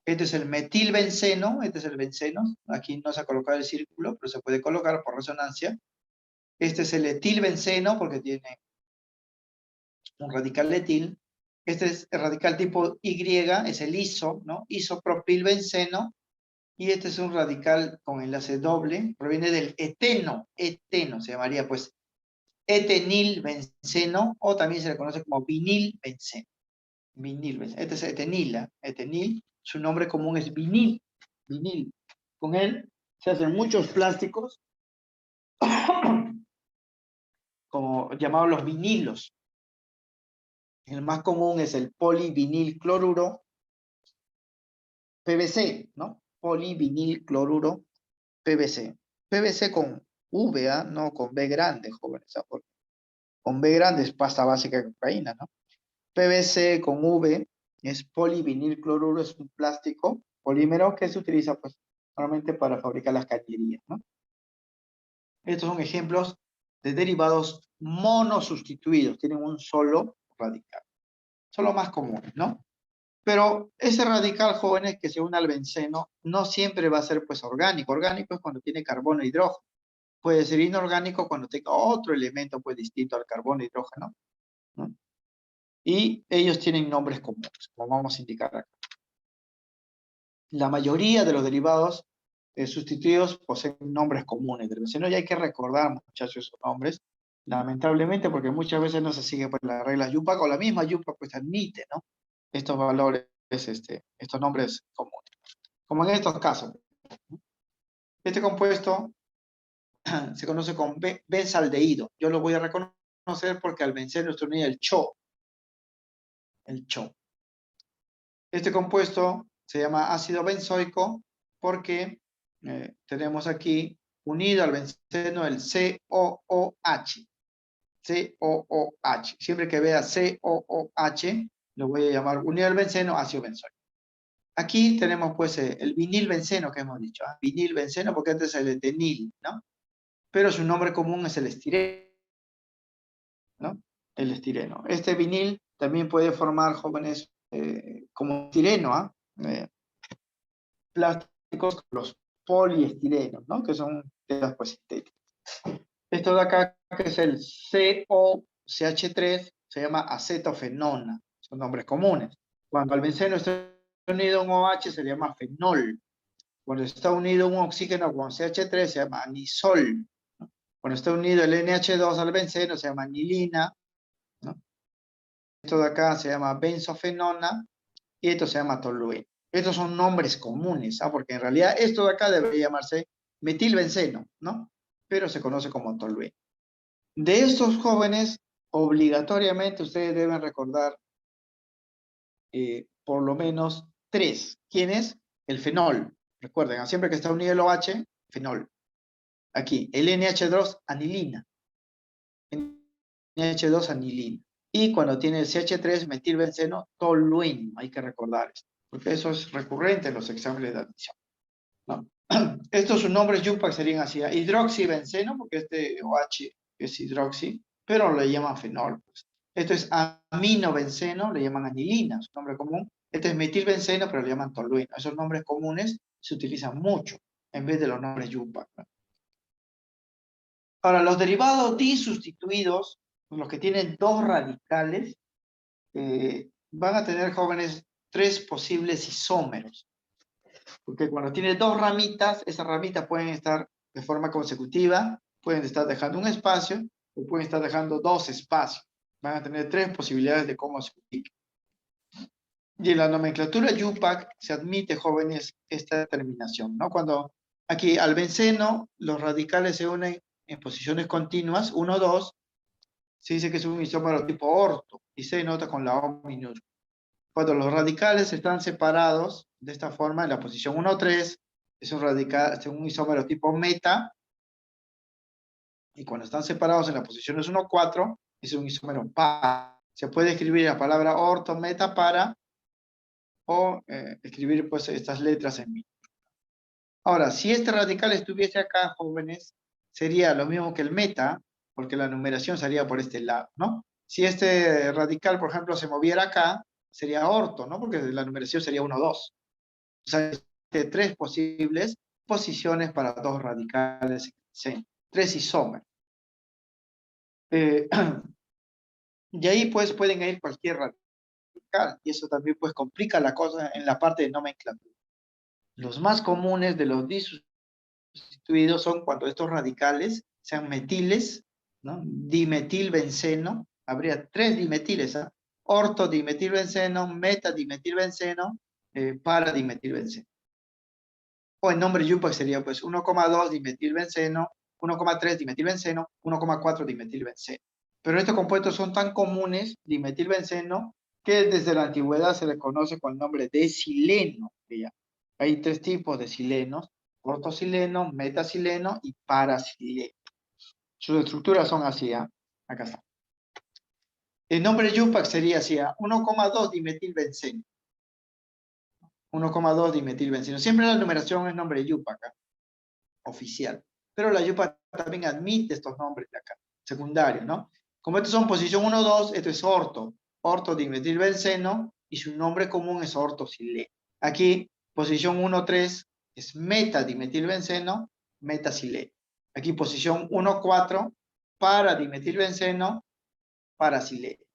Este es el metilbenceno, este es el benceno, aquí no se ha colocado el círculo, pero se puede colocar por resonancia. Este es el etilbenceno porque tiene un radical etil. Este es el radical tipo Y, es el iso, ¿no? Isopropilbenceno. Y este es un radical con enlace doble, proviene del eteno, se llamaría pues etenilbenceno, o también se le conoce como vinilbenceno. Este es etenila, etenil, su nombre común es vinil. Con él se hacen muchos plásticos, como llamados los vinilos. El más común es el polivinilcloruro, PVC, ¿no? Polivinilcloruro, PVC. PVC con V, no con B grande, jóvenes. Con B grande es pasta básica de cocaína, ¿no? PVC con V es polivinilcloruro, es un plástico polímero que se utiliza pues normalmente para fabricar las cañerías, ¿no? Estos son ejemplos de derivados monosustituidos, tienen un solo radical. Son los más comunes, ¿no? Pero ese radical, jóvenes, que se une al benceno, no siempre va a ser pues orgánico. Orgánico es cuando tiene carbono e hidrógeno. Puede ser inorgánico cuando tenga otro elemento pues distinto al carbono e hidrógeno, ¿no? Y ellos tienen nombres comunes, como vamos a indicar acá. La mayoría de los derivados sustituidos poseen nombres comunes del benceno, y hay que recordar, muchachos, esos nombres, lamentablemente, porque muchas veces no se sigue por las reglas YUPAC, o la misma YUPAC pues admite, ¿no? Estos valores, estos nombres comunes. Como en estos casos. Este compuesto se conoce como benzaldehído. Yo lo voy a reconocer porque al benceno se unía el CHO. El CHO. Este compuesto se llama ácido benzoico porque tenemos aquí unido al benceno el COOH. COOH. Siempre que vea COOH, lo voy a llamar unido al benceno, ácido benzoico. Aquí tenemos pues el vinilbenceno que hemos dicho. Vinilbenceno porque antes es el etenil, ¿no? Pero su nombre común es el estireno, ¿no? El estireno. Este vinil también puede formar, jóvenes, como estireno, ¿ah? Plásticos, los poliestirenos, ¿no? Que son telas pues sintéticas. Esto de acá, que es el COCH3, se llama acetofenona. Son nombres comunes. Cuando al benceno está unido a un OH, se llama fenol. Cuando está unido un oxígeno con CH3, se llama anisol, ¿no? Cuando está unido el NH2 al benceno, se llama anilina, ¿no? Esto de acá se llama benzofenona y esto se llama tolueno. Estos son nombres comunes, ¿ah? Porque en realidad esto de acá debería llamarse metilbenceno, ¿no? Pero se conoce como tolueno. De estos jóvenes, obligatoriamente ustedes deben recordar por lo menos 3. ¿Quién es? El fenol. Recuerden, siempre que está unido el OH, fenol. Aquí, el NH2, anilina. NH2, anilina. Y cuando tiene el CH3, metilbenceno, tolueno. Hay que recordar esto, porque eso es recurrente en los exámenes de admisión, ¿no? Estos sus nombres YUPAC serían así: hidroxibenceno, porque este OH es hidroxi, pero le llaman fenol. Pues. Esto es aminobenceno, le llaman anilina, su nombre común. Este es metilbenceno, pero le llaman tolueno. Esos nombres comunes se utilizan mucho en vez de los nombres YUPAC, ¿no? Ahora, los derivados disustituidos, los que tienen dos radicales, van a tener, jóvenes, 3 posibles isómeros. Porque cuando tiene 2 ramitas, esas ramitas pueden estar de forma consecutiva, pueden estar dejando un espacio, o pueden estar dejando 2 espacios. Van a tener 3 posibilidades de cómo se ubica. Y en la nomenclatura YUPAC se admite, jóvenes, esta determinación, ¿no? Cuando aquí al benceno los radicales se unen en posiciones continuas, 1, 2, se dice que es un isómero tipo orto, y se denota con la O minúscula. Cuando los radicales están separados de esta forma, en la posición 1, 3, es un isómero tipo meta, y cuando están separados en las posiciones 1, 4, es un isómero para. Se puede escribir la palabra orto, meta, para, o escribir pues estas letras en minúscula. Ahora, si este radical estuviese acá, jóvenes, sería lo mismo que el meta, porque la numeración sería por este lado, ¿no? Si este radical, por ejemplo, se moviera acá, sería orto, ¿no? Porque la numeración sería 1, 2. O sea, hay tres posibles posiciones para dos radicales, sí, tres isómeros. Y ahí pues pueden ir cualquier radical, y eso también pues complica la cosa en la parte de nomenclatura. Los más comunes de los disustituidos son cuando estos radicales sean metiles, ¿no? Dimetilbenceno, habría tres dimetiles, ¿ah? Ortodimetilbenceno, metadimetilbenceno, paradimetilbenceno. O en nombre YUPAC sería pues 1,2 dimetilbenceno, 1,3 dimetilbenceno, 1,4 dimetilbenceno. Pero estos compuestos son tan comunes, dimetilbenceno, que desde la antigüedad se le conoce con el nombre de sileno. Hay tres tipos de silenos: ortosileno, metasileno y parasileno. Sus estructuras son así, ¿eh? Acá está. El nombre YUPAC sería así, 1,2 dimetilbenceno. 1,2 dimetilbenceno. Siempre la numeración es nombre YUPAC, ¿eh? Oficial. Pero la YUPAC también admite estos nombres de acá, secundarios, ¿no? Como estos son posición 1, 2, esto es ortodimetilbenceno, y su nombre común es ortosileno. Aquí, posición 1, 3 es metadimetilbenceno, metasileno. Aquí, posición 1, 4, paradimetilbenceno, parasileno.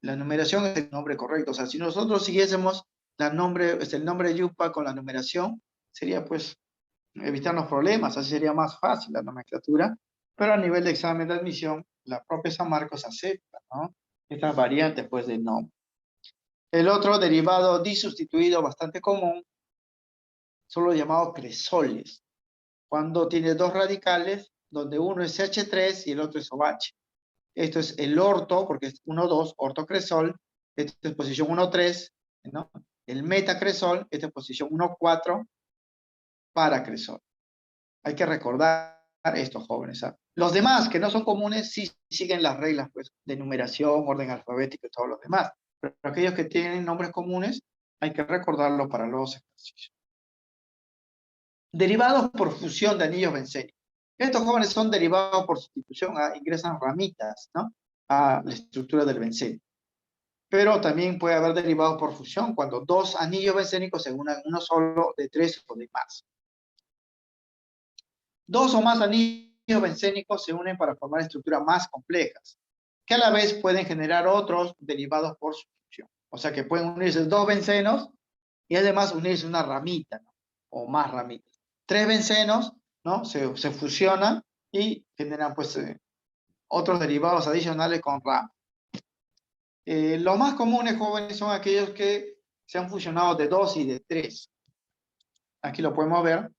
La numeración es el nombre correcto. O sea, si nosotros siguiésemos el nombre YUPAC con la numeración, sería pues evitarnos problemas, así sería más fácil la nomenclatura, pero a nivel de examen de admisión, la propia San Marcos acepta, ¿no? Estas variantes, pues, de nombre. El otro derivado disustituido bastante común son los llamados cresoles, cuando tiene dos radicales, donde uno es CH3 y el otro es OH. Esto es el orto, porque es 1, 2, ortocresol, esto es posición 1, 3, ¿no? El metacresol, esta es posición 1, 4, paracresol. Hay que recordar esto, jóvenes, ¿sabes? Los demás, que no son comunes, sí siguen las reglas, pues, de numeración, orden alfabético y todos los demás. Pero aquellos que tienen nombres comunes, hay que recordarlo para los ejercicios. Derivados por fusión de anillos bencénicos. Estos jóvenes son derivados por sustitución, ingresan ramitas, ¿no?, a la estructura del benceno. Pero también puede haber derivados por fusión, cuando dos anillos bencénicos se unan uno solo, de tres o de más. Dos o más anillos bencénicos se unen para formar estructuras más complejas, que a la vez pueden generar otros derivados por sustitución. O sea que pueden unirse dos bencenos y además unirse una ramita, ¿no?, o más ramitas. Tres bencenos, ¿no?, se fusionan y generan pues otros derivados adicionales con ramas. Los más comunes, jóvenes, son aquellos que se han fusionado de 2 y de 3. Aquí lo podemos ver.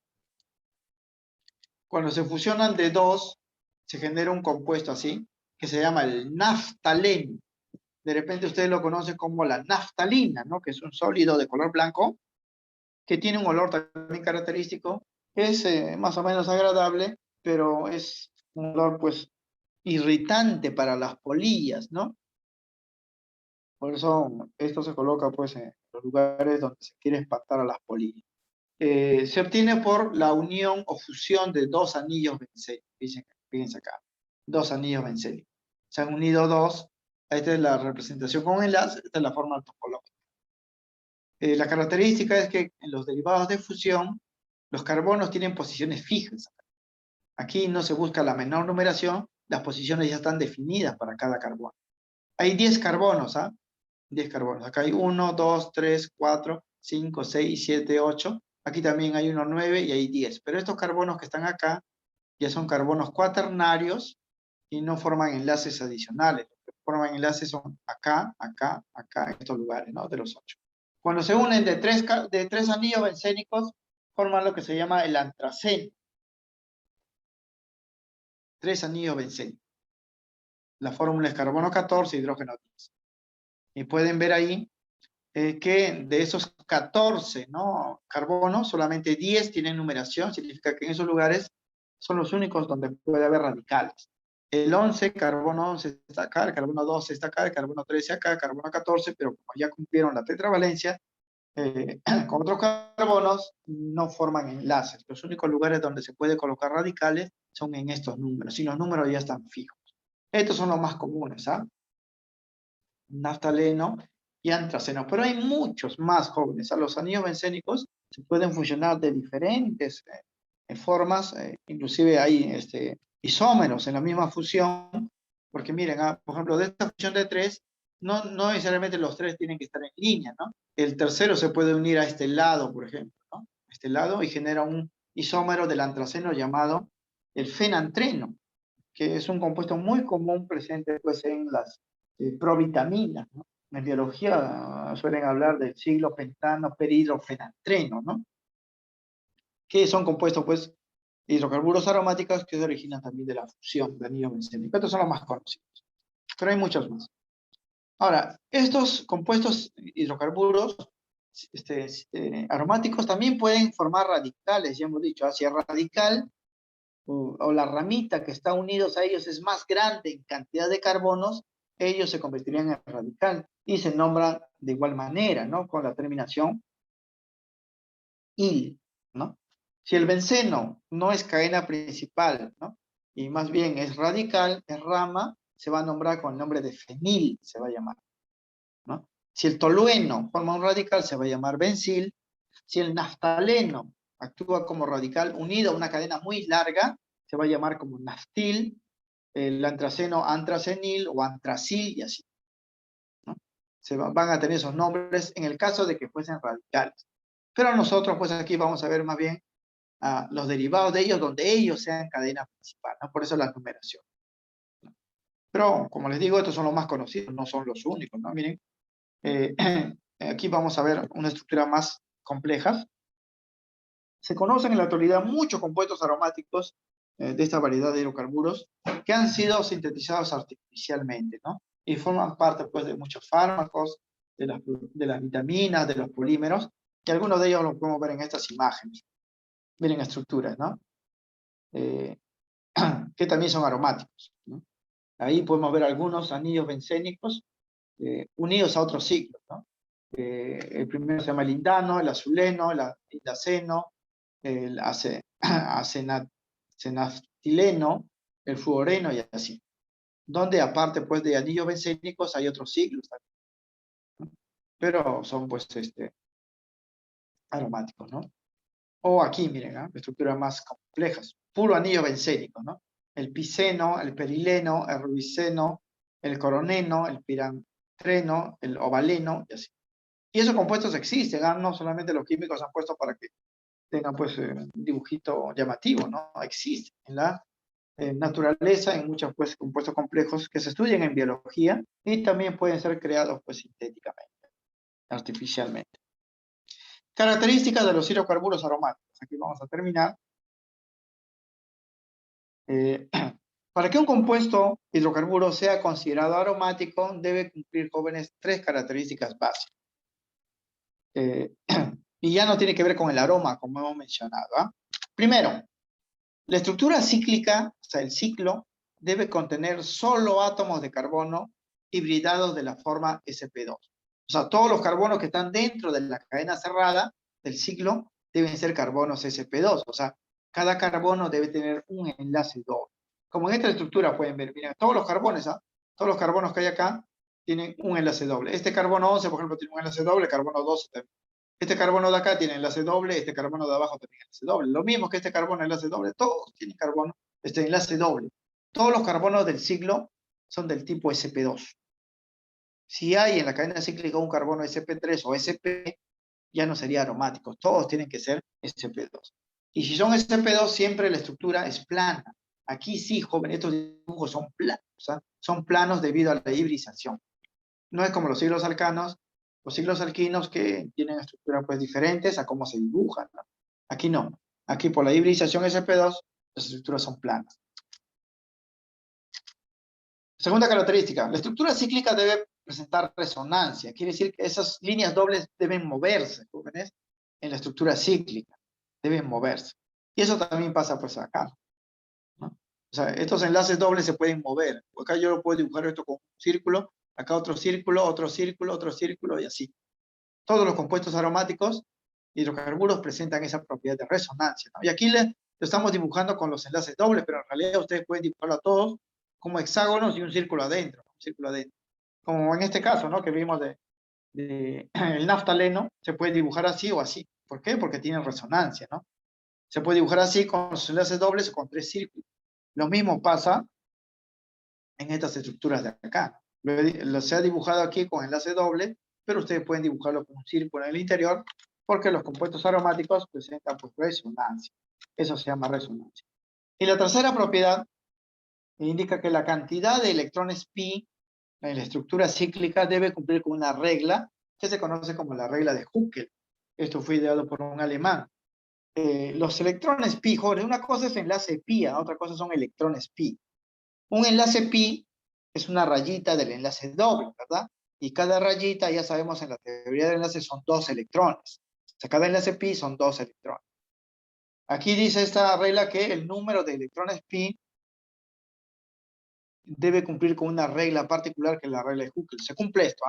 Cuando se fusionan de 2, se genera un compuesto así, que se llama el naftaleno. De repente ustedes lo conocen como la naftalina, ¿no?, que es un sólido de color blanco, que tiene un olor también característico. Es más o menos agradable, pero es un olor pues irritante para las polillas, ¿no? Por eso esto se coloca pues en los lugares donde se quiere espantar a las polillas. Se obtiene por la unión o fusión de dos anillos bencénicos. Fíjense acá, dos anillos bencénicos. Se han unido dos. Esta es la representación con enlace, esta es la forma topológica. La característica es que en los derivados de fusión, los carbonos tienen posiciones fijas. Aquí no se busca la menor numeración, las posiciones ya están definidas para cada carbono. Hay 10 carbonos, ¿ah? 10 carbonos. Acá hay 1, 2, 3, 4, 5, 6, 7, 8. Aquí también hay 1, 9 y hay 10. Pero estos carbonos que están acá ya son carbonos cuaternarios y no forman enlaces adicionales. Los que forman enlaces son acá, acá, acá, en estos lugares, ¿no?, de los 8. Cuando se unen de tres anillos bencénicos, forman lo que se llama el antraceno. 3 anillos bencénicos. La fórmula es carbono 14, hidrógeno 10. Y pueden ver ahí que de esos 14, ¿no?, carbonos, solamente 10 tienen numeración. Significa que en esos lugares son los únicos donde puede haber radicales. El 11, carbono 11 está acá, el carbono 12 está acá, el carbono 13 acá, el carbono 14, pero como ya cumplieron la tetravalencia, con otros carbonos no forman enlaces. Los únicos lugares donde se puede colocar radicales son en estos números, y los números ya están fijos. Estos son los más comunes, ¿ah? Naftaleno y antraceno, pero hay muchos más jóvenes. Los anillos bencénicos se pueden fusionar de diferentes formas, inclusive hay isómeros en la misma fusión, porque miren, por ejemplo, de esta fusión de tres, no necesariamente los tres tienen que estar en línea, ¿no? El tercero se puede unir a este lado, por ejemplo, ¿no? A este lado, y genera un isómero del antraceno llamado el fenantreno, que es un compuesto muy común presente pues, en las provitaminas, ¿no? En biología suelen hablar del ciklopentano perhidrofenantreno, ¿no? Que son compuestos, pues, hidrocarburos aromáticos que se originan también de la fusión de anillos bencénicos. Estos son los más conocidos, pero hay muchos más. Ahora, estos compuestos hidrocarburos aromáticos también pueden formar radicales, ya hemos dicho, hacia radical o la ramita que está unidos a ellos es más grande en cantidad de carbonos, ellos se convertirían en radical y se nombran de igual manera, ¿no? Con la terminación il, ¿no? Si el benceno no es cadena principal, ¿no? Y más bien es radical, es rama, se va a nombrar con el nombre de fenil, se va a llamar, ¿no? Si el tolueno forma un radical, se va a llamar bencil. Si el naftaleno actúa como radical unido a una cadena muy larga, se va a llamar como naftil, el antraceno antracenil o antracil y así, ¿no? Van a tener esos nombres en el caso de que fuesen radicales. Pero nosotros pues aquí vamos a ver más bien los derivados de ellos donde ellos sean cadena principal, ¿no? Por eso la numeración, ¿no? Pero como les digo, estos son los más conocidos, no son los únicos, ¿no? Miren, aquí vamos a ver una estructura más compleja. Se conocen en la actualidad muchos compuestos aromáticos de esta variedad de hidrocarburos que han sido sintetizados artificialmente, ¿no? Y forman parte, pues, de muchos fármacos, de las vitaminas, de los polímeros, y algunos de ellos los podemos ver en estas imágenes. Miren estructuras, ¿no? Que también son aromáticos, ¿no? Ahí podemos ver algunos anillos bencénicos unidos a otros ciclos, ¿no? El primero se llama el lindano, el azuleno, el indaceno, el acenaftileno, el fluoreno y así. Donde aparte pues de anillos bencénicos hay otros ciclos también, ¿no? Pero son pues aromáticos, ¿no? O aquí, miren, ¿eh? Estructuras más complejas, puro anillo bencénico, ¿no? El piceno, el perileno, el rubiceno, el coroneno, el pirantreno, el ovaleno y así. Y esos compuestos existen, ¿eh? No solamente los químicos han puesto para que tengan pues un dibujito llamativo, ¿no? Existe en la naturaleza, en muchos pues, compuestos complejos que se estudian en biología y también pueden ser creados pues sintéticamente, artificialmente. Características de los hidrocarburos aromáticos. Aquí vamos a terminar. Para que un compuesto hidrocarburo sea considerado aromático, debe cumplir, jóvenes, tres características básicas. Y ya no tiene que ver con el aroma, como hemos mencionado, ¿ah? Primero, la estructura cíclica, o sea, el ciclo, debe contener solo átomos de carbono hibridados de la forma sp2. O sea, todos los carbonos que están dentro de la cadena cerrada del ciclo deben ser carbonos sp2. O sea, cada carbono debe tener un enlace doble. Como en esta estructura pueden ver, miren, todos los carbones, ¿ah? Todos los carbonos que hay acá tienen un enlace doble. Este carbono 11, por ejemplo, tiene un enlace doble, carbono 12 también. Este carbono de acá tiene enlace doble, este carbono de abajo también enlace doble. Lo mismo que este carbono enlace doble, todos tienen carbono, enlace doble. Todos los carbonos del ciclo son del tipo sp2. Si hay en la cadena cíclica un carbono sp3 o sp, ya no sería aromático. Todos tienen que ser sp2. Y si son sp2, siempre la estructura es plana. Aquí sí, joven, estos dibujos son planos, ¿eh? Son planos debido a la hibridación. No es como los ciclos alcanos, los ciclos alquinos que tienen estructuras pues diferentes a cómo se dibujan, ¿no? Aquí no. Aquí por la hibridación sp2, las estructuras son planas. Segunda característica, la estructura cíclica debe presentar resonancia. Quiere decir que esas líneas dobles deben moverse, jóvenes, en la estructura cíclica. Deben moverse. Y eso también pasa pues acá, ¿no? O sea, estos enlaces dobles se pueden mover. Acá yo lo puedo dibujar esto con un círculo, acá otro círculo, otro círculo, otro círculo y así. todos los compuestos aromáticos, hidrocarburos, presentan esa propiedad de resonancia, ¿no? Y aquí lo estamos dibujando con los enlaces dobles, pero en realidad ustedes pueden dibujarlo a todos como hexágonos y un círculo adentro, Como en este caso, ¿no? Que vimos el naftaleno, se puede dibujar así o así. ¿Por qué? Porque tiene resonancia, ¿no? Se puede dibujar así con los enlaces dobles o con 3 círculos. Lo mismo pasa en estas estructuras de acá. Se ha dibujado aquí con enlace doble, pero ustedes pueden dibujarlo con un círculo en el interior, porque los compuestos aromáticos presentan pues resonancia. Eso se llama resonancia. Y la tercera propiedad indica que la cantidad de electrones pi en la estructura cíclica debe cumplir con una regla que se conoce como la regla de Huckel. Esto fue ideado por un alemán. Los electrones pi, jóvenes, una cosa es enlace pi, otra cosa son electrones pi. Un enlace pi es una rayita del enlace doble, ¿verdad? Y cada rayita, ya sabemos en la teoría de enlaces, son 2 electrones. O sea, cada enlace pi son 2 electrones. Aquí dice esta regla que el número de electrones pi debe cumplir con una regla particular que es la regla de Huckel. Se cumple esto,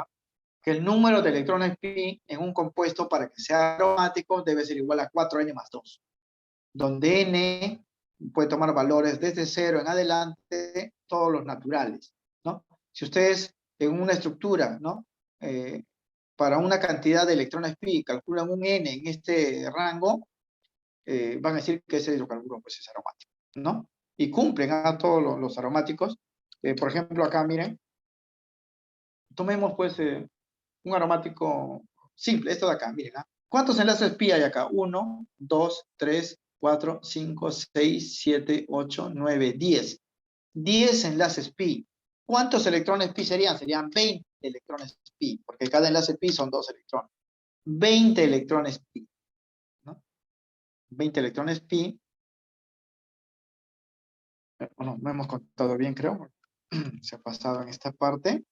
que el número de electrones pi en un compuesto para que sea aromático debe ser igual a 4n más 2, donde n puede tomar valores desde 0 en adelante, todos los naturales, ¿no? Si ustedes en una estructura, ¿no? Para una cantidad de electrones pi calculan un n en este rango, van a decir que ese hidrocarburo pues es aromático, ¿no? Y cumplen a todos los aromáticos. Por ejemplo, acá miren, tomemos pues un aromático simple, esto de acá, miren, ¿cuántos enlaces pi hay acá? 1, 2, 3, 4, 5, 6, 7, 8, 9, 10. 10 enlaces pi. ¿Cuántos electrones pi serían? Serían 20 electrones pi, porque cada enlace pi son 2 electrones. 20 electrones pi, ¿no? 20 electrones pi. Bueno, no hemos contado bien, creo. Se ha pasado en esta parte.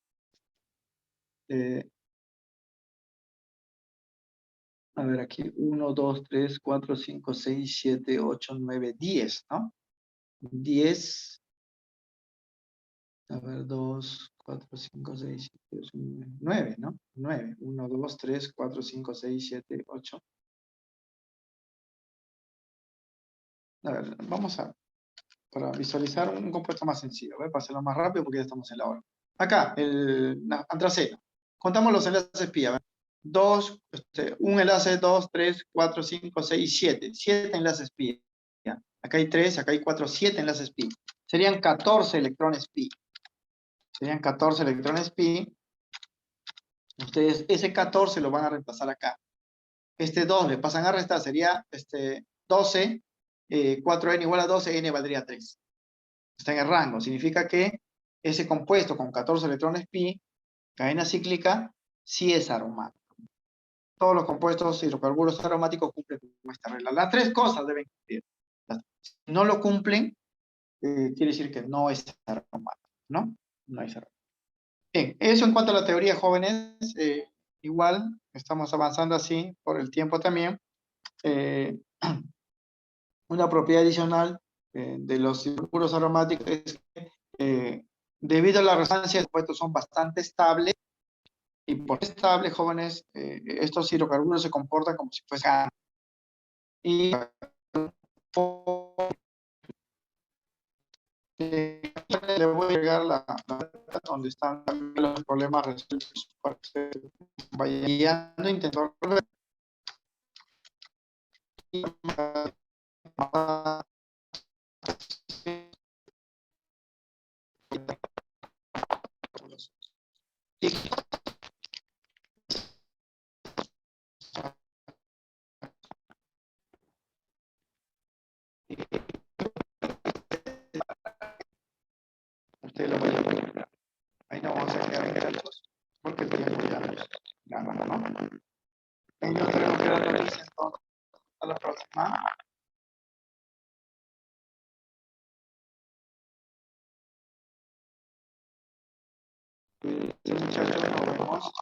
A ver, aquí 1, 2, 3, 4, 5, 6, 7, 8, 9, 10, ¿no? 10. A ver, 2, 4, 5, 6, 7, 8, 9, ¿no? 9. 1, 2, 3, 4, 5, 6, 7, 8. A ver, vamos para visualizar un compuesto más sencillo, ¿ve? Para hacerlo más rápido porque ya estamos en la hora. Acá, el antraceno. Contamos los enlaces pi, a ver. 2, un enlace, 2, 3, 4, 5, 6, 7. 7 enlaces pi. ¿Ya? Acá hay 3, acá hay 4, 7 enlaces pi. Serían 14 electrones pi. Serían 14 electrones pi. Ustedes ese 14 lo van a reemplazar acá. Este 2 le pasan a restar, sería 12. 4n igual a 12, n valdría 3. Está en el rango. Significa que ese compuesto con 14 electrones pi, cadena cíclica, sí es aromático. Todos los compuestos hidrocarburos aromáticos cumplen con esta regla. Las 3 cosas deben cumplir. Si no lo cumplen, quiere decir que no es aromático, ¿no? No es aromático. Bien, eso en cuanto a la teoría, jóvenes. Igual, estamos avanzando así por el tiempo también. Una propiedad adicional de los hidrocarburos aromáticos es que debido a la resonancia, los compuestos son bastante estables, y por estable, jóvenes, estos hidrocarburos se comportan como si fuesen. Y le voy a agregar la donde están los problemas resueltos para que ustedes vayan guiando, intentando resolver. Ustedes lo vayan viendo. Ahí no vamos a quedar enganchados porque el tiempo ya ¿no? Ahí no tenemos que dar noticias entonces. A la próxima. Muchachos, nos vemos.